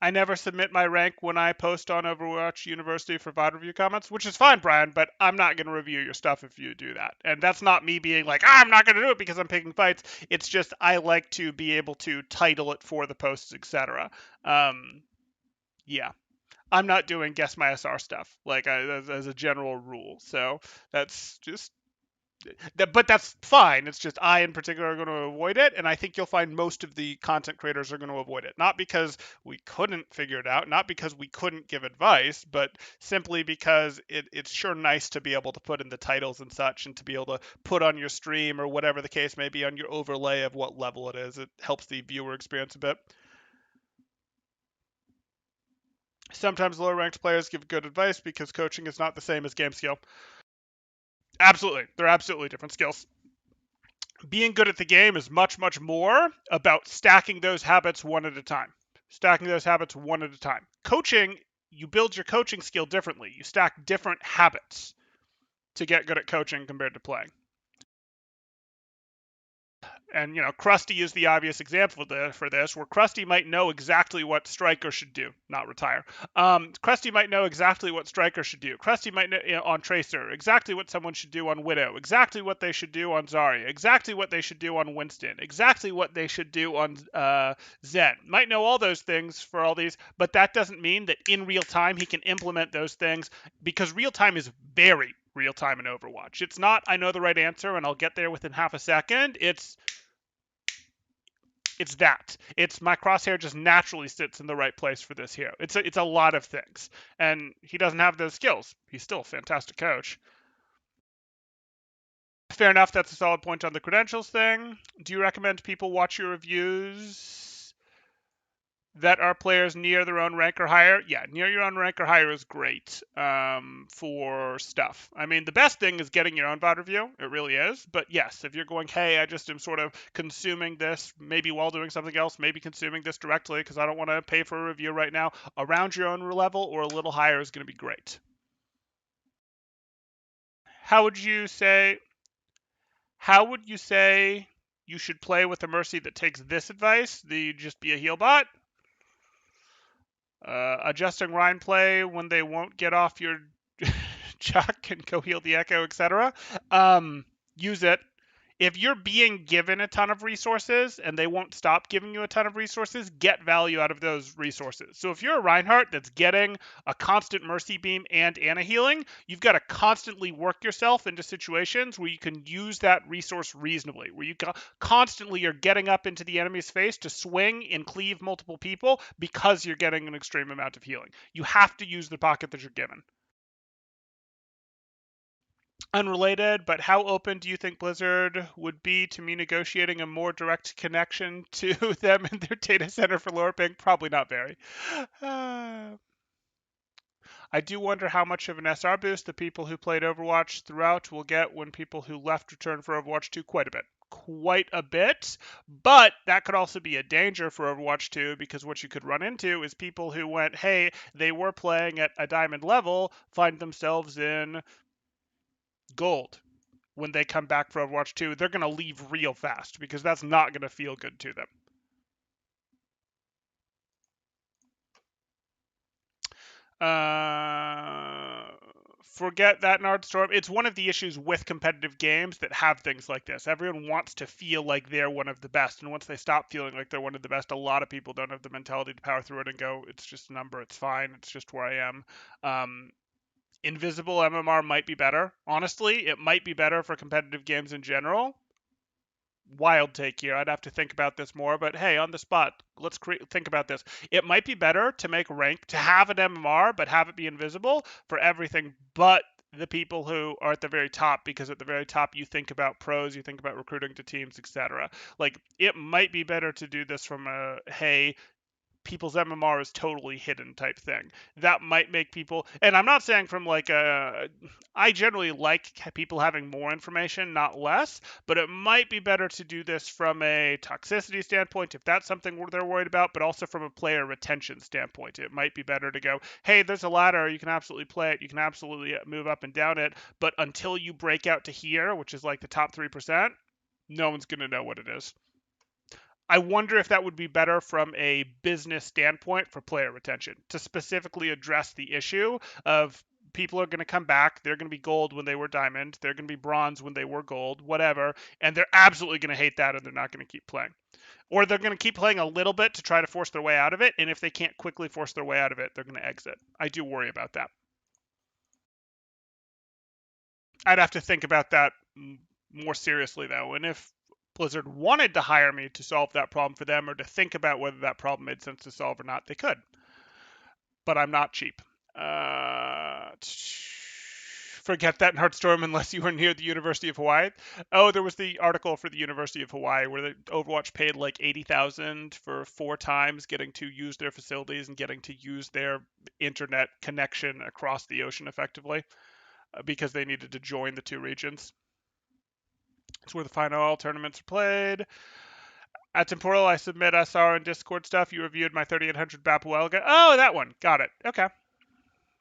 I never submit my rank when I post on Overwatch University for VOD review comments, which is fine, Brian, but I'm not going to review your stuff if you do that. And that's not me being like, I'm not going to do it because I'm picking fights. It's just I like to be able to title it for the posts, etc. Yeah. I'm not doing guess my SR stuff like as a general rule. So that's just but that's fine. It's just I in particular are going to avoid it, and I think you'll find most of the content creators are going to avoid it. Not because we couldn't figure it out, not because we couldn't give advice, but simply because it's sure nice to be able to put in the titles and such, and to be able to put on your stream or whatever the case may be on your overlay of what level it is. It helps the viewer experience a bit. Sometimes lower ranked players give good advice because coaching is not the same as game skill. Absolutely. They're absolutely different skills. Being good at the game is much, much more about stacking those habits one at a time. Stacking those habits one at a time. Coaching, you build your coaching skill differently. You stack different habits to get good at coaching compared to playing. And, Krusty is the obvious example for this, where Krusty might know exactly what Striker should do, not retire. Krusty might know exactly what Striker should do. Krusty might know on Tracer, exactly what someone should do on Widow, exactly what they should do on Zarya, exactly what they should do on Winston, exactly what they should do on Zen. Might know all those things for all these, but that doesn't mean that in real time he can implement those things, because real time is very real time in Overwatch. It's not, I know the right answer and I'll get there within half a second. It's that. It's my crosshair just naturally sits in the right place for this hero. It's a lot of things. And he doesn't have those skills. He's still a fantastic coach. Fair enough, that's a solid point on the credentials thing. Do you recommend people watch your reviews that are players near their own rank or higher? Yeah, near your own rank or higher is great for stuff. I mean, the best thing is getting your own VOD review. It really is. But yes, if you're going, hey, I just am sort of consuming this, maybe while doing something else, maybe consuming this directly because I don't want to pay for a review right now, around your own level or a little higher is going to be great. How would you say you should play with a Mercy that takes this advice? The just be a Healbot? Adjusting Rhine play when they won't get off your chuck and go heal the Echo, etc. Use it. If you're being given a ton of resources and they won't stop giving you a ton of resources, get value out of those resources. So if you're a Reinhardt that's getting a constant Mercy Beam and Ana healing, you've got to constantly work yourself into situations where you can use that resource reasonably, where you constantly are getting up into the enemy's face to swing and cleave multiple people because you're getting an extreme amount of healing. You have to use the pocket that you're given. Unrelated, but how open do you think Blizzard would be to me negotiating a more direct connection to them and their data center for lower ping? Probably not very. I do wonder how much of an SR boost the people who played Overwatch throughout will get when people who left return for Overwatch 2. Quite a bit. Quite a bit. But that could also be a danger for Overwatch 2, because what you could run into is people who went, hey, they were playing at a diamond level, find themselves in gold. When they come back for Overwatch 2, they're going to leave real fast because that's not going to feel good to them. Forget that, Nardstorm. It's one of the issues with competitive games that have things like this. Everyone wants to feel like they're one of the best, and once they stop feeling like they're one of the best, a lot of people don't have the mentality to power through it and go, it's just a number, it's fine, it's just where I am. Invisible MMR might be better. Honestly, it might be better for competitive games in general. Wild take here. I'd have to think about this more, but hey, on the spot, let's think about this. It might be better to make rank, to have an MMR, but have it be invisible for everything but the people who are at the very top, because at the very top you think about pros, you think about recruiting to teams, etc. Like, it might be better to do this from a, hey, people's MMR is totally hidden type thing. That might make people, and I'm not saying from like I generally like people having more information, not less, but it might be better to do this from a toxicity standpoint if that's something they're worried about, but also from a player retention standpoint. It might be better to go, hey, there's a ladder, you can absolutely play it, you can absolutely move up and down it, but until you break out to here, which is like the top 3%, no one's going to know what it is. I wonder if that would be better from a business standpoint for player retention to specifically address the issue of people are going to come back. They're going to be gold when they were diamond. They're going to be bronze when they were gold, whatever. And they're absolutely going to hate that and they're not going to keep playing. Or they're going to keep playing a little bit to try to force their way out of it. And if they can't quickly force their way out of it, they're going to exit. I do worry about that. I'd have to think about that more seriously, though. And if Blizzard wanted to hire me to solve that problem for them or to think about whether that problem made sense to solve or not, they could. But I'm not cheap. Forget that, Nordstorm, unless you were near the University of Hawaii. Oh, there was the article for the University of Hawaii where the Overwatch paid like 80,000 for 4 times getting to use their facilities and getting to use their internet connection across the ocean effectively because they needed to join the 2 regions. It's where the final all tournaments are played. At Temporal, I submit SR and Discord stuff. You reviewed my 3800 Bapuelga. Oh, that one. Got it. Okay.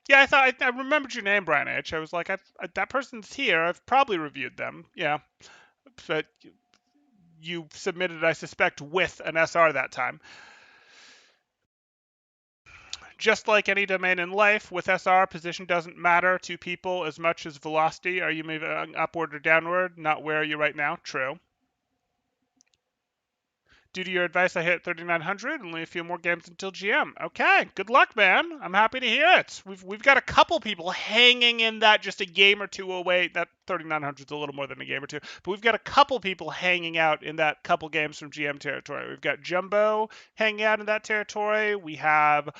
Yeah, I remembered your name, Brian H. I was like, that person's here. I've probably reviewed them. Yeah. But you submitted, I suspect, with an SR that time. Just like any domain in life, with SR, position doesn't matter to people as much as velocity. Are you moving upward or downward? Not where are you right now? True. Due to your advice, I hit 3,900. Only a few more games until GM. Okay, good luck, man. I'm happy to hear it. We've got a couple people hanging in that just a game or two away. That 3,900 is a little more than a game or two, but we've got a couple people hanging out in that couple games from GM territory. We've got Jumbo hanging out in that territory. We have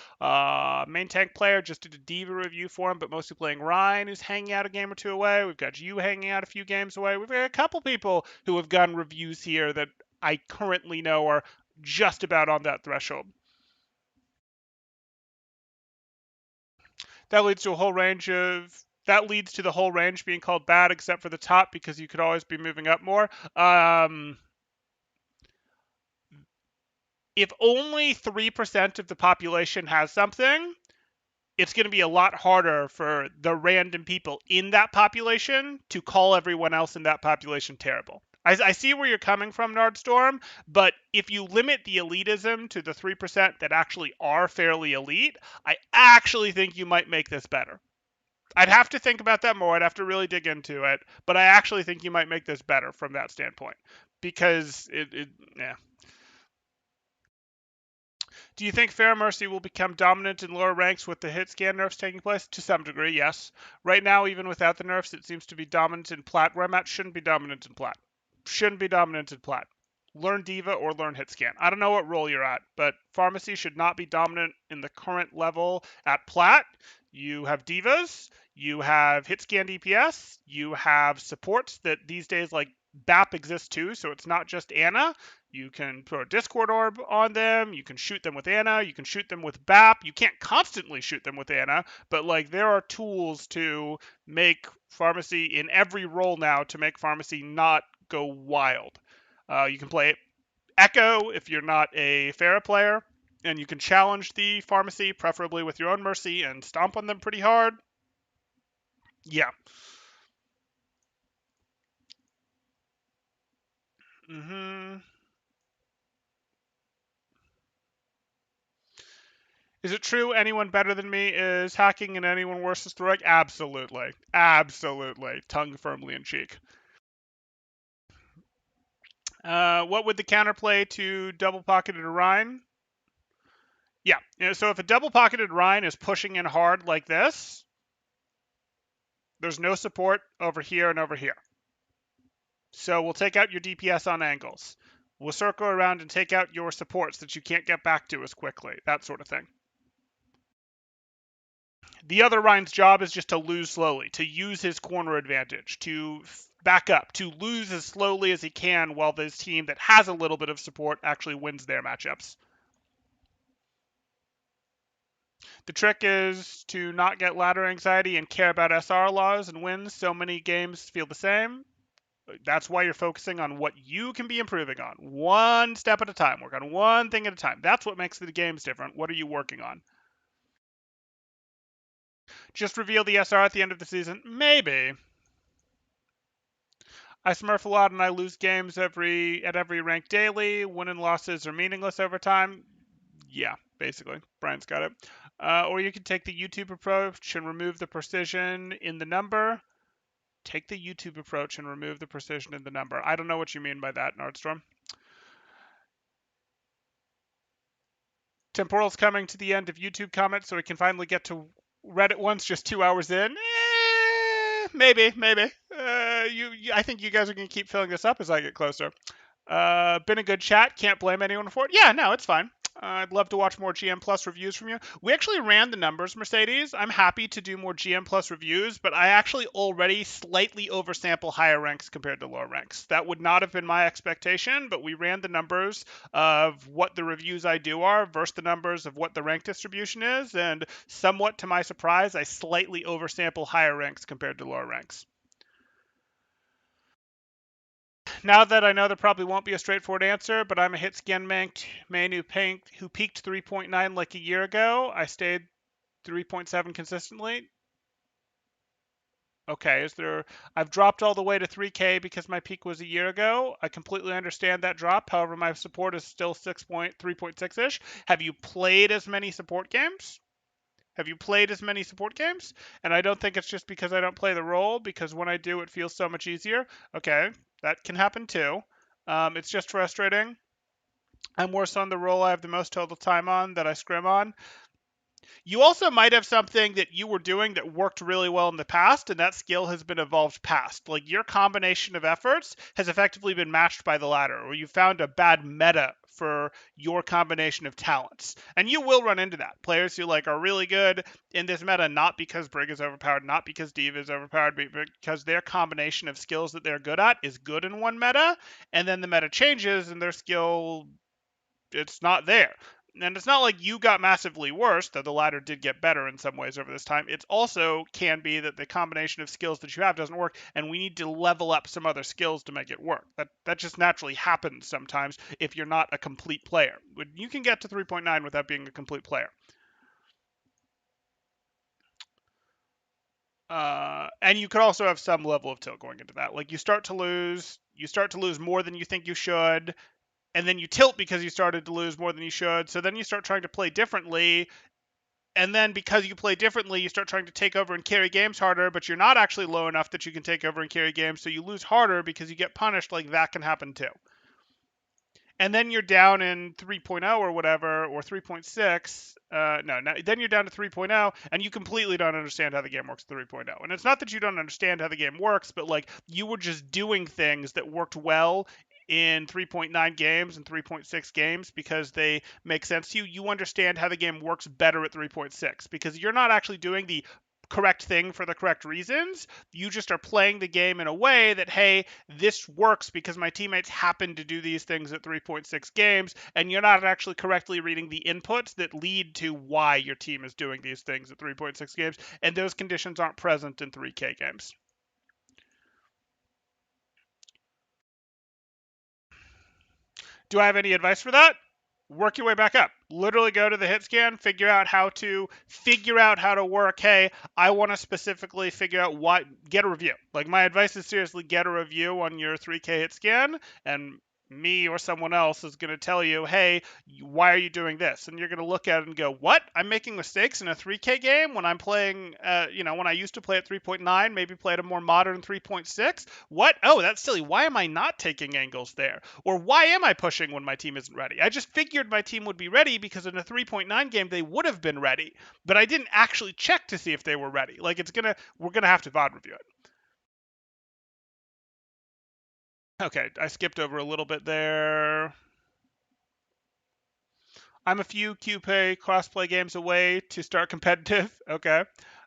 main tank player, just did a Diva review for him, but mostly playing Rhine, who's hanging out a game or two away. We've got you hanging out a few games away. We've got a couple people who have gotten reviews here that I currently know are just about on that threshold. That leads to the whole range being called bad, except for the top, because you could always be moving up more. If only 3% of the population has something, it's going to be a lot harder for the random people in that population to call everyone else in that population terrible. I see where you're coming from, Nordstorm, but if you limit the elitism to the 3% that actually are fairly elite, I actually think you might make this better. I'd have to think about that more. I'd have to really dig into it, but I actually think you might make this better from that standpoint because yeah. Do you think Fair Mercy will become dominant in lower ranks with the hit scan nerfs taking place? To some degree, yes. Right now, even without the nerfs, it seems to be dominant in Plat. Where I'm at, shouldn't be dominant in Plat. Shouldn't be dominant in Plat. Learn Diva or learn hit scan. I don't know what role you're at, but Pharmacy should not be dominant in the current level at Plat. You have Divas, you have hit scan DPS, you have supports that these days, like BAP exists too, so it's not just Ana. You can put a Discord orb on them. You can shoot them with Ana. You can shoot them with BAP. You can't constantly shoot them with Ana, but like there are tools to make Pharmacy in every role now to make Pharmacy not go wild. You can play Echo if you're not a Pharah player, and you can challenge the Pharmacy, preferably with your own Mercy, and stomp on them pretty hard. Yeah. Is it true anyone better than me is hacking and anyone worse is throwing? Absolutely. Absolutely. Tongue firmly in cheek. What would the counterplay to double-pocketed Rhine? Yeah. So if a double-pocketed Rhine is pushing in hard like this, there's no support over here and over here. So we'll take out your DPS on angles. We'll circle around and take out your supports that you can't get back to as quickly. That sort of thing. The other Ryan's job is just to lose slowly, to use his corner advantage, to back up, to lose as slowly as he can while this team that has a little bit of support actually wins their matchups. The trick is to not get ladder anxiety and care about SR laws and wins. So many games feel the same. That's why you're focusing on what you can be improving on. One step at a time. Work on one thing at a time. That's what makes the games different. What are you working on? Just reveal the SR at the end of the season? Maybe. I smurf a lot and I lose games at every rank daily. Win and losses are meaningless over time. Yeah, basically. Brian's got it. Or you can take the YouTube approach and remove the precision in the number. Take the YouTube approach and remove the precision in the number. I don't know what you mean by that, Nordstorm. Temporal's coming to the end of YouTube comments, so we can finally get to Reddit once, just 2 hours in. Maybe. I think you guys are going to keep filling this up as I get closer. Been a good chat. Can't blame anyone for it. Yeah, no, it's fine. I'd love to watch more GM Plus reviews from you. We actually ran the numbers, Mercedes. I'm happy to do more GM Plus reviews, but I actually already slightly oversample higher ranks compared to lower ranks. That would not have been my expectation, but we ran the numbers of what the reviews I do are versus the numbers of what the rank distribution is, and somewhat to my surprise, I slightly oversample higher ranks compared to lower ranks. Now that I know there probably won't be a straightforward answer, but I'm a hit scan main who peaked 3.9 like a year ago. I stayed 3.7 consistently. Okay, I've dropped all the way to 3K because my peak was a year ago. I completely understand that drop. However, my support is still 3.6-ish. Have you played as many support games? And I don't think it's just because I don't play the role, because when I do, it feels so much easier. Okay, that can happen too. It's just frustrating. I'm worse on the role I have the most total time on that I scrim on. You also might have something that you were doing that worked really well in the past, and that skill has been evolved past. Like your combination of efforts has effectively been matched by the ladder, or you found a bad meta for your combination of talents. And you will run into that. Players who are really good in this meta, not because Brig is overpowered, not because Diva is overpowered, but because their combination of skills that they're good at is good in one meta, and then the meta changes and their skill it's not there. And it's not like you got massively worse, though the latter did get better in some ways over this time. It also can be that the combination of skills that you have doesn't work, and we need to level up some other skills to make it work. That just naturally happens sometimes if you're not a complete player. You can get to 3.9 without being a complete player. And you could also have some level of tilt going into that. Like you start to lose more than you think you should, and then you tilt because you started to lose more than you should. So then you start trying to play differently. And then because you play differently, you start trying to take over and carry games harder, but you're not actually low enough that you can take over and carry games. So you lose harder because you get punished. Like that can happen too. And then you're down in 3.0 or whatever, or 3.6. Then you're down to 3.0, and you completely don't understand how the game works at 3.0. And it's not that you don't understand how the game works, but you were just doing things that worked well in 3.9 games and 3.6 games because they make sense to you. You understand how the game works better at 3.6 because you're not actually doing the correct thing for the correct reasons. You just are playing the game in a way that, hey, this works because my teammates happen to do these things at 3.6 games, and you're not actually correctly reading the inputs that lead to why your team is doing these things at 3.6 games, and those conditions aren't present in 3K games. Do I have any advice for that? Work your way back up. Literally go to the hit scan, figure out how to work. Hey, I want to specifically figure out what, get a review. Like my advice is seriously get a review on your 3K hit scan, and me or someone else is going to tell you, hey, why are you doing this? And you're going to look at it and go, what? I'm making mistakes in a 3K game when I'm playing, when I used to play at 3.9, maybe play at a more modern 3.6. What? Oh, that's silly. Why am I not taking angles there? Or why am I pushing when my team isn't ready? I just figured my team would be ready because in a 3.9 game they would have been ready, but I didn't actually check to see if they were ready. We're gonna have to VOD review it. Okay, I skipped over a little bit there. I'm a few QPay crossplay games away to start competitive. Okay.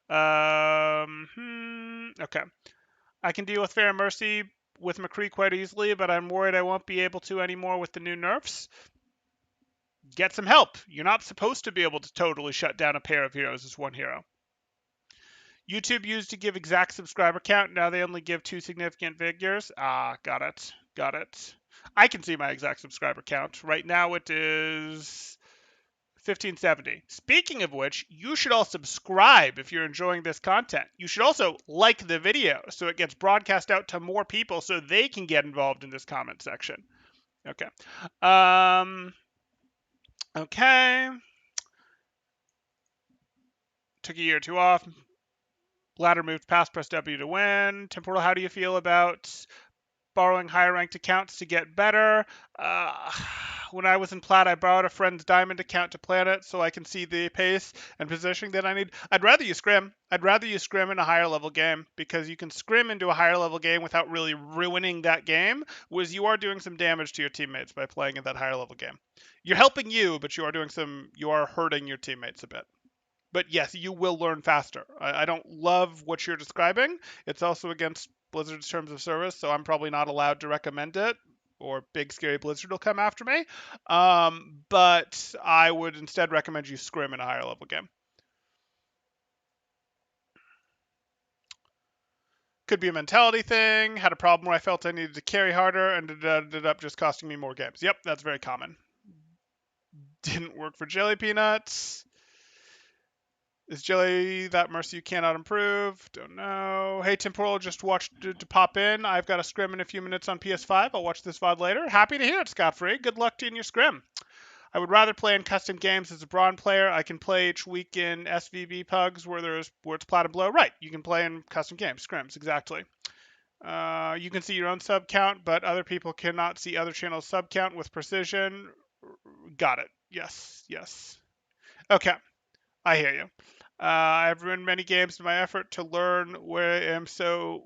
Okay. I can deal with Fair and Mercy with McCree quite easily, but I'm worried I won't be able to anymore with the new nerfs. Get some help. You're not supposed to be able to totally shut down a pair of heroes as one hero. YouTube used to give exact subscriber count. Now they only give 2 significant figures. Ah, got it. Got it. I can see my exact subscriber count. Right now it is 1570. Speaking of which, you should all subscribe if you're enjoying this content. You should also like the video so it gets broadcast out to more people so they can get involved in this comment section. Okay. Okay. Took a year or two off. Ladder moved past, press W to win. Temporal, how do you feel about borrowing higher ranked accounts to get better? Uh, when I was in Plat, I borrowed a friend's diamond account to plan it so I can see the pace and positioning that I need. I'd rather you scrim. I'd rather you scrim in a higher level game because you can scrim into a higher level game without really ruining that game, whereas you are doing some damage to your teammates by playing in that higher level game. You're helping you, but you are hurting your teammates a bit. But yes, you will learn faster. I don't love what you're describing. It's also against Blizzard's terms of service, so I'm probably not allowed to recommend it, or Big Scary Blizzard will come after me. But I would instead recommend you scrim in a higher level game. Could be a mentality thing. Had a problem where I felt I needed to carry harder, and it ended up just costing me more games. Yep, that's very common. Didn't work for Jelly Peanuts. Is Jelly that mercy you cannot improve? Don't know. Hey, Temporal, just watched to pop in. I've got a scrim in a few minutes on PS5. I'll watch this VOD later. Happy to hear it, Scott-free. Good luck to you in your scrim. I would rather play in custom games as a brawn player. I can play each week in SVB pugs where it's plat and blow. Right, you can play in custom games, scrims, exactly. You can see your own sub count, but other people cannot see other channels' sub count with precision. Got it. Yes, yes. Okay, I hear you. I've ruined many games in my effort to learn where I am so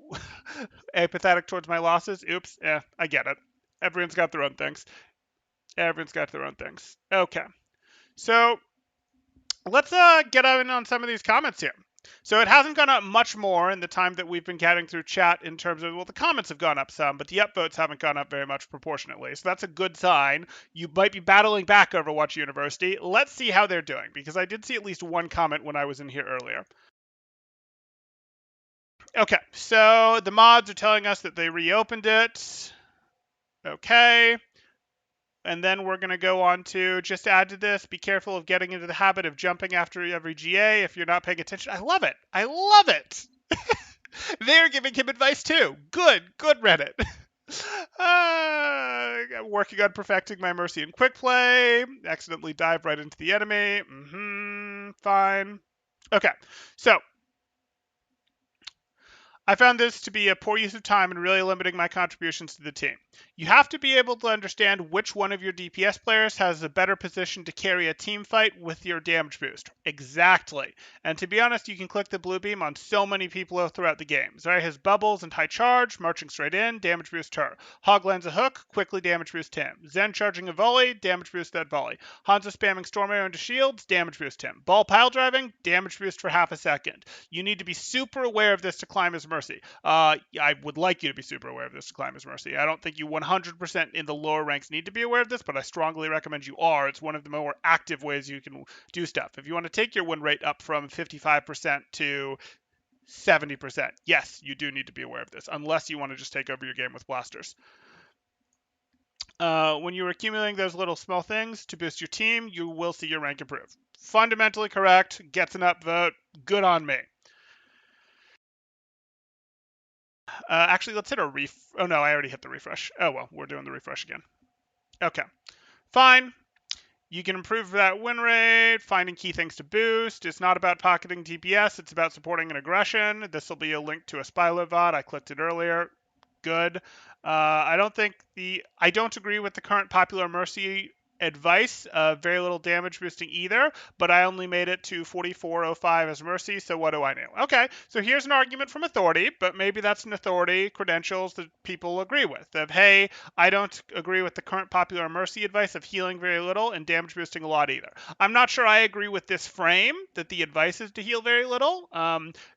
apathetic towards my losses. Oops, I get it. Everyone's got their own things. Everyone's got their own things. Okay, so let's get in on some of these comments here. So it hasn't gone up much more in the time that we've been getting through chat in terms of, well, the comments have gone up some, but the upvotes haven't gone up very much proportionately. So that's a good sign. You might be battling back Overwatch University. Let's see how they're doing, because I did see at least one comment when I was in here earlier. Okay, so the mods are telling us that they reopened it. Okay. And then we're going to go on to just add to this. Be careful of getting into the habit of jumping after every GA if you're not paying attention. I love it. I love it. They're giving him advice too. Good Reddit. I'm working on perfecting my mercy and quick play. Accidentally dive right into the enemy. Fine. Okay, so I found this to be a poor use of time and really limiting my contributions to the team. You have to be able to understand which one of your DPS players has a better position to carry a team fight with your damage boost. Exactly. And to be honest, you can click the blue beam on so many people throughout the game. Zarya has bubbles and high charge, marching straight in, damage boost her. Hog lands a hook, quickly damage boost him. Zen charging a volley, damage boost that volley. Hanzo spamming storm arrow into shields, damage boost him. Ball pile driving, damage boost for half a second. You need to be super aware of this to climb his mercy. I would like you to be super aware of this to climb his mercy. I don't think you 100% in the lower ranks need to be aware of this, but I strongly recommend you are. It's one of the more active ways you can do stuff. If you want to take your win rate up from 55% to 70%, yes, you do need to be aware of this, unless you want to just take over your game with blasters. When you're accumulating those little small things to boost your team, you will see your rank improve. Fundamentally correct, gets an upvote, good on me. Actually, let's hit a oh no, I already hit the refresh. Oh well, we're doing the refresh again. Okay, fine. You can improve that win rate, finding key things to boost. It's not about pocketing DPS, it's about supporting an aggression. This will be a link to a Spylo VOD. I clicked it earlier. Good. I don't agree with the current popular Mercy advice. Very little damage boosting either, but I only made it to 4405 as Mercy, so what do I know? Okay, so here's an argument from authority, but maybe that's an authority credentials that people agree with. Of, hey, I don't agree with the current popular Mercy advice of healing very little and damage boosting a lot either. I'm not sure I agree with this frame, that the advice is to heal very little.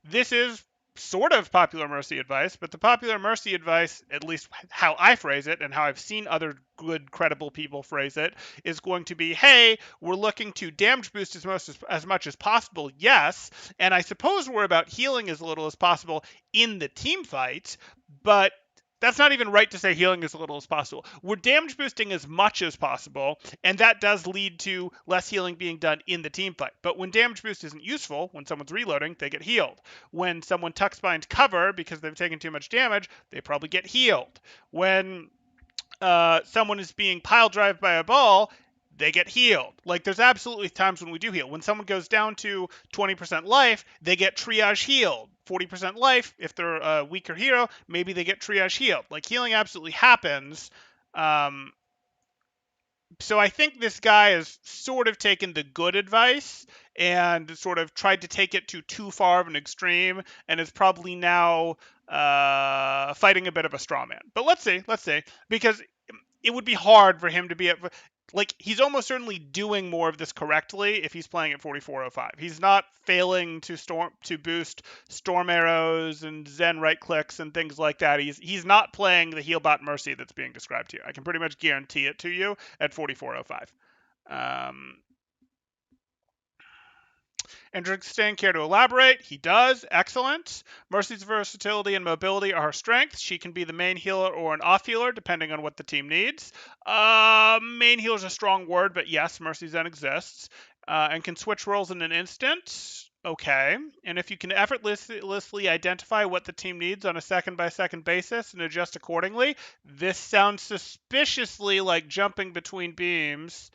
This is sort of popular mercy advice, but the popular mercy advice, at least how I phrase it and how I've seen other good, credible people phrase it, is going to be, hey, we're looking to damage boost as much as possible, yes, and I suppose we're about healing as little as possible in the team fight, but that's not even right to say healing as little as possible. We're damage boosting as much as possible, and that does lead to less healing being done in the team fight. But when damage boost isn't useful, when someone's reloading, they get healed. When someone tucks behind cover because they've taken too much damage, they probably get healed. When someone is being pile drive by a ball, they get healed. Like, there's absolutely times when we do heal. When someone goes down to 20% life, they get triage healed. 40% life, if they're a weaker hero, maybe they get triage healed. Like, healing absolutely happens. Um, so I think this guy has sort of taken the good advice and sort of tried to take it to too far of an extreme, and is probably now fighting a bit of a straw man. But let's see, because it would be hard for him to be at, like, he's almost certainly doing more of this correctly if he's playing at 4405. He's not failing to boost storm arrows and zen right clicks and things like that. He's not playing the Healbot mercy that's being described here. I can pretty much guarantee it to you at 4405. Interesting. Care to elaborate? He does. Excellent. Mercy's versatility and mobility are her strengths. She can be the main healer or an off healer, depending on what the team needs. Main healer is a strong word, but yes, Mercy Zen exists. And can switch roles in an instant. Okay. And if you can effortlessly identify what the team needs on a second-by-second basis and adjust accordingly, this sounds suspiciously like jumping between beams.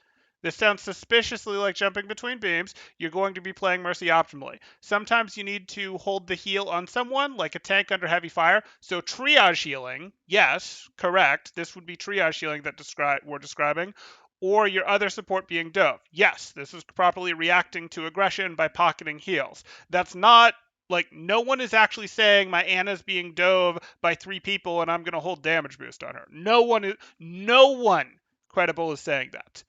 You're going to be playing Mercy optimally. Sometimes you need to hold the heal on someone, like a tank under heavy fire. So triage healing, yes, correct. This would be triage healing that we're describing. Or your other support being dove. Yes, this is properly reacting to aggression by pocketing heals. That's not, like, no one is actually saying my Anna's being dove by 3 people and I'm going to hold damage boost on her. No one credible is saying that.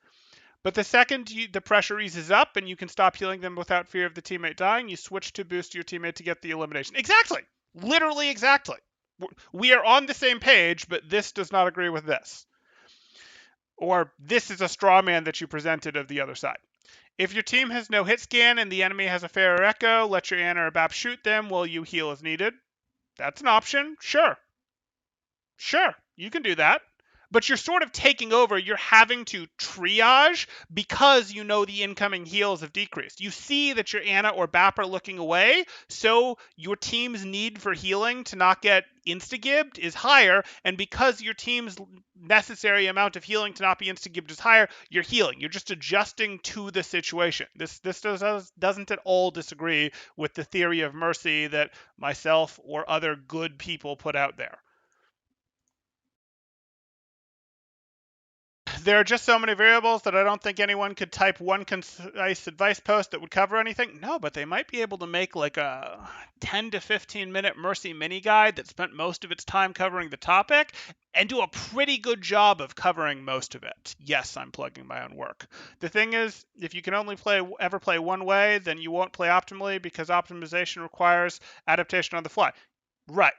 But the second the pressure eases up and you can stop healing them without fear of the teammate dying, you switch to boost your teammate to get the elimination. Exactly. Literally exactly. We are on the same page, but this does not agree with this. Or this is a straw man that you presented of the other side. If your team has no hit scan and the enemy has a fair echo, let your Ana or BAP shoot them while you heal as needed. That's an option. Sure, you can do that. But you're sort of taking over. You're having to triage because you know the incoming heals have decreased. You see that your Ana or BAP are looking away, so your team's need for healing to not get insta-gibbed is higher, and because your team's necessary amount of healing to not be insta-gibbed is higher, you're healing. You're just adjusting to the situation. This doesn't at all disagree with the theory of mercy that myself or other good people put out there. There are just so many variables that I don't think anyone could type one concise advice post that would cover anything. No, but they might be able to make like a 10 to 15 minute Mercy mini guide that spent most of its time covering the topic and do a pretty good job of covering most of it. Yes, I'm plugging my own work. The thing is, if you can only ever play one way, then you won't play optimally because optimization requires adaptation on the fly. Right.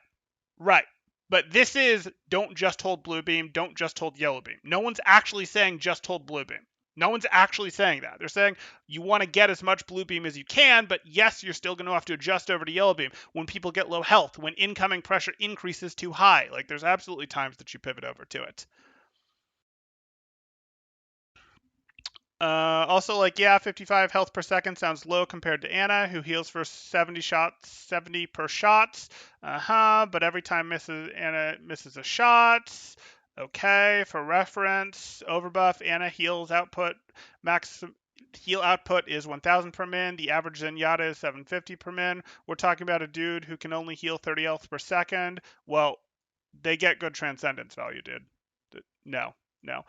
But this is, don't just hold blue beam, don't just hold yellow beam. No one's actually saying just hold blue beam. No one's actually saying that. They're saying you want to get as much blue beam as you can, but yes, you're still going to have to adjust over to yellow beam when people get low health, when incoming pressure increases too high. Like, there's absolutely times that you pivot over to it. Also, like, yeah, 55 health per second sounds low compared to Ana, who heals for 70 per shot. But every time Ana misses a shot. Okay, for reference, overbuff, Ana max heal output is 1,000 per min. The average Zenyatta is 750 per min. We're talking about a dude who can only heal 30 health per second. Well, they get good transcendence value, dude. No. No,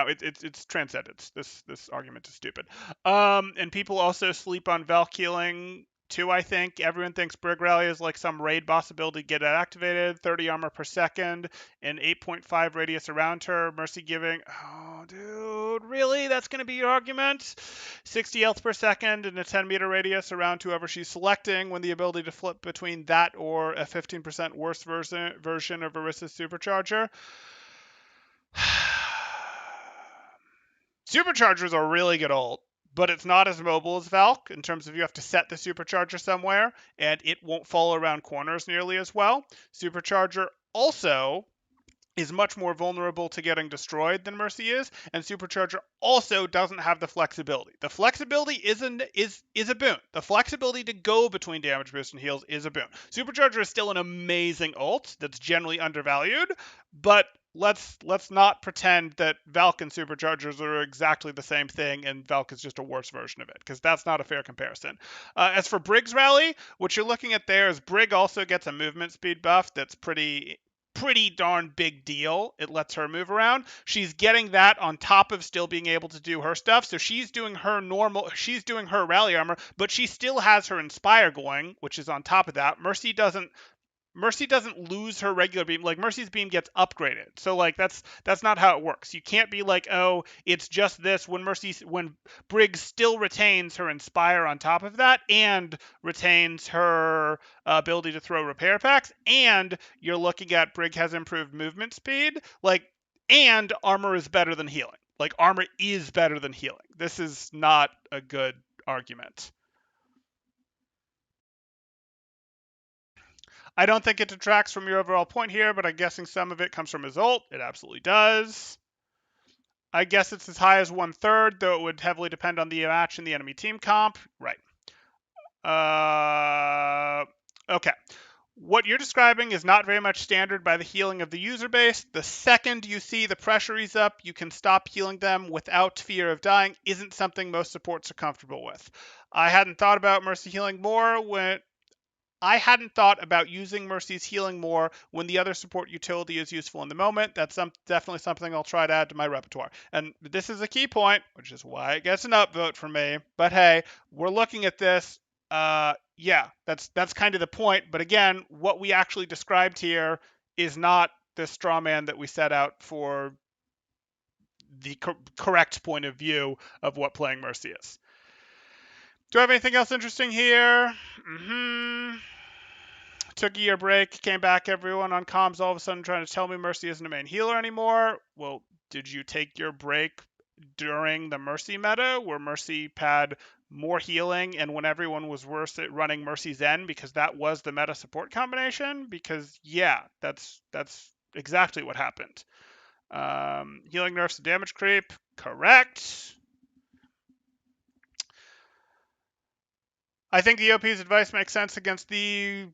it's transcendence. This argument is stupid. And people also sleep on Valk healing 2, I think. Everyone thinks Brig Rally is like some raid boss ability to get it activated. 30 armor per second, an 8.5 radius around her. Mercy giving. Oh, dude, really? That's going to be your argument? 60 health per second and a 10-meter radius around whoever she's selecting, when the ability to flip between that or a 15% worse version of Orissa's supercharger. Supercharger's a really good ult, but it's not as mobile as Valk in terms of you have to set the supercharger somewhere, and it won't follow around corners nearly as well. Supercharger also is much more vulnerable to getting destroyed than Mercy is, and Supercharger also doesn't have the flexibility. The flexibility is a boon. The flexibility to go between damage boost and heals is a boon. Supercharger is still an amazing ult that's generally undervalued, but let's not pretend that Valk and Superchargers are exactly the same thing and Valk is just a worse version of it, because that's not a fair comparison. As for Brig's Rally, what you're looking at there is Brig also gets a movement speed buff that's pretty darn big deal. It lets her move around. She's getting that on top of still being able to do her stuff. So she's doing her rally armor, but she still has her inspire going, which is on top of that. Mercy doesn't lose her regular beam. Like, Mercy's beam gets upgraded. So like that's not how it works. You can't be like, oh, it's just this, when Briggs still retains her inspire on top of that and retains her ability to throw repair packs, and you're looking at Brig has improved movement speed, like, and armor is better than healing. Like, armor is better than healing. This is not a good argument. I don't think it detracts from your overall point here, but I'm guessing some of it comes from his ult. It absolutely does. I guess it's as high as 1/3, though it would heavily depend on the match and the enemy team comp. Right. Okay. What you're describing is not very much standard by the healing of the user base. The second you see the pressure ease up, you can stop healing them without fear of dying, isn't something most supports are comfortable with. I hadn't thought about Mercy healing more when I hadn't thought about using Mercy's healing more when the other support utility is useful in the moment. That's definitely something I'll try to add to my repertoire. And this is a key point, which is why it gets an upvote from me. But hey, we're looking at this. Yeah, that's kind of the point. But again, what we actually described here is not the straw man that we set out for the correct point of view of what playing Mercy is. Do I have anything else interesting here? Took a year break, came back, everyone on comms all of a sudden trying to tell me Mercy isn't a main healer anymore. Well, did you take your break during the Mercy meta, where Mercy had more healing and when everyone was worse at running Mercy Zen, because that was the meta support combination? Because yeah, that's exactly what happened. Healing nerfs to damage creep, correct. I think the OP's advice makes sense against the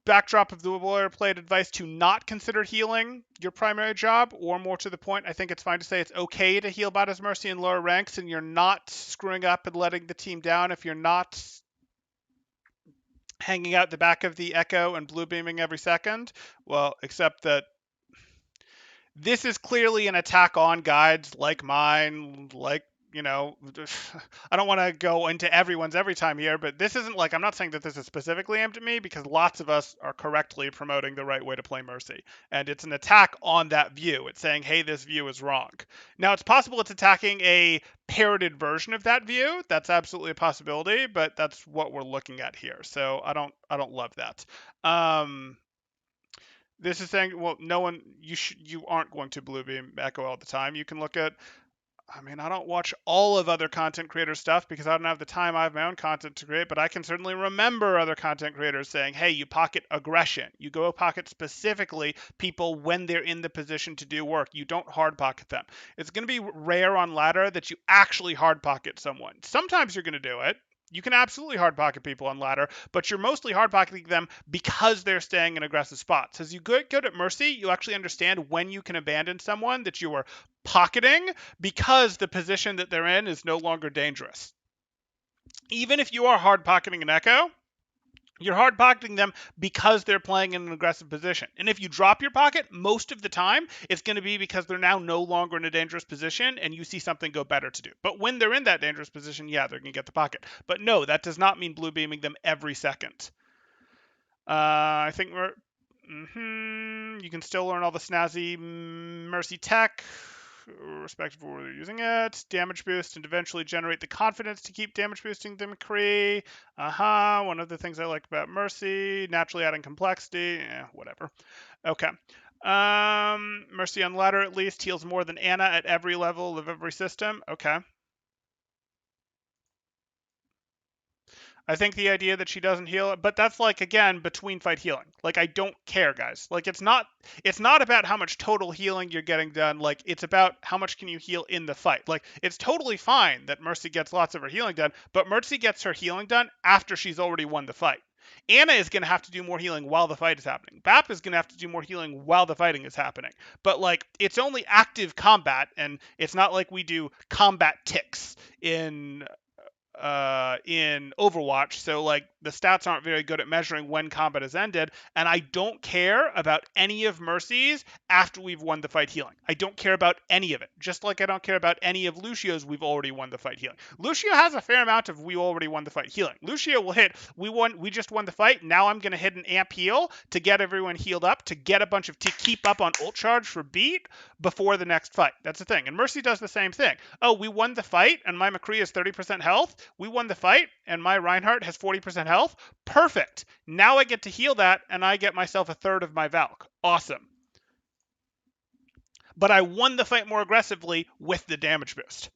backdrop of the boilerplate advice to not consider healing your primary job, or more to the point, I think it's fine to say it's okay to heal Bot as Mercy in lower ranks, and you're not screwing up and letting the team down if you're not hanging out the back of the Echo and blue beaming every second. Well, except that this is clearly an attack on guides like mine, like, I don't want to go into everyone's every time here, but this isn't like, I'm not saying that this is specifically aimed at me, because lots of us are correctly promoting the right way to play Mercy. And it's an attack on that view. It's saying, hey, this view is wrong. Now, it's possible it's attacking a parroted version of that view. That's absolutely a possibility, but that's what we're looking at here. So I don't love that. This is saying, well, you aren't going to blue beam Echo all the time. You can look at, I don't watch all of other content creator stuff because I don't have the time. I have my own content to create, but I can certainly remember other content creators saying, hey, you pocket aggression. You go pocket specifically people when they're in the position to do work. You don't hard pocket them. It's going to be rare on ladder that you actually hard pocket someone. Sometimes you're going to do it. You can absolutely hard pocket people on ladder, but you're mostly hard pocketing them because they're staying in aggressive spots. As you get good at Mercy, you actually understand when you can abandon someone that you are pocketing because the position that they're in is no longer dangerous. Even if you are hard pocketing an Echo, You're hard pocketing them because they're playing in an aggressive position. And if you drop your pocket, most of the time, it's going to be because they're now no longer in a dangerous position and you see something go better to do. But when they're in that dangerous position, yeah, they're going to get the pocket. But no, that does not mean blue beaming them every second. I think we're. You can still learn all the snazzy Mercy tech, respective of where they're using it. Damage boost and eventually generate the confidence to keep damage boosting the McCree. One of the things I like about Mercy, naturally adding complexity. Whatever. Okay. Mercy on ladder at least heals more than Anna at every level of every system. Okay. I think the idea that she doesn't heal, but that's like again between fight healing. Like I don't care, guys. Like it's not about how much total healing you're getting done. Like it's about how much can you heal in the fight. Like it's totally fine that Mercy gets lots of her healing done, but Mercy gets her healing done after she's already won the fight. Anna is going to have to do more healing while the fight is happening. Bap is going to have to do more healing while the fighting is happening. But like it's only active combat, and it's not like we do combat ticks in Overwatch, so like the stats aren't very good at measuring when combat has ended, and I don't care about any of Mercy's after we've won the fight healing. I don't care about any of it, just like I don't care about any of Lucio's we've already won the fight healing. Lucio has a fair amount of we already won the fight healing. Lucio will hit we just won the fight, now I'm going to hit an amp heal to get everyone healed up, to get a bunch of to keep up on ult charge for beat before the next fight. That's the thing. And Mercy does the same thing. Oh, we won the fight and my McCree is 30% health. We won the fight and my Reinhardt has 40% health. Perfect. Now I get to heal that and I get myself a third of my Valk. Awesome. But I won the fight more aggressively with the damage boost.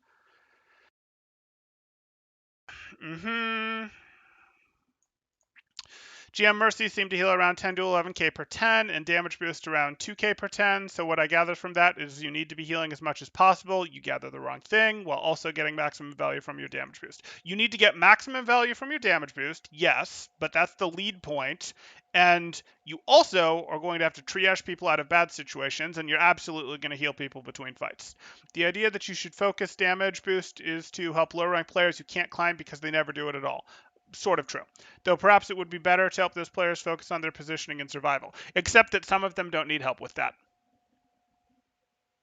GM Mercy seemed to heal around 10 to 11k per 10 and damage boost around 2k per 10. So what I gathered from that is you need to be healing as much as possible. You gather the wrong thing while also getting maximum value from your damage boost. You need to get maximum value from your damage boost, yes, but that's the lead point. And you also are going to have to triage people out of bad situations, and you're absolutely going to heal people between fights. The idea that you should focus damage boost is to help low rank players who can't climb because they never do it at all. Sort of true. Though perhaps it would be better to help those players focus on their positioning and survival. Except that some of them don't need help with that.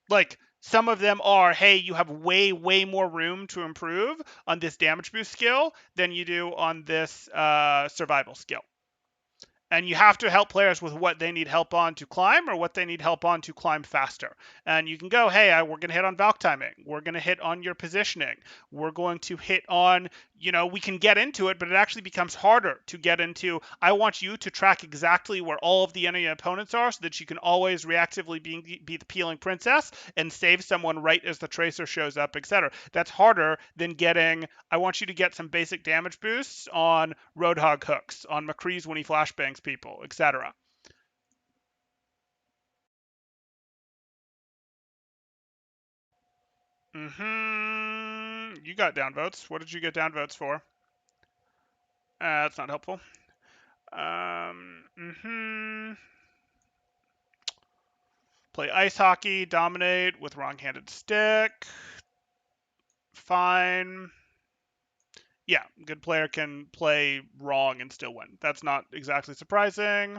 Like, some of them are, hey, you have way, way more room to improve on this damage boost skill than you do on this survival skill. And you have to help players with what they need help on to climb or what they need help on to climb faster. And you can go, hey, we're going to hit on Valk timing. We're going to hit on your positioning. We're going to hit on, we can get into it, but it actually becomes harder to get into. I want you to track exactly where all of the enemy opponents are so that you can always reactively be the peeling princess and save someone right as the tracer shows up, etc. That's harder than getting, I want you to get some basic damage boosts on Roadhog hooks, on McCree's when he flashbangs people, etc. You got downvotes. What did you get downvotes for? That's not helpful. Play ice hockey, dominate with wrong-handed stick. Fine. Yeah, good player can play wrong and still win. That's not exactly surprising.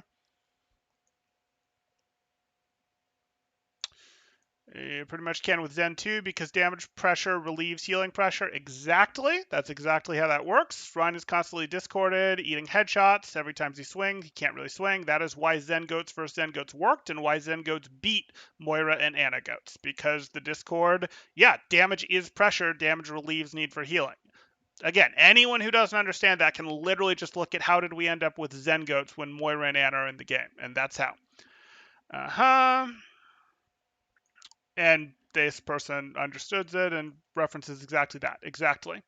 You pretty much can with Zen 2 because damage pressure relieves healing pressure. Exactly. That's exactly how that works. Ryan is constantly discorded, eating headshots. Every time he swings, he can't really swing. That is why Zen Goats versus Zen Goats worked and why Zen Goats beat Moira and Anna Goats. Because the discord, damage is pressure. Damage relieves need for healing. Again, anyone who doesn't understand that can literally just look at how did we end up with Zen Goats when Moira and Anna are in the game. And that's how. And this person understood it and references exactly that. Exactly.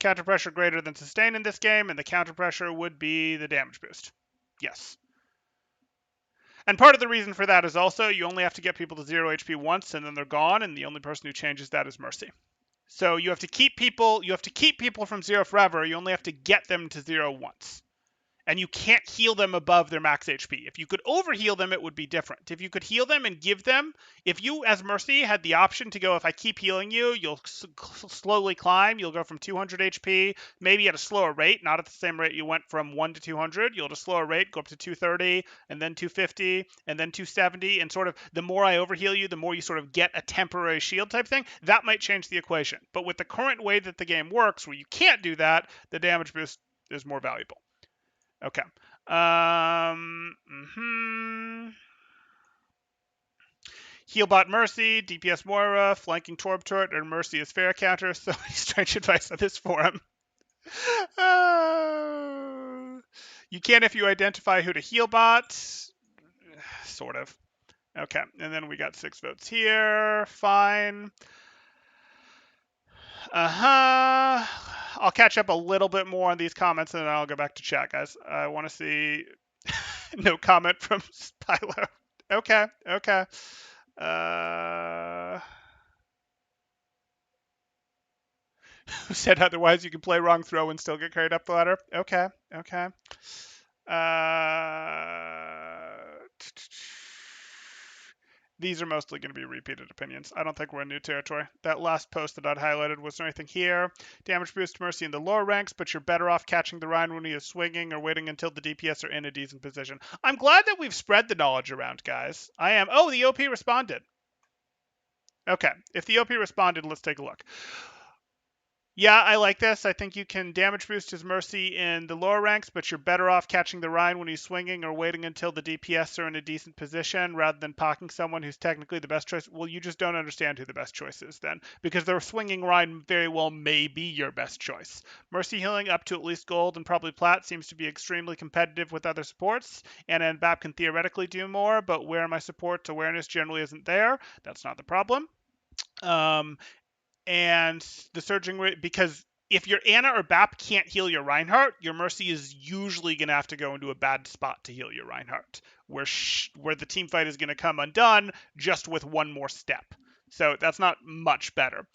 Counter pressure greater than sustain in this game, and the counter pressure would be the damage boost. Yes. And part of the reason for that is also you only have to get people to 0 HP once and then they're gone, and the only person who changes that is Mercy. So you have to keep people from 0 forever, you only have to get them to 0 once. And you can't heal them above their max HP. If you could overheal them, it would be different. If you could heal them and give them, if you as Mercy had the option to go, if I keep healing you, you'll slowly climb. You'll go from 200 HP, maybe at a slower rate, not at the same rate you went from 1 to 200. You'll at a slower rate go up to 230, and then 250, and then 270. And sort of the more I overheal you, the more you sort of get a temporary shield type thing. That might change the equation. But with the current way that the game works, where you can't do that, the damage boost is more valuable. Okay. Healbot Mercy, DPS Moira, flanking Torb Turret, and Mercy is fair counter, so strange advice on this forum. You can if you identify who to healbot. Sort of. Okay, and then we got 6 votes here. Fine. I'll catch up a little bit more on these comments, and then I'll go back to chat, guys. I want to see no comment from Spilo. Okay. Who said otherwise you can play wrong throw and still get carried up the ladder? Okay. These are mostly going to be repeated opinions. I don't think we're in new territory. That last post that I'd highlighted, was there anything here? Damage boost Mercy in the lower ranks, but you're better off catching the Rhine when he is swinging or waiting until the DPS are in a decent position. I'm glad that we've spread the knowledge around, guys. I am. Oh, the OP responded. Okay. If the OP responded, let's take a look. Yeah, I like this. I think you can damage boost his Mercy in the lower ranks, but you're better off catching the Rhine when he's swinging or waiting until the DPS are in a decent position rather than pocking someone who's technically the best choice. Well, you just don't understand who the best choice is then, because the swinging Rhine very well may be your best choice. Mercy healing up to at least gold and probably plat seems to be extremely competitive with other supports, and Bap can theoretically do more, but where my support's awareness generally isn't there, that's not the problem. And the surging rate, because if your Anna or Bap can't heal your Reinhardt, your Mercy is usually going to have to go into a bad spot to heal your Reinhardt, where the team fight is going to come undone just with one more step. So that's not much better.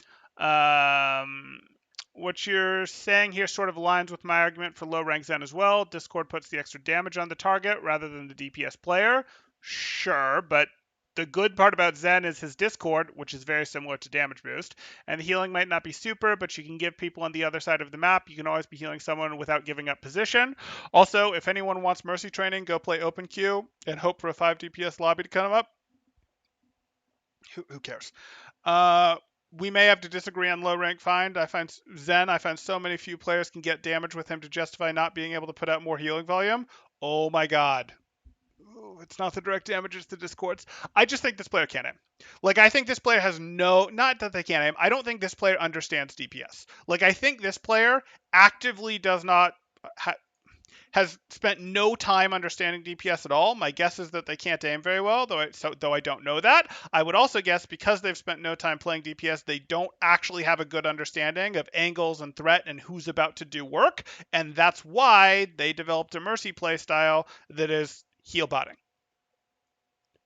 What you're saying here sort of aligns with my argument for low rank Zen as well. Discord puts the extra damage on the target rather than the DPS player. Sure, but the good part about Zen is his Discord, which is very similar to damage boost. And the healing might not be super, but you can give people on the other side of the map. You can always be healing someone without giving up position. Also, if anyone wants Mercy training, go play open queue and hope for a 5 DPS lobby to come up. Who cares? We may have to disagree on low rank find. I find so many few players can get damage with him to justify not being able to put out more healing volume. Oh my god. It's not the direct damage, it's the discords. I just think this player can't aim. Like, I think this player has not that they can't aim. I don't think this player understands DPS. Like, I think this player actively does not, has spent no time understanding DPS at all. My guess is that they can't aim very well, though I don't know that. I would also guess because they've spent no time playing DPS, they don't actually have a good understanding of angles and threat and who's about to do work, and that's why they developed a Mercy playstyle that is heal botting.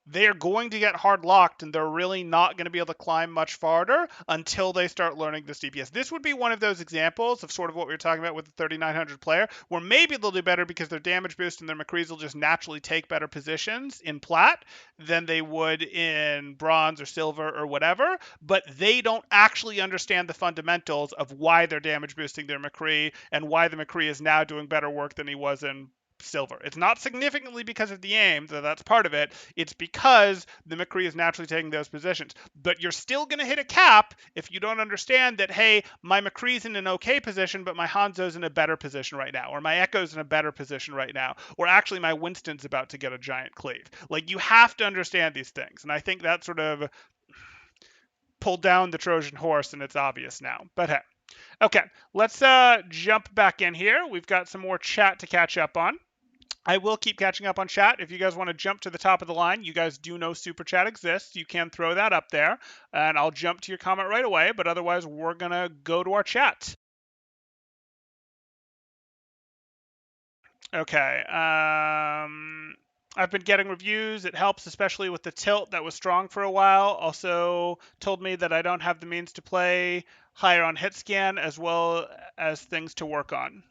They are going to get hard locked, and they're really not going to be able to climb much farther until they start learning this DPS. This would be one of those examples of sort of what we were talking about with the 3900 player, where maybe they'll do better because their damage boost and their McCrees will just naturally take better positions in plat than they would in bronze or silver or whatever, but they don't actually understand the fundamentals of why they're damage boosting their McCree and why the McCree is now doing better work than he was in silver. It's not significantly because of the aim, though that's part of it. It's because the McCree is naturally taking those positions. But you're still going to hit a cap if you don't understand that, hey, my McCree's in an okay position, but my Hanzo's in a better position right now, or my Echo's in a better position right now, or actually my Winston's about to get a giant cleave. Like, you have to understand these things, and I think that sort of pulled down the Trojan horse, and it's obvious now. But hey. Okay, let's jump back in here. We've got some more chat to catch up on. I will keep catching up on chat. If you guys want to jump to the top of the line, you guys do know Super Chat exists. You can throw that up there, and I'll jump to your comment right away. But otherwise, we're going to go to our chat. Okay. I've been getting reviews. It helps, especially with the tilt that was strong for a while. Also told me that I don't have the means to play higher on hit scan, as well as things to work on.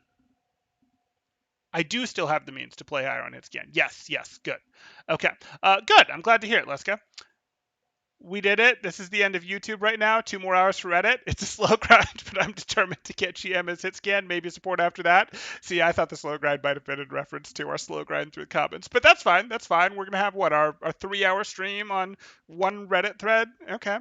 I do still have the means to play higher on hit scan. Yes, yes, good. Okay, good. I'm glad to hear it, Leska. We did it. This is the end of YouTube right now. 2 more hours for Reddit. It's a slow grind, but I'm determined to get GM as hit scan. Maybe support after that. See, I thought the slow grind might have been in reference to our slow grind through the comments, but that's fine. That's fine. We're gonna have what our 3 hour stream on one Reddit thread. Okay.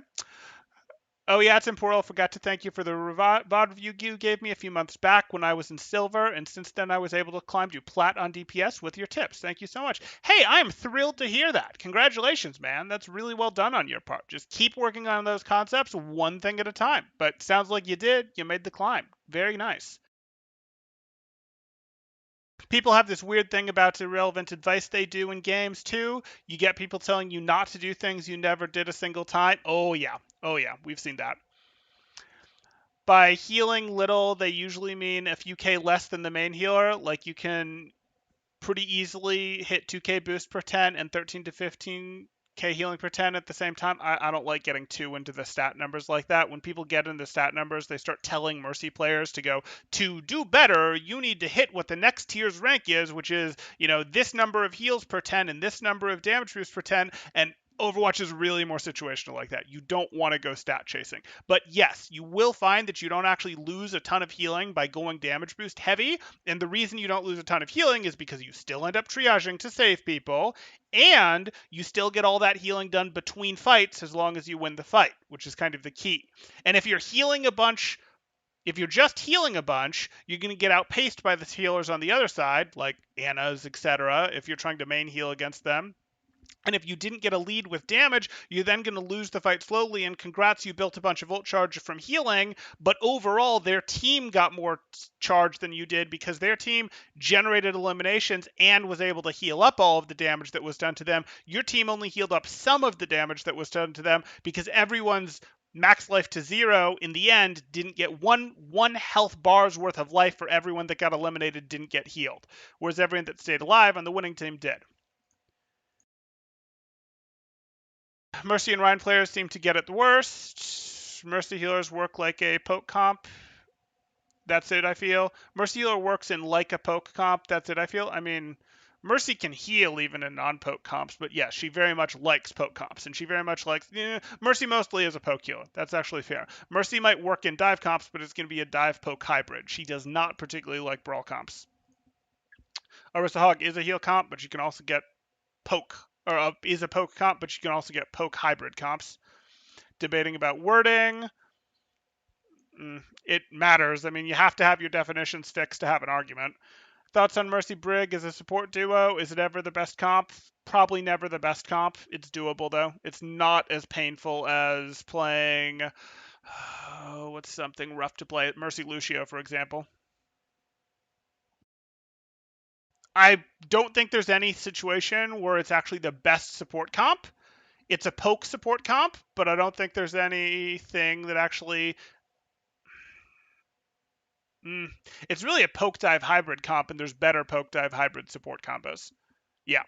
Oh yeah, Temporal. Forgot to thank you for the VOD review you gave me a few months back when I was in silver, and since then I was able to climb to plat on DPS with your tips. Thank you so much. Hey, I am thrilled to hear that. Congratulations, man. That's really well done on your part. Just keep working on those concepts one thing at a time. But sounds like you did. You made the climb. Very nice. People have this weird thing about irrelevant advice they do in games too. You get people telling you not to do things you never did a single time. Oh yeah. Oh yeah. We've seen that. By healing little, they usually mean a few K less than the main healer. Like you can pretty easily hit 2K boost per 10 and 13 to 15K healing per 10 at the same time. I don't like getting too into the stat numbers like that. When people get into stat numbers, they start telling Mercy players to go, to do better, you need to hit what the next tier's rank is, which is, this number of heals per 10 and this number of damage boost per 10. And Overwatch is really more situational like that. You don't want to go stat chasing. But yes, you will find that you don't actually lose a ton of healing by going damage boost heavy. And the reason you don't lose a ton of healing is because you still end up triaging to save people, and you still get all that healing done between fights as long as you win the fight, which is kind of the key. And if you're healing a bunch, if you're just healing a bunch, you're going to get outpaced by the healers on the other side, like Anna's, etc., if you're trying to main heal against them. And if you didn't get a lead with damage, you're then going to lose the fight slowly. And congrats, you built a bunch of ult charge from healing. But overall, their team got more charge than you did because their team generated eliminations and was able to heal up all of the damage that was done to them. Your team only healed up some of the damage that was done to them because everyone's max life to 0 in the end didn't get one health bar's worth of life for everyone that got eliminated didn't get healed, whereas everyone that stayed alive on the winning team did. Mercy and Ryan players seem to get it the worst. Mercy healers work like a poke comp. That's it, I feel. Mercy healer works in like a poke comp. That's it, I feel. I mean, Mercy can heal even in non-poke comps, but yes, she very much likes poke comps, and she very much likes... Mercy mostly is a poke healer. That's actually fair. Mercy might work in dive comps, but it's going to be a dive-poke hybrid. She does not particularly like brawl comps. Orisa Hog is a heal comp, but you can also get poke, or is a poke comp, but you can also get poke hybrid comps. Debating about wording. It matters. I mean, you have to have your definitions fixed to have an argument. Thoughts on Mercy Brig as a support duo? Is it ever the best comp? Probably never the best comp. It's doable, though. It's not as painful as playing... what's something rough to play? Mercy Lucio, for example. I don't think there's any situation where it's actually the best support comp. It's a poke support comp, but I don't think there's anything that actually... It's really a poke dive hybrid comp, and there's better poke dive hybrid support combos. Yeah.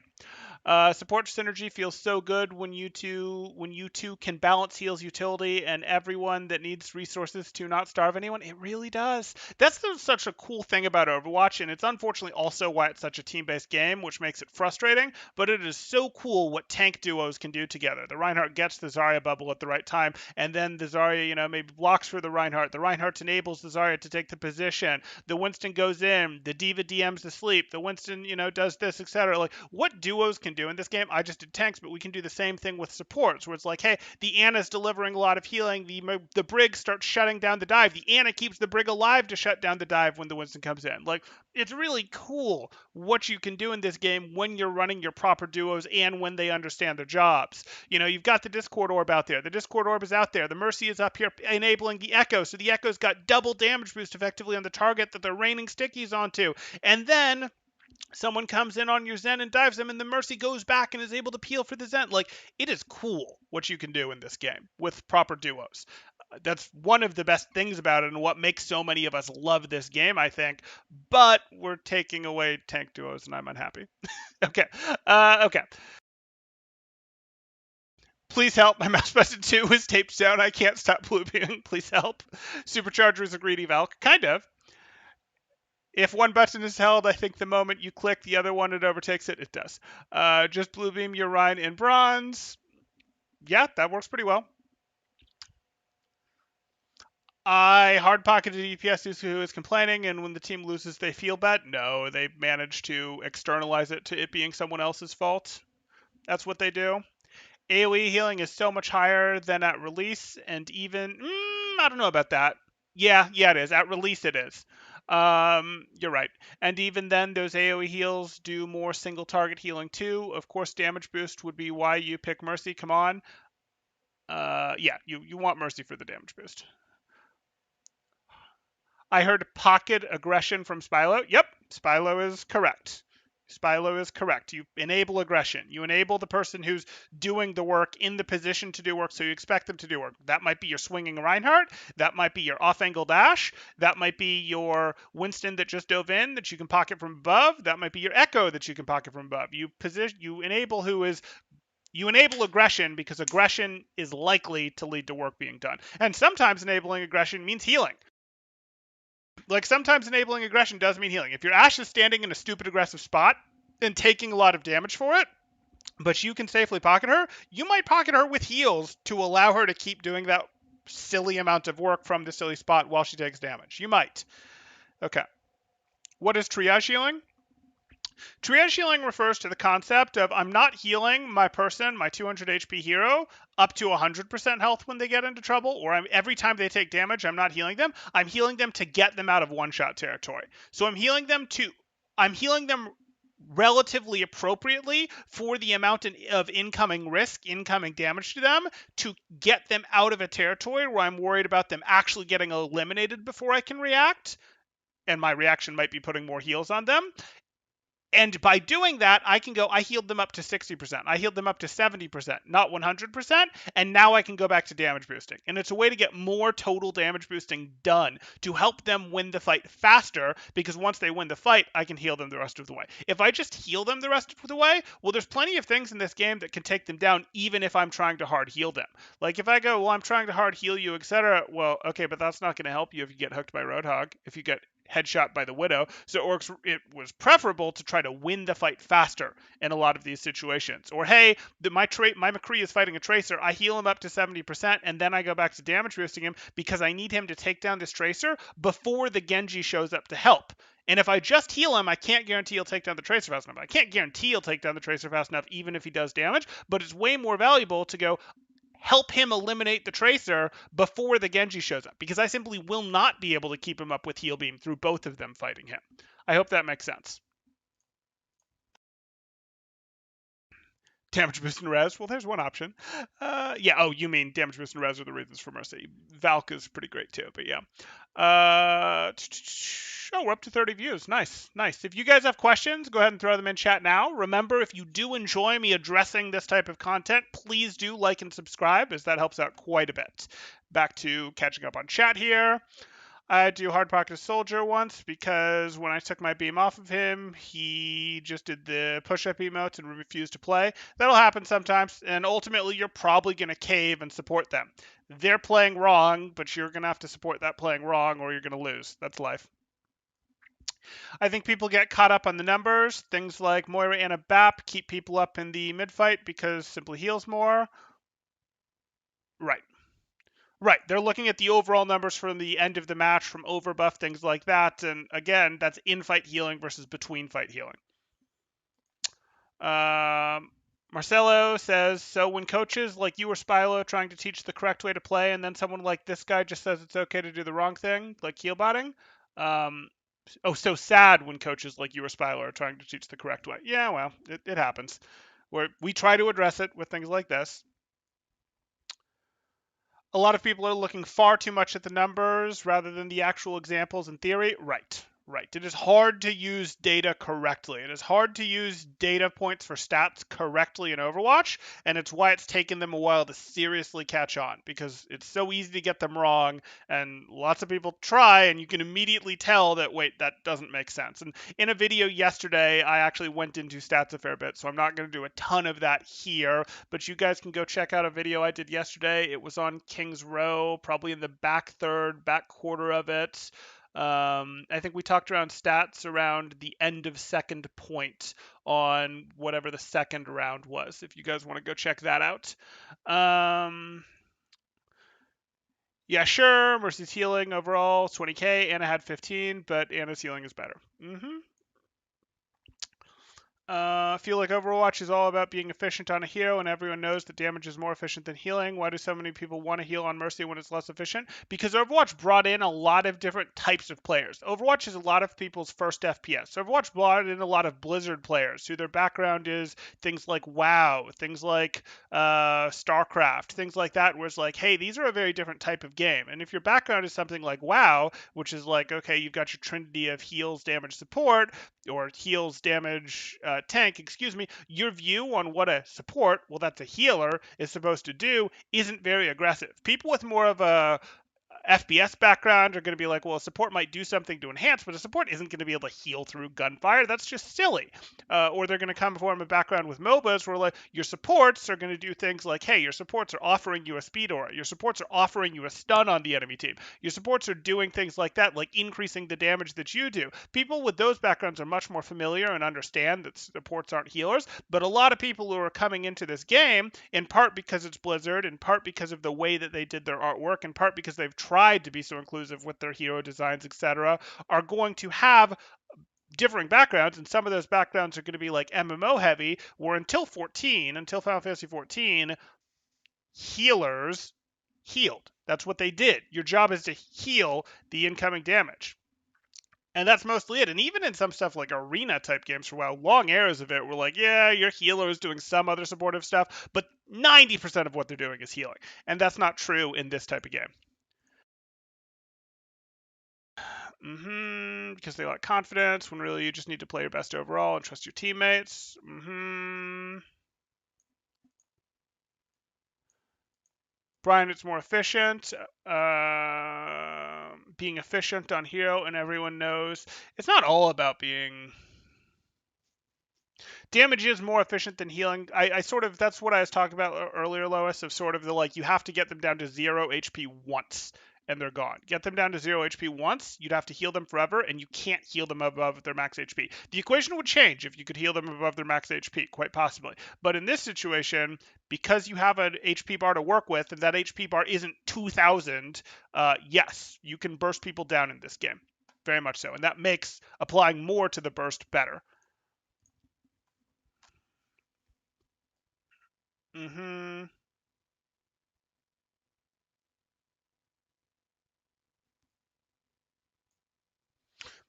Support synergy feels so good when you two can balance heals utility and everyone that needs resources to not starve anyone. It really does. That's such a cool thing about Overwatch, and it's unfortunately also why it's such a team-based game, which makes it frustrating, but it is so cool what tank duos can do together. The Reinhardt gets the Zarya bubble at the right time, and then the Zarya, maybe blocks for the Reinhardt. The Reinhardt enables the Zarya to take the position. The Winston goes in. The Diva DMs the sleep. The Winston, does this, etc. Like, what duos can do in this game? I just did tanks, but we can do the same thing with supports, where it's like, hey, the Anna's delivering a lot of healing, the Brig starts shutting down the dive, the Anna keeps the Brig alive to shut down the dive when the Winston comes in. Like, it's really cool what you can do in this game when you're running your proper duos and when they understand their jobs. You've got the Discord orb out there. The Discord orb is out there. The Mercy is up here enabling the Echo, so the Echo's got double damage boost effectively on the target that they're raining stickies onto. And then someone comes in on your Zen and dives them, and the Mercy goes back and is able to peel for the Zen. Like, it is cool what you can do in this game with proper duos. That's one of the best things about it and what makes so many of us love this game, I think. But we're taking away tank duos, and I'm unhappy. Okay. Okay. Please help. My mouse button 2 is taped down. I can't stop looping. Please help. Supercharger is a greedy Valk. Kind of. If one button is held, I think the moment you click the other one, it overtakes it. It does. Just blue beam your Rhine in bronze. Yeah, that works pretty well. I hard pocketed EPS who is complaining, and when the team loses, they feel bad. No, they manage to externalize it to it being someone else's fault. That's what they do. AoE healing is so much higher than at release, and even I don't know about that. Yeah, it is. At release, it is. You're right. And even then, those AoE heals do more single target healing too. Of course, damage boost would be why you pick Mercy. Come on. Yeah, you want Mercy for the damage boost. I heard pocket aggression from Spylo. Yep, Spylo is correct. Spylo is correct. You enable aggression. You enable the person who's doing the work in the position to do work, so you expect them to do work. That might be your swinging Reinhardt. That might be your off-angle dash. That might be your Winston that just dove in that you can pocket from above. That might be your Echo that you can pocket from above. You enable aggression because aggression is likely to lead to work being done. And sometimes enabling aggression means healing. Like sometimes enabling aggression does mean healing. If your Ashe is standing in a stupid aggressive spot and taking a lot of damage for it, but you can safely pocket her, you might pocket her with heals to allow her to keep doing that silly amount of work from the silly spot while she takes damage. You might. Okay. What is triage healing? Triage healing refers to the concept of I'm not healing my person, my 200 HP hero, up to 100% health when they get into trouble, or every time they take damage, I'm not healing them. I'm healing them to get them out of one-shot territory. So I'm healing them relatively appropriately for the amount of incoming risk, incoming damage to them, to get them out of a territory where I'm worried about them actually getting eliminated before I can react. And my reaction might be putting more heals on them. And by doing that, I healed them up to 60%. I healed them up to 70%, not 100%. And now I can go back to damage boosting. And it's a way to get more total damage boosting done to help them win the fight faster, because once they win the fight, I can heal them the rest of the way. If I just heal them the rest of the way, well, there's plenty of things in this game that can take them down, even if I'm trying to hard heal them. Like if I go, well, I'm trying to hard heal you, etc. Well, okay, but that's not going to help you if you get hooked by Roadhog, if you get headshot by the Widow. So it was preferable to try to win the fight faster in a lot of these situations. Or hey, my McCree is fighting a Tracer. I heal him up to 70%, and then I go back to damage boosting him because I need him to take down this Tracer before the Genji shows up to help. And if I just heal him, I can't guarantee he'll take down the Tracer fast enough. I can't guarantee he'll take down the Tracer fast enough, even if he does damage, but it's way more valuable to go, help him eliminate the Tracer before the Genji shows up, because I simply will not be able to keep him up with Heal Beam through both of them fighting him. I hope that makes sense. Damage boost and res. Well, there's one option. Yeah. Oh, you mean damage boost and res are the reasons for Mercy. Valk is pretty great too, but yeah. Oh, we're up to 30 views. Nice. If you guys have questions, go ahead and throw them in chat now. Remember, if you do enjoy me addressing this type of content, please do like and subscribe, as that helps out quite a bit. Back to catching up on chat here. I do hard pocket soldier once because when I took my beam off of him, he just did the push-up emotes and refused to play. That'll happen sometimes, and ultimately you're probably going to cave and support them. They're playing wrong, but you're going to have to support that playing wrong or you're going to lose. That's life. I think people get caught up on the numbers. Things like Moira and a BAP keep people up in the mid-fight because simply heals more. Right. They're looking at the overall numbers from the end of the match, from overbuff, things like that. And again, that's in-fight healing versus between-fight healing. Marcelo says, so when coaches like you or Spylo trying to teach the correct way to play, and then someone like this guy just says it's okay to do the wrong thing, like healbotting. So sad when coaches like you or Spylo are trying to teach the correct way. Yeah, well, it happens. We try to address it with things like this. A lot of people are looking far too much at the numbers rather than the actual examples in theory. Right. It is hard to use data correctly. It is hard to use data points for stats correctly in Overwatch, and it's why it's taken them a while to seriously catch on, because it's so easy to get them wrong, and lots of people try, and you can immediately tell that, wait, that doesn't make sense. And in a video yesterday, I actually went into stats a fair bit, so I'm not going to do a ton of that here, but you guys can go check out a video I did yesterday. It was on King's Row, probably in the back third, back quarter of it. I think we talked around stats around the end of second point on whatever the second round was. If you guys want to go check that out. Yeah, sure. Mercy's healing overall 20k. Anna had 15, but Anna's healing is better. I feel like Overwatch is all about being efficient on a hero, and everyone knows that damage is more efficient than healing. Why do so many people want to heal on Mercy when it's less efficient? Because Overwatch brought in a lot of different types of players. Overwatch is a lot of people's first FPS. Overwatch brought in a lot of Blizzard players who their background is things like WoW, things like StarCraft, things like that, where it's like, hey, these are a very different type of game. And if your background is something like WoW, which is like, okay, you've got your trinity of heals, damage, support, or heals, damage, tank, excuse me, your view on what a support, well, that's a healer, is supposed to do isn't very aggressive. People with more of a FPS background are going to be like, well, a support might do something to enhance, but a support isn't going to be able to heal through gunfire. That's just silly. Or they're going to come from a background with MOBAs where like your supports are going to do things like, hey, your supports are offering you a speed aura. Your supports are offering you a stun on the enemy team. Your supports are doing things like that, like increasing the damage that you do. People with those backgrounds are much more familiar and understand that supports aren't healers. But a lot of people who are coming into this game, in part because it's Blizzard, in part because of the way that they did their artwork, in part because they've tried to be so inclusive with their hero designs, etc., are going to have differing backgrounds, and some of those backgrounds are going to be like MMO heavy, where until Final Fantasy 14, healers healed. That's what they did. Your job is to heal the incoming damage. And that's mostly it. And even in some stuff like arena type games for a while, long eras of it were like, yeah, your healer is doing some other supportive stuff, but 90% of what they're doing is healing. And that's not true in this type of game. Because they lack confidence when really you just need to play your best overall and trust your teammates. Brian, it's more efficient. Being efficient on hero, and everyone knows it's not all about being. Damage is more efficient than healing. I sort of, that's what I was talking about earlier, Lois, of sort of the like, you have to get them down to 0 HP once and they're gone. Get them down to 0 HP once, you'd have to heal them forever, and you can't heal them above their max HP. The equation would change if you could heal them above their max HP, quite possibly. But in this situation, because you have an HP bar to work with, and that HP bar isn't 2,000, yes, you can burst people down in this game. Very much so. And that makes applying more to the burst better. Mm-hmm.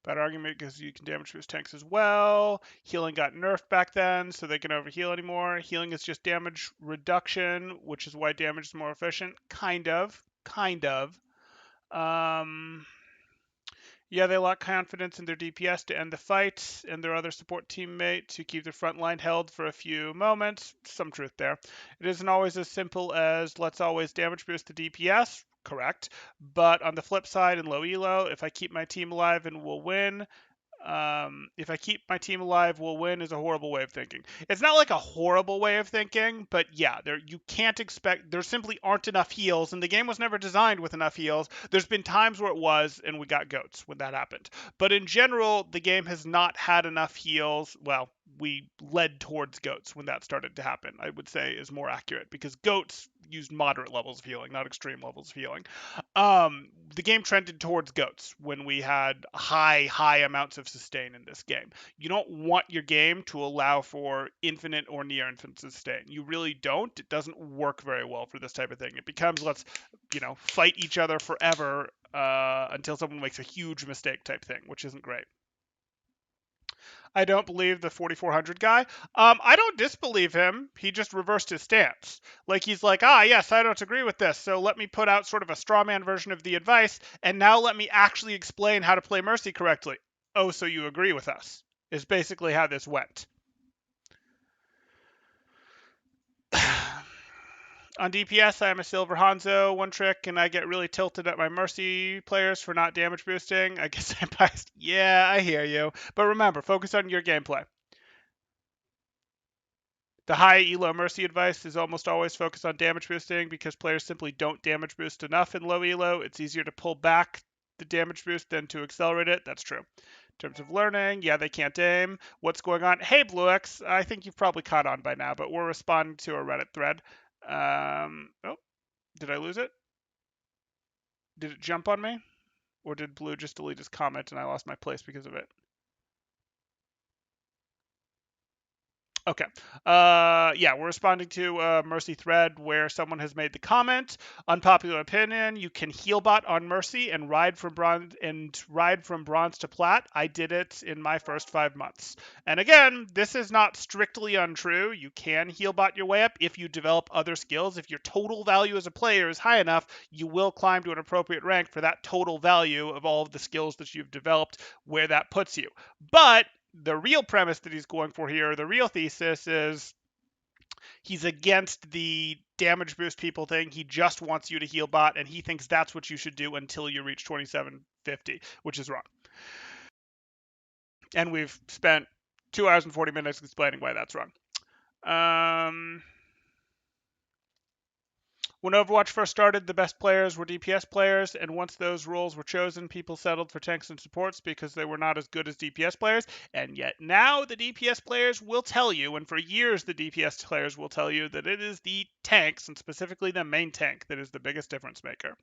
Bad argument because you can damage boost tanks as well. Healing got nerfed back then, so they can overheal anymore. Healing is just damage reduction, which is why damage is more efficient. Kind of. Kind of. Um, yeah, they lack confidence in their DPS to end the fight and their other support teammate to keep their front line held for a few moments. Some truth there. It isn't always as simple as let's always damage boost the DPS. Correct. But on the flip side, in low elo, if I keep my team alive and we'll win, if I keep my team alive, we'll win is a horrible way of thinking. It's not like a horrible way of thinking, but yeah, you can't expect, there simply aren't enough heals, and the game was never designed with enough heals. There's been times where it was, and we got goats when that happened. But in general, the game has not had enough heals. Well, we led towards goats when that started to happen, I would say is more accurate, because goats used moderate levels of healing, not extreme levels of healing. The game trended towards goats when we had high amounts of sustain in this game. You don't want your game to allow for infinite or near infinite sustain. You really don't. It doesn't work very well for this type of thing. It becomes let's, fight each other forever until someone makes a huge mistake type thing, which isn't great. I don't believe the 4400 guy. I don't disbelieve him. He just reversed his stance. Like he's like, yes, I don't agree with this. So let me put out sort of a straw man version of the advice, and now let me actually explain how to play Mercy correctly. Oh, so you agree with us? Is basically how this went. On DPS, I am a Silver Hanzo, one trick, and I get really tilted at my Mercy players for not damage boosting. I guess I'm biased. Yeah, I hear you. But remember, focus on your gameplay. The high elo Mercy advice is almost always focused on damage boosting because players simply don't damage boost enough in low elo. It's easier to pull back the damage boost than to accelerate it. That's true. In terms of learning, yeah, they can't aim. What's going on? Hey, BlueX, I think you've probably caught on by now, but we're responding to a Reddit thread. Oh, did I lose it? Did it jump on me? Or did Blue just delete his comment and I lost my place because of it? Okay. Yeah, we're responding to a Mercy thread where someone has made the comment. Unpopular opinion: you can Healbot on Mercy and ride from bronze to plat. I did it in my first 5 months. And again, this is not strictly untrue. You can Healbot your way up if you develop other skills. If your total value as a player is high enough, you will climb to an appropriate rank for that total value of all of the skills that you've developed, where that puts you. But the real premise that he's going for here, the real thesis is he's against the damage boost people thing. He just wants you to heal bot, and he thinks that's what you should do until you reach 2750, which is wrong. And we've spent 2 hours and 40 minutes explaining why that's wrong. When Overwatch first started, the best players were DPS players, and once those roles were chosen, people settled for tanks and supports because they were not as good as DPS players. And yet now the DPS players will tell you, and for years the DPS players will tell you, that it is the tanks, and specifically the main tank, that is the biggest difference maker.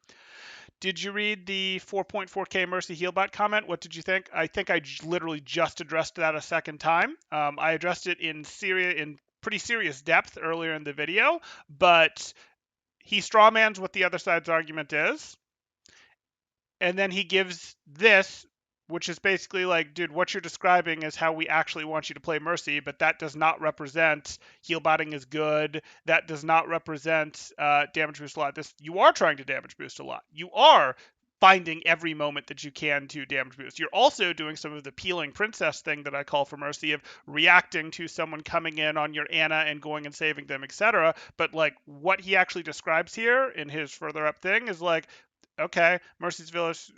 Did you read the 4.4k Mercy Healbot comment? What did you think? I think I literally just addressed that a second time. I addressed it in pretty serious depth earlier in the video, but he strawmans what the other side's argument is, and then he gives this, which is basically like, dude, what you're describing is how we actually want you to play Mercy, but that does not represent healbotting is good. That does not represent damage boost a lot. You are trying to damage boost a lot. You are finding every moment that you can to damage boost. You're also doing some of the peeling princess thing that I call for Mercy, of reacting to someone coming in on your Ana and going and saving them, etc. But like what he actually describes here in his further up thing is like, okay, Mercy's Village.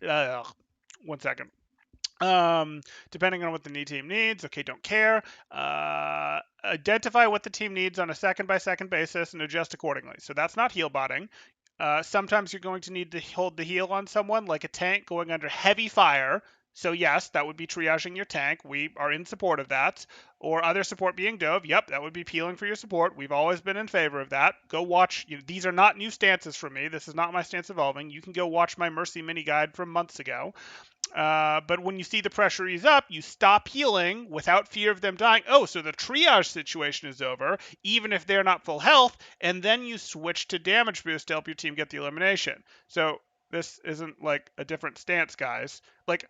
1 second. Depending on what the team needs. Okay, don't care. Identify what the team needs on a second-by-second basis and adjust accordingly. So that's not heal botting. Sometimes you're going to need to hold the heal on someone, like a tank going under heavy fire. So yes, that would be triaging your tank. We are in support of that. Or other support being dove. Yep, that would be peeling for your support. We've always been in favor of that. Go watch. These are not new stances from me. This is not my stance evolving. You can go watch my Mercy mini guide from months ago. But when you see the pressure ease up, you stop healing without fear of them dying. Oh, so the triage situation is over, even if they're not full health, and then you switch to damage boost to help your team get the elimination. So this isn't like a different stance, guys. Like,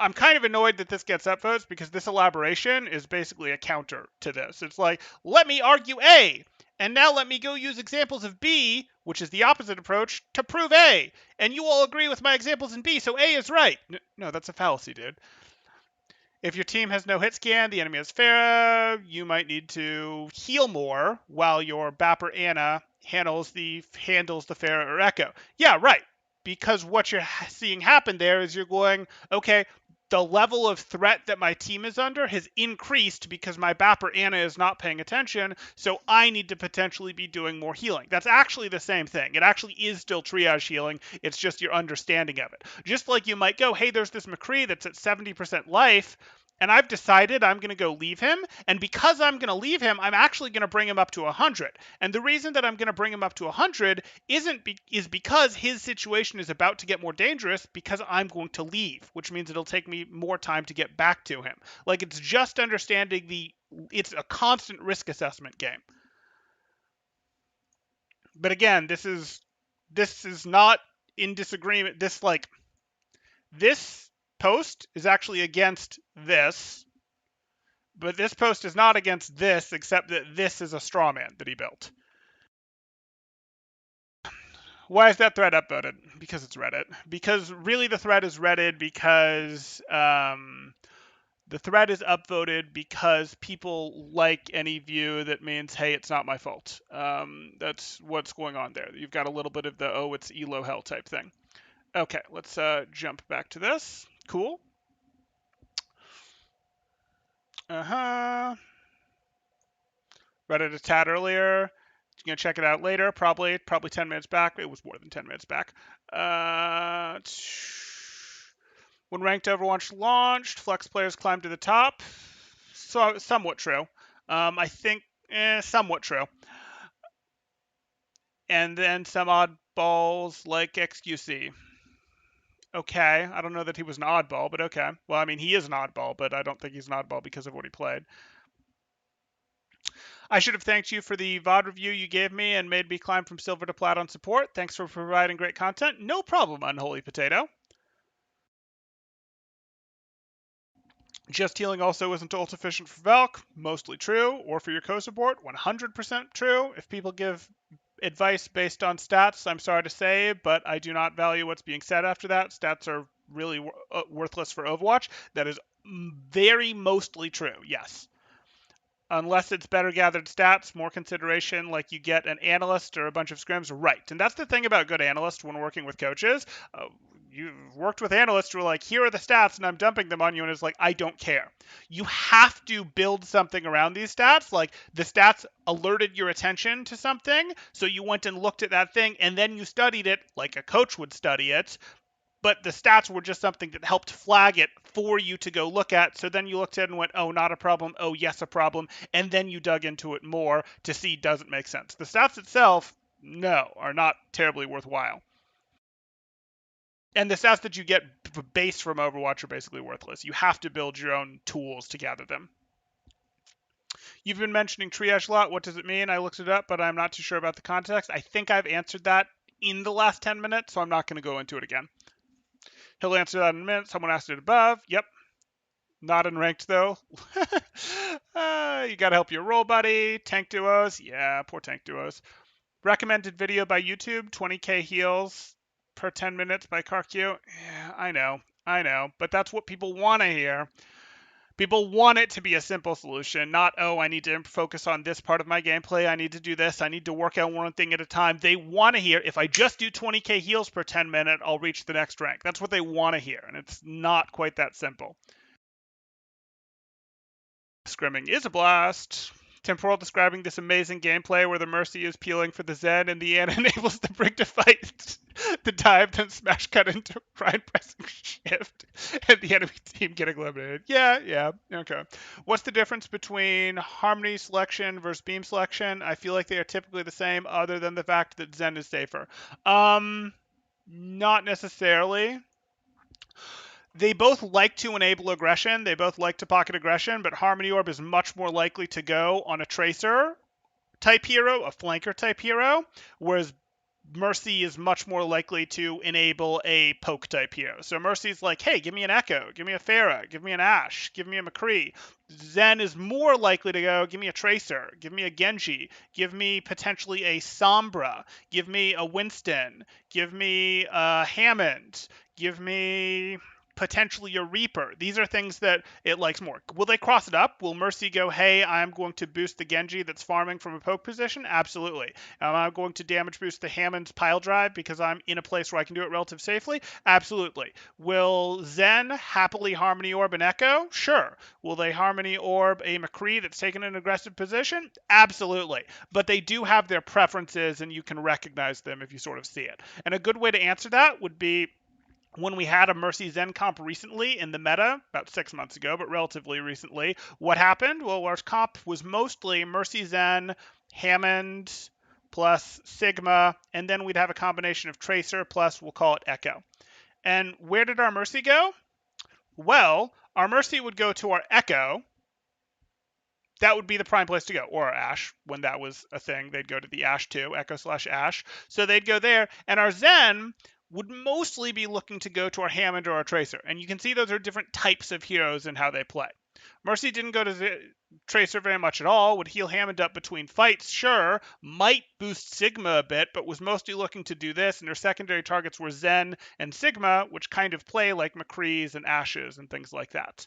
I'm kind of annoyed that this gets upvotes because this elaboration is basically a counter to this. It's like, let me argue A, and now let me go use examples of B, which is the opposite approach, to prove A. And you all agree with my examples in B, so A is right. No, that's a fallacy, dude. If your team has no hit scan, the enemy has Pharah, you might need to heal more while your Bapper Ana handles the Pharah or Echo. Yeah, right. Because what you're seeing happen there is you're going, okay, the level of threat that my team is under has increased because my Bapper Ana is not paying attention, so I need to potentially be doing more healing. That's actually the same thing. It actually is still triage healing. It's just your understanding of it. Just like you might go, hey, there's this McCree that's at 70% life, and I've decided I'm going to go leave him, and because I'm going to leave him, I'm actually going to bring him up to 100. And the reason that I'm going to bring him up to 100 is because his situation is about to get more dangerous because I'm going to leave, which means it'll take me more time to get back to him. Like, it's just understanding it's a constant risk assessment game. But again, this is not in disagreement. This post is actually against this, but this post is not against this, except that this is a straw man that he built. Why is that thread upvoted? Because it's Reddit. Because really the thread is Reddit because the thread is upvoted because people like any view that means, hey, it's not my fault. That's what's going on there. You've got a little bit of the, oh, it's elo hell type thing. Okay, let's jump back to this. Cool. Read it a tad earlier. You're gonna check it out later, probably 10 minutes back. It was more than 10 minutes back. When ranked Overwatch launched, flex players climbed to the top. So somewhat true. I think somewhat true. And then some oddballs like XQC. Okay, I don't know that he was an oddball, but okay. Well, I mean, he is an oddball, but I don't think he's an oddball because of what he played. I should have thanked you for the VOD review you gave me and made me climb from silver to plat on support. Thanks for providing great content. No problem, Unholy Potato. Just healing also isn't ult efficient for Valk. Mostly true. Or for your co-support. 100% true. If people give advice based on stats, I'm sorry to say, but I do not value what's being said after that. Stats are really worthless for Overwatch. That is very mostly true, yes. Unless it's better gathered stats, more consideration, like you get an analyst or a bunch of scrims, right. And that's the thing about good analysts when working with coaches. You've worked with analysts who are like, here are the stats, and I'm dumping them on you, and it's like, I don't care. You have to build something around these stats. Like, the stats alerted your attention to something, so you went and looked at that thing, and then you studied it like a coach would study it, but the stats were just something that helped flag it for you to go look at. So then you looked at it and went, oh, not a problem. Oh, yes, a problem. And then you dug into it more to see does it make sense. The stats itself, no, are not terribly worthwhile. And the stats that you get base from Overwatch are basically worthless. You have to build your own tools to gather them. You've been mentioning triage a lot. What does it mean? I looked it up, but I'm not too sure about the context. I think I've answered that in the last 10 minutes, so I'm not going to go into it again. He'll answer that in a minute. Someone asked it above. Yep. Not in ranked, though. You got to help your roll buddy. Tank duos. Yeah, poor tank duos. Recommended video by YouTube. 20k heals per 10 minutes by CarQ. Yeah, I know. But that's what people want to hear. People want it to be a simple solution, not, oh, I need to focus on this part of my gameplay. I need to do this. I need to work out one thing at a time. They want to hear, if I just do 20k heals per 10 minute, I'll reach the next rank. That's what they want to hear, and it's not quite that simple. Scrimming is a blast. Temporal describing this amazing gameplay where the Mercy is peeling for the Zen and the Ana enables the Brig to fight the dive, then smash cut into Ryan pressing shift and the enemy team getting eliminated. Yeah, okay. What's the difference between Harmony selection versus Beam selection? I feel like they are typically the same other than the fact that Zen is safer. Not necessarily. They both like to enable aggression. They both like to pocket aggression, but Harmony Orb is much more likely to go on a Tracer type hero, a flanker type hero, whereas Mercy is much more likely to enable a poke type hero. So Mercy's like, hey, give me an Echo, give me a Pharah, give me an Ashe, give me a McCree. Zen is more likely to go, give me a Tracer, give me a Genji, give me potentially a Sombra, give me a Winston, give me a Hammond, give me potentially a Reaper. These are things that it likes more. Will they cross it up? Will Mercy go, hey, I'm going to boost the Genji that's farming from a poke position? Absolutely. I'm going to damage boost the Hammond's pile drive because I'm in a place where I can do it relatively safely? Absolutely. Will Zen happily Harmony Orb an Echo? Sure. Will they Harmony Orb a McCree that's taken an aggressive position? Absolutely. But they do have their preferences, and you can recognize them if you sort of see it. And a good way to answer that would be, when we had a Mercy Zen comp recently in the meta, about 6 months ago, but relatively recently, what happened? Well, our comp was mostly Mercy Zen, Hammond, plus Sigma, and then we'd have a combination of Tracer plus, we'll call it Echo. And where did our Mercy go? Well, our Mercy would go to our Echo. That would be the prime place to go, or our Ashe. When that was a thing, they'd go to the Ashe too, Echo/Ashe. So they'd go there, and our Zen would mostly be looking to go to our Hammond or our Tracer. And you can see those are different types of heroes and how they play. Mercy didn't go to Tracer very much at all, would heal Hammond up between fights, sure, might boost Sigma a bit, but was mostly looking to do this, and her secondary targets were Zen and Sigma, which kind of play like McCrees and Ashes and things like that.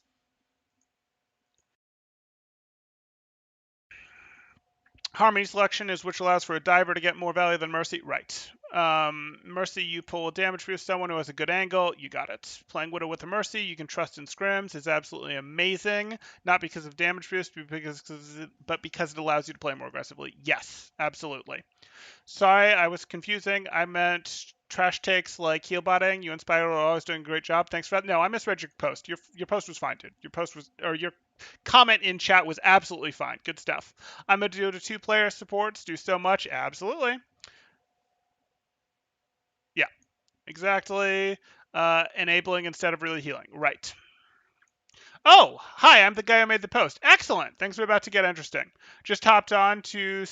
Harmony selection is which allows for a diver to get more value than Mercy. Right. Mercy, you pull a damage boost someone who has a good angle. You got it. Playing Widow with a Mercy, you can trust in scrims, is absolutely amazing. Not because of damage boost, but because it allows you to play more aggressively. Yes, absolutely. Sorry, I was confusing. I meant trash takes like Healbotting. You and Spiral are always doing a great job. Thanks for that. No, I misread your post. Your post was fine, dude. Your post was, or your comment in chat was absolutely fine. Good stuff. I'm a Dota 2 player. Supports do so much. Absolutely. Yeah, exactly. Enabling instead of really healing. Right. Oh, hi, I'm the guy who made the post. Excellent. Things are about to get interesting. Just hopped on to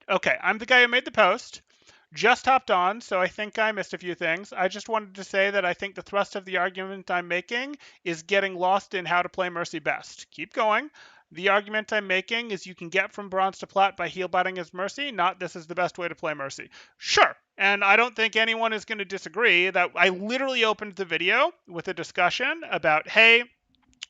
okay, I'm the guy who made the post. Just hopped on, so I think I missed a few things. I just wanted to say that I think the thrust of the argument I'm making is getting lost in how to play Mercy best. Keep going. The argument I'm making is you can get from bronze to plat by heal botting as Mercy, not this is the best way to play Mercy. Sure. And I don't think anyone is going to disagree that I literally opened the video with a discussion about, hey,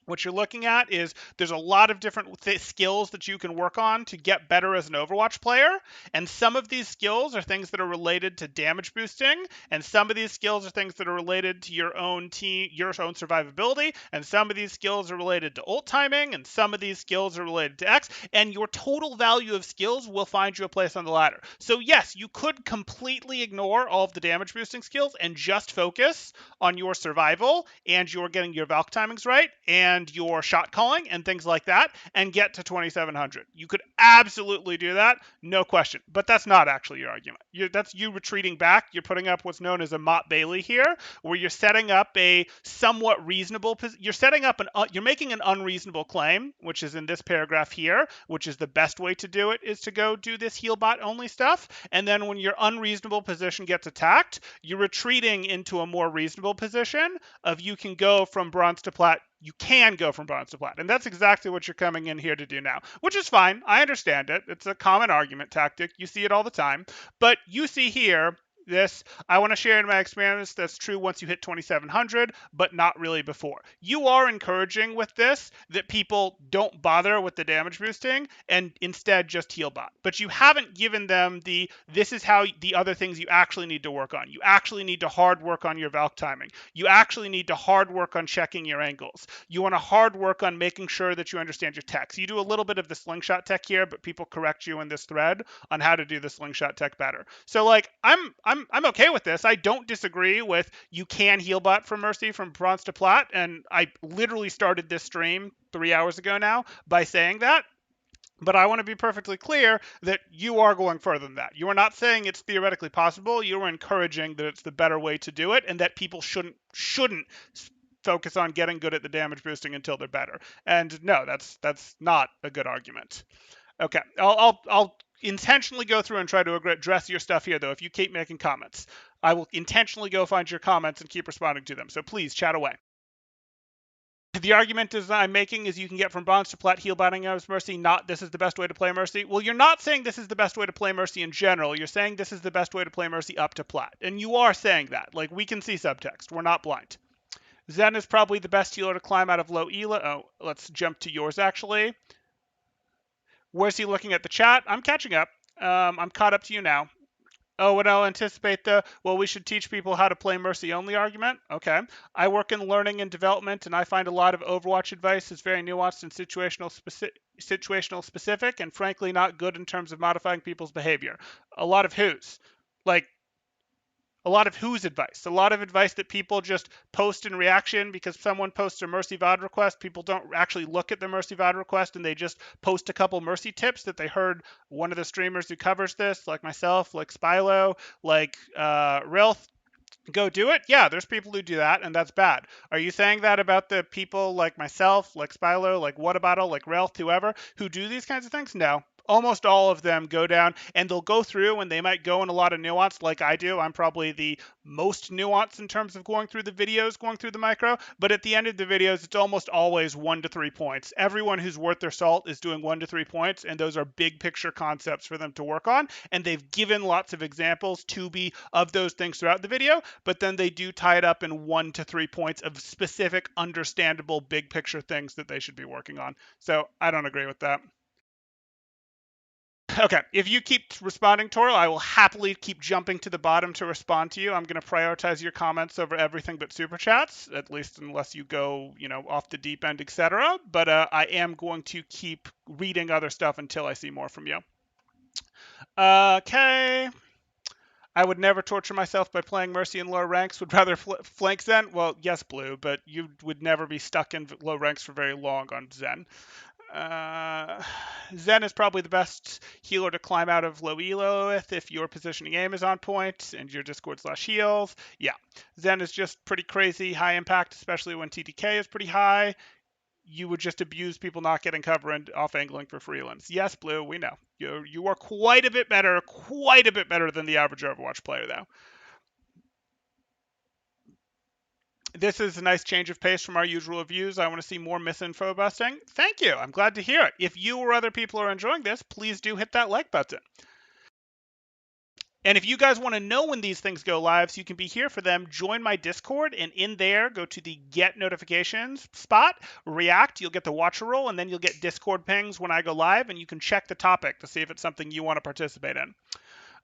what you're looking at is there's a lot of different skills that you can work on to get better as an Overwatch player. And some of these skills are things that are related to damage boosting. And some of these skills are things that are related to your own team, your own survivability. And some of these skills are related to ult timing. And some of these skills are related to X. And your total value of skills will find you a place on the ladder. So yes, you could completely ignore all of the damage boosting skills and just focus on your survival and you're getting your Valk timings right and your shot calling and things like that and get to 2700. You could absolutely do that, no question. But that's not actually your argument. That's you retreating back. You're putting up what's known as a Mott Bailey here, where you're setting up a somewhat reasonable. You're setting up you're making an unreasonable claim, which is in this paragraph here, which is the best way to do it is to go do this heal bot only stuff. And then when your unreasonable position gets attacked, you're retreating into a more reasonable position of you can go from bronze to plat. You can go from bronze to plat. And that's exactly what you're coming in here to do now, which is fine. I understand it. It's a common argument tactic. You see it all the time. But you see here, this, I want to share in my experience that's true once you hit 2700, but not really before. You are encouraging with this that people don't bother with the damage boosting and instead just heal bot. But you haven't given them this is how the other things you actually need to work on. You actually need to hard work on your Valk timing. You actually need to hard work on checking your angles. You want to hard work on making sure that you understand your tech. So you do a little bit of the slingshot tech here, but people correct you in this thread on how to do the slingshot tech better. So like I'm okay with this. I don't disagree with you can heal bot from Mercy from bronze to plat, and I literally started this stream 3 hours ago now by saying that. But I want to be perfectly clear that you are going further than that. You are not saying it's theoretically possible. You are encouraging that it's the better way to do it, and that people shouldn't focus on getting good at the damage boosting until they're better. And no, that's not a good argument. Okay, I'll intentionally go through and try to address your stuff here, though. If you keep making comments, I will intentionally go find your comments and keep responding to them. So please chat away. The argument is I'm making is you can get from bronze to plat heal botting as Mercy, not this is the best way to play Mercy. Well, you're not saying this is the best way to play Mercy in general. You're saying this is the best way to play Mercy up to plat. And you are saying that. Like, we can see subtext. We're not blind. Zen is probably the best healer to climb out of low Ela. Oh, let's jump to yours, actually. Where's he looking at the chat? I'm catching up. I'm caught up to you now. Oh, and I'll anticipate well, we should teach people how to play Mercy only argument. Okay. I work in learning and development, and I find a lot of Overwatch advice is very nuanced and situational specific, and frankly not good in terms of modifying people's behavior. A lot of who's. Like, a lot of whose advice, a lot of advice that people just post in reaction because someone posts a Mercy VOD request. People don't actually look at the Mercy VOD request and they just post a couple Mercy tips that they heard one of the streamers who covers this, like myself, like Spilo, like Rilth, go do it. Yeah, there's people who do that, and that's bad. Are you saying that about the people like myself, like Spilo, like Whataboutle, like Relth, whoever, who do these kinds of things? No. Almost all of them go down and they'll go through and they might go in a lot of nuance like I do. I'm probably the most nuanced in terms of going through the videos, going through the micro, but at the end of the videos, it's almost always 1 to 3 points. Everyone who's worth their salt is doing 1 to 3 points, and those are big picture concepts for them to work on. And they've given lots of examples to be of those things throughout the video, but then they do tie it up in 1 to 3 points of specific, understandable, big picture things that they should be working on. So I don't agree with that. Okay, if you keep responding, Toro, I will happily keep jumping to the bottom to respond to you. I'm going to prioritize your comments over everything but super chats, at least unless you go, off the deep end, etc. But I am going to keep reading other stuff until I see more from you. Okay. I would never torture myself by playing Mercy in lower ranks. Would rather flank Zen. Well, yes, Blue, but you would never be stuck in low ranks for very long on Zen. Uh, Zen is probably the best healer to climb out of low elo with if your positioning aim is on point and your Discord slash heals. Yeah, Zen is just pretty crazy, high impact, especially when TTK is pretty high. You would just abuse people not getting cover and off angling for free limbs. Yes, Blue, we know. You are quite a bit better than the average Overwatch player, though. This is a nice change of pace from our usual reviews. I want to see more misinfo busting. Thank you. I'm glad to hear it. If you or other people are enjoying this, please do hit that like button. And if you guys want to know when these things go live so you can be here for them, join my Discord, and in there, go to the get notifications spot, react, you'll get the watcher roll, and then you'll get Discord pings when I go live, and you can check the topic to see if it's something you want to participate in.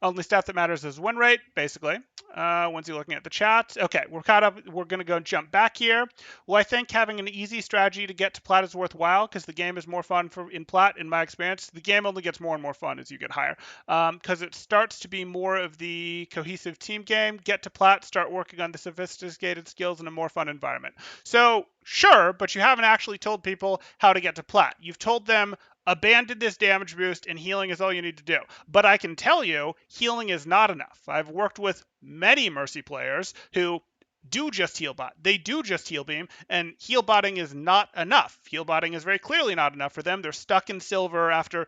Only stat that matters is win rate, basically. Once you're looking at the chat. Okay, we're caught up. We're going to go and jump back here. Well, I think having an easy strategy to get to Plat is worthwhile because the game is more fun in Plat, in my experience. The game only gets more and more fun as you get higher because it starts to be more of the cohesive team game. Get to Plat, start working on the sophisticated skills in a more fun environment. So, sure, but you haven't actually told people how to get to Plat. You've told them abandon this damage boost and healing is all you need to do. But I can tell you, healing is not enough. I've worked with many Mercy players who do just heal bot. They do just heal beam, and heal botting is not enough. Heal botting is very clearly not enough for them. They're stuck in silver after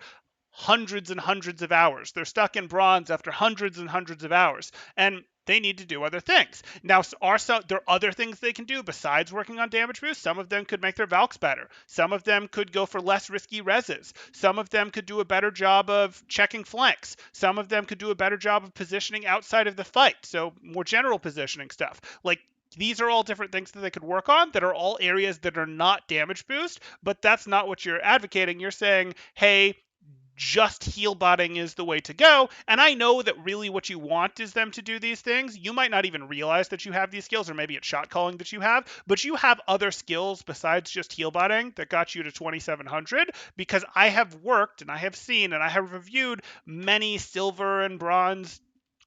hundreds and hundreds of hours. They're stuck in bronze after hundreds and hundreds of hours. And they need to do other things. Now, there are other things they can do besides working on damage boost? Some of them could make their Valks better. Some of them could go for less risky reses. Some of them could do a better job of checking flanks. Some of them could do a better job of positioning outside of the fight. So more general positioning stuff. Like, these are all different things that they could work on that are all areas that are not damage boost, but that's not what you're advocating. You're saying, hey, just heal botting is the way to go. And I know that really what you want is them to do these things. You might not even realize that you have these skills, or maybe it's shot calling that you have, but you have other skills besides just heal botting that got you to 2700, because I have worked and I have seen and I have reviewed many silver and bronze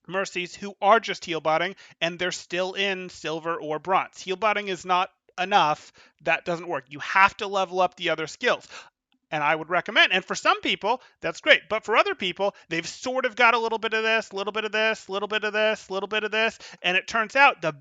Mercies who are just heal botting and they're still in silver or bronze. Heal botting is not enough. That doesn't work. You have to level up the other skills. And I would recommend, and for some people, that's great. But for other people, they've sort of got a little bit of this, a little bit of this, a little bit of this, a little bit of this. And it turns out the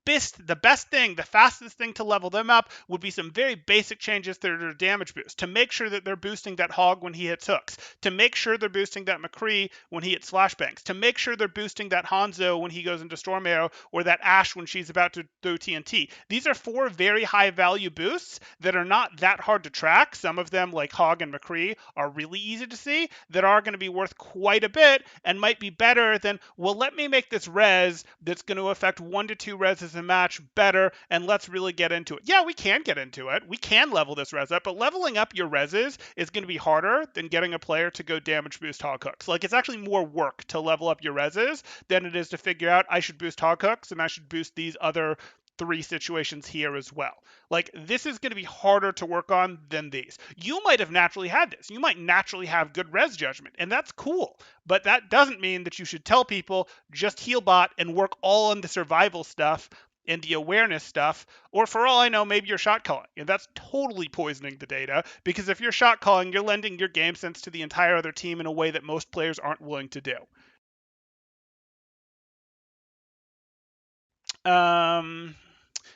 best thing, the fastest thing to level them up would be some very basic changes to their damage boost, to make sure that they're boosting that Hog when he hits hooks, to make sure they're boosting that McCree when he hits flashbangs, to make sure they're boosting that Hanzo when he goes into Storm Arrow, or that Ashe when she's about to throw TNT. These are 4 very high value boosts that are not that hard to track. Some of them, like Hog and McCree, are really easy to see, that are going to be worth quite a bit and might be better than, well, let me make this res that's going to affect 1 to 2 reses a match better, and let's really get into it. Yeah, we can get into it. We can level this res up, but leveling up your reses is going to be harder than getting a player to go damage boost hog hooks. Like, it's actually more work to level up your reses than it is to figure out I should boost hog hooks and I should boost these other 3 situations here as well. Like, this is going to be harder to work on than these. You might have naturally had this. You might naturally have good res judgment, and that's cool. But that doesn't mean that you should tell people just heal bot and work all on the survival stuff and the awareness stuff, or for all I know, maybe you're shot calling. And that's totally poisoning the data, because if you're shot calling, you're lending your game sense to the entire other team in a way that most players aren't willing to do.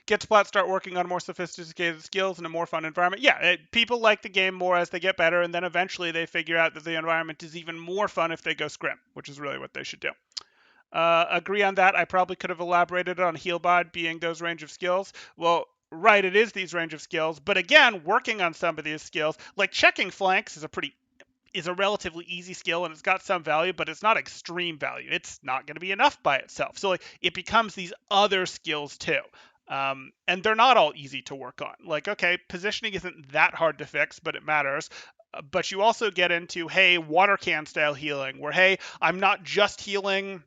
Get to Plat, start working on more sophisticated skills in a more fun environment. Yeah, people like the game more as they get better, and then eventually they figure out that the environment is even more fun if they go scrim, which is really what they should do. Agree on that. I probably could have elaborated on Healbot being those range of skills. Well, right, it is these range of skills, but again, working on some of these skills, like checking flanks is a relatively easy skill, and it's got some value, but it's not extreme value. It's not going to be enough by itself. So like, it becomes these other skills too. And they're not all easy to work on. Like, okay, positioning isn't that hard to fix, but it matters. But you also get into, hey, water can style healing, where, hey, I'm not just healing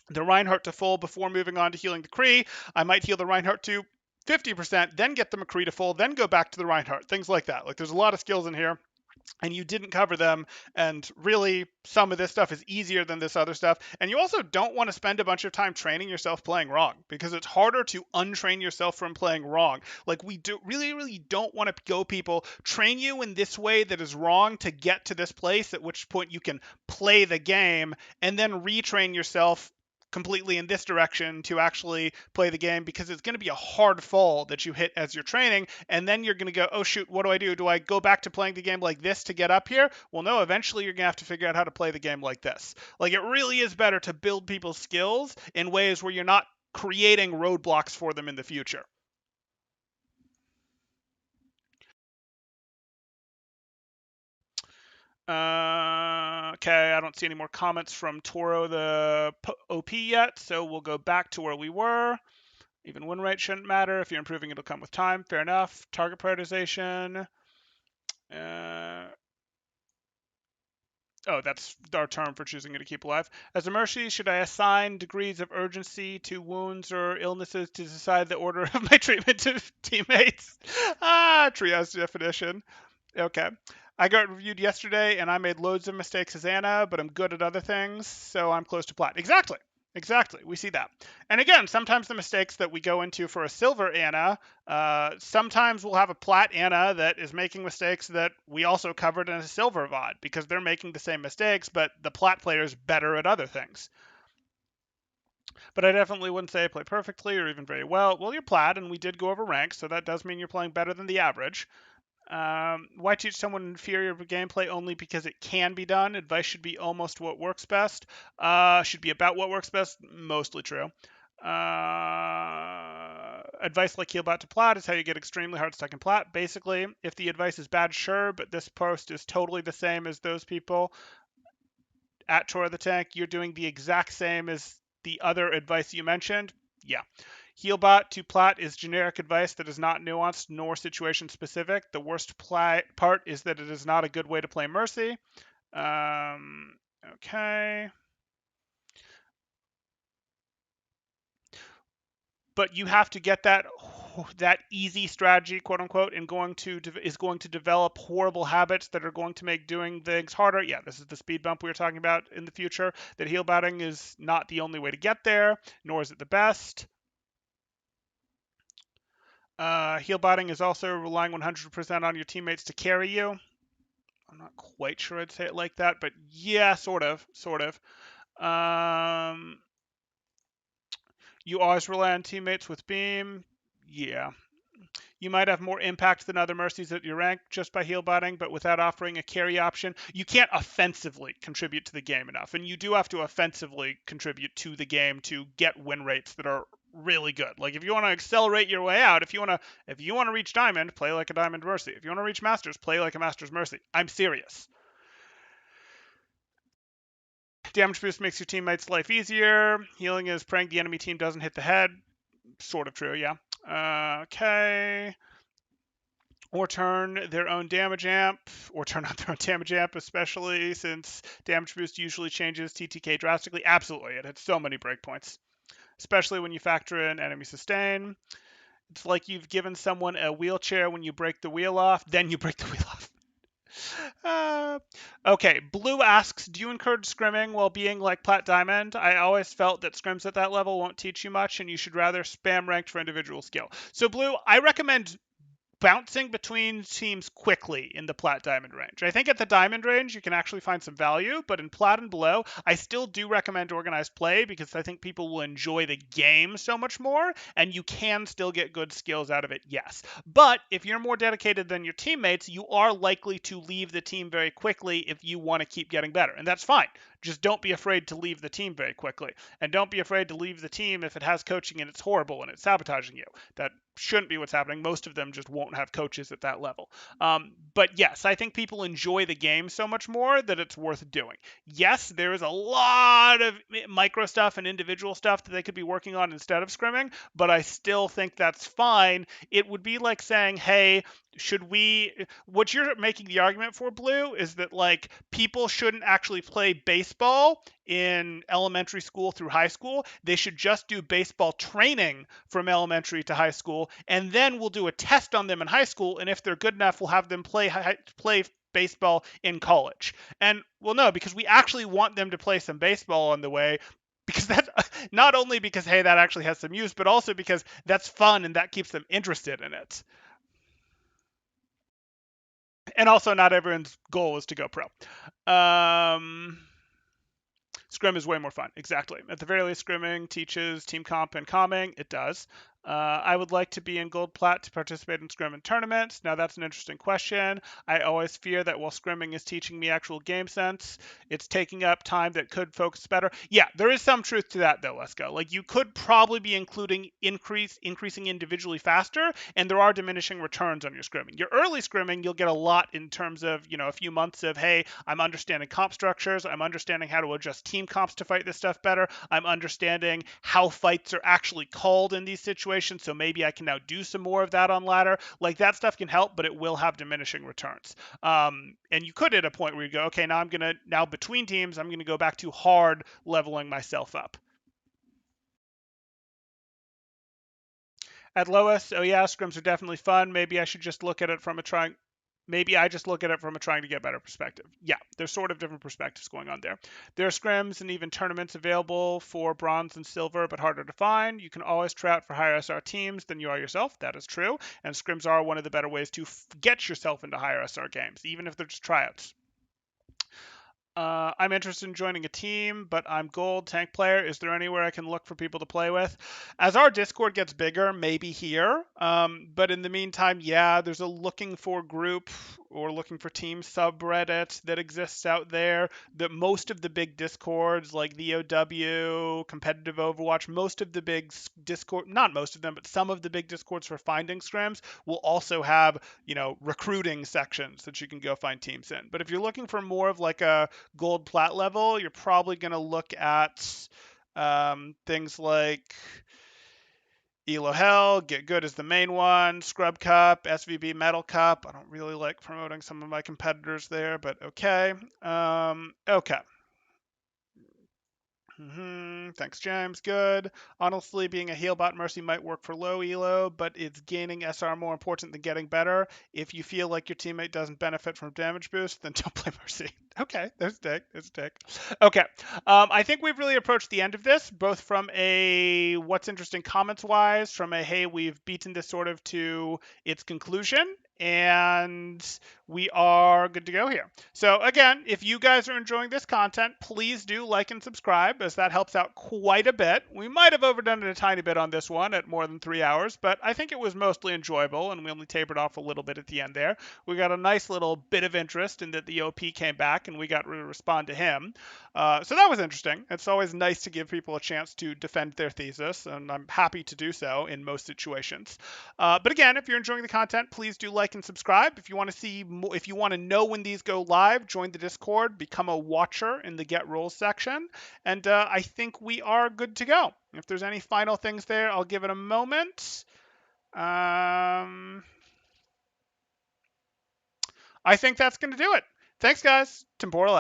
the Reinhardt to full before moving on to healing the Kree. I might heal the Reinhardt to 50%, then get the McCree to full, then go back to the Reinhardt, things like that. Like, there's a lot of skills in here and you didn't cover them, and really some of this stuff is easier than this other stuff, and you also don't want to spend a bunch of time training yourself playing wrong, because it's harder to untrain yourself from playing wrong. Like, we do really don't want to go people train you in this way that is wrong to get to this place, at which point you can play the game, and then retrain yourself completely in this direction to actually play the game, because it's going to be a hard fall that you hit as you're training, and then you're going to go, oh shoot, what do I do? Do I go back to playing the game like this to get up here? Well, no, eventually you're going to have to figure out how to play the game like this. Like, it really is better to build people's skills in ways where you're not creating roadblocks for them in the future. Okay, I don't see any more comments from Toro the OP yet, so we'll go back to where we were. Even win rate shouldn't matter. If you're improving, it'll come with time. Fair enough. Target prioritization. Oh, that's our term for choosing to keep alive. As a mercy, should I assign degrees of urgency to wounds or illnesses to decide the order of my treatment to teammates? Triage definition. Okay. I got reviewed yesterday, and I made loads of mistakes as Anna, but I'm good at other things, so I'm close to Plat. Exactly. Exactly. We see that. And again, sometimes the mistakes that we go into for a silver Anna, sometimes we'll have a Plat Anna that is making mistakes that we also covered in a silver VOD, because they're making the same mistakes, but the Plat player is better at other things. But I definitely wouldn't say I play perfectly or even very well. Well, you're Plat, and we did go over ranks, so that does mean you're playing better than the average. Why teach someone inferior gameplay only because it can be done? Advice should be almost what works best. Should be about what works best. Mostly true. Advice like Healbot to Plat is how you get extremely hard stuck in Plat. Basically, if the advice is bad, sure, but this post is totally the same as those people. At Tor the Tank, you're doing the exact same as the other advice you mentioned. Yeah. Healbot to Plat is generic advice that is not nuanced nor situation specific. The worst part is that it is not a good way to play Mercy. Okay. But you have to get that easy strategy, quote unquote, and going to develop horrible habits that are going to make doing things harder. Yeah, this is the speed bump we were talking about in the future. That healbotting is not the only way to get there, nor is it the best. Healbotting is also relying 100% on your teammates to carry you. I'm not quite sure I'd say it like that, but yeah, sort of. You always rely on teammates with beam. Yeah. You might have more impact than other mercies at your rank just by healbotting, but without offering a carry option, you can't offensively contribute to the game enough. And you do have to offensively contribute to the game to get win rates that are really good. Like, if you want to accelerate your way out, if you want to reach diamond, play like a diamond mercy. If you want to reach masters, play like a masters mercy. I'm serious. Damage boost makes your teammates' life easier. Healing is praying the enemy team doesn't hit the head. Sort of true, yeah. Okay. Or turn their own damage amp, especially since damage boost usually changes TTK drastically. Absolutely, it hits so many breakpoints, especially when you factor in enemy sustain. It's like you've given someone a wheelchair when you break the wheel off, then you break the wheel off. Okay, Blue asks, do you encourage scrimming while being like Plat Diamond? I always felt that scrims at that level won't teach you much, and you should rather spam ranked for individual skill. So Blue, I recommend bouncing between teams quickly in the Plat Diamond range. I think at the Diamond range, you can actually find some value, but in Plat and below, I still do recommend organized play, because I think people will enjoy the game so much more, and you can still get good skills out of it, yes. But if you're more dedicated than your teammates, you are likely to leave the team very quickly if you want to keep getting better, and that's fine. Just don't be afraid to leave the team very quickly. And don't be afraid to leave the team if it has coaching and it's horrible and it's sabotaging you. That shouldn't be what's happening. Most of them just won't have coaches at that level. But yes, I think people enjoy the game so much more that it's worth doing. Yes, there is a lot of micro stuff and individual stuff that they could be working on instead of scrimming, but I still think that's fine. It would be like saying, hey, what you're making the argument for, Blue, is that like people shouldn't actually play baseball in elementary school through high school. They should just do baseball training from elementary to high school, and then we'll do a test on them in high school, and if they're good enough, we'll have them play baseball in college. And well, no, because we actually want them to play some baseball on the way. Because that's not only because, hey, that actually has some use, but also because that's fun and that keeps them interested in it. And also, not everyone's goal is to go pro. Um, Scrim is way more fun. Exactly. At the very least, scrimming teaches team comp and calming. It does. I would like to be in Gold Plat to participate in scrim and tournaments. Now, that's an interesting question. I always fear that while scrimming is teaching me actual game sense, it's taking up time that could focus better. Yeah, there is some truth to that, though, Let's Go. Like, you could probably be increasing individually faster, and there are diminishing returns on your scrimming. Your early scrimming, you'll get a lot in terms of, a few months of, hey, I'm understanding comp structures. I'm understanding how to adjust team comps to fight this stuff better. I'm understanding how fights are actually called in these situations. So maybe I can now do some more of that on ladder. Like that stuff can help, but it will have diminishing returns. And you could hit a point where you go, okay, now between teams, I'm gonna go back to hard leveling myself up. At lowest, oh yeah, scrims are definitely fun. Maybe I should just look at it from a trying. Maybe I just look at it from a trying to get better perspective. Yeah, there's sort of different perspectives going on there. There are scrims and even tournaments available for bronze and silver, but harder to find. You can always try out for higher SR teams than you are yourself. That is true. And scrims are one of the better ways to get yourself into higher SR games, even if they're just tryouts. I'm interested in joining a team, but I'm gold tank player. Is there anywhere I can look for people to play with? As our Discord gets bigger, maybe here. But in the meantime, yeah, there's a looking for group or looking for team subreddit that exists out there. That most of the big Discords like the OW, competitive Overwatch, most of the big Discord, not most of them, but some of the big Discords for finding scrims will also have, recruiting sections that you can go find teams in. But if you're looking for more of like a gold plat level, you're probably going to look at things like Elo Hell, Get Good is the main one, Scrub Cup, SVB Metal Cup. I don't really like promoting some of my competitors there, but okay. Okay. Thanks, James. Good. Honestly, being a Healbot Mercy might work for low elo, but it's gaining SR more important than getting better. If you feel like your teammate doesn't benefit from damage boost, then don't play Mercy. Okay, there's a take. There's a take. Okay, I think we've really approached the end of this, both from a what's interesting comments wise, from a hey, we've beaten this sort of to its conclusion, and we are good to go here. So again, if you guys are enjoying this content, please do like and subscribe, as that helps out quite a bit. We might have overdone it a tiny bit on this one at more than 3 hours, but I think it was mostly enjoyable, and we only tapered off a little bit at the end there. We got a nice little bit of interest in that the OP came back, and we got to respond to him. So that was interesting. It's always nice to give people a chance to defend their thesis, and I'm happy to do so in most situations. But again, if you're enjoying the content, please do like and subscribe. If you want to see more, if you want to know when these go live, join the Discord, become a watcher in the Get Rolls section, and I think we are good to go. If there's any final things there, I'll give it a moment. I think that's going to do it. Thanks, guys. Temporal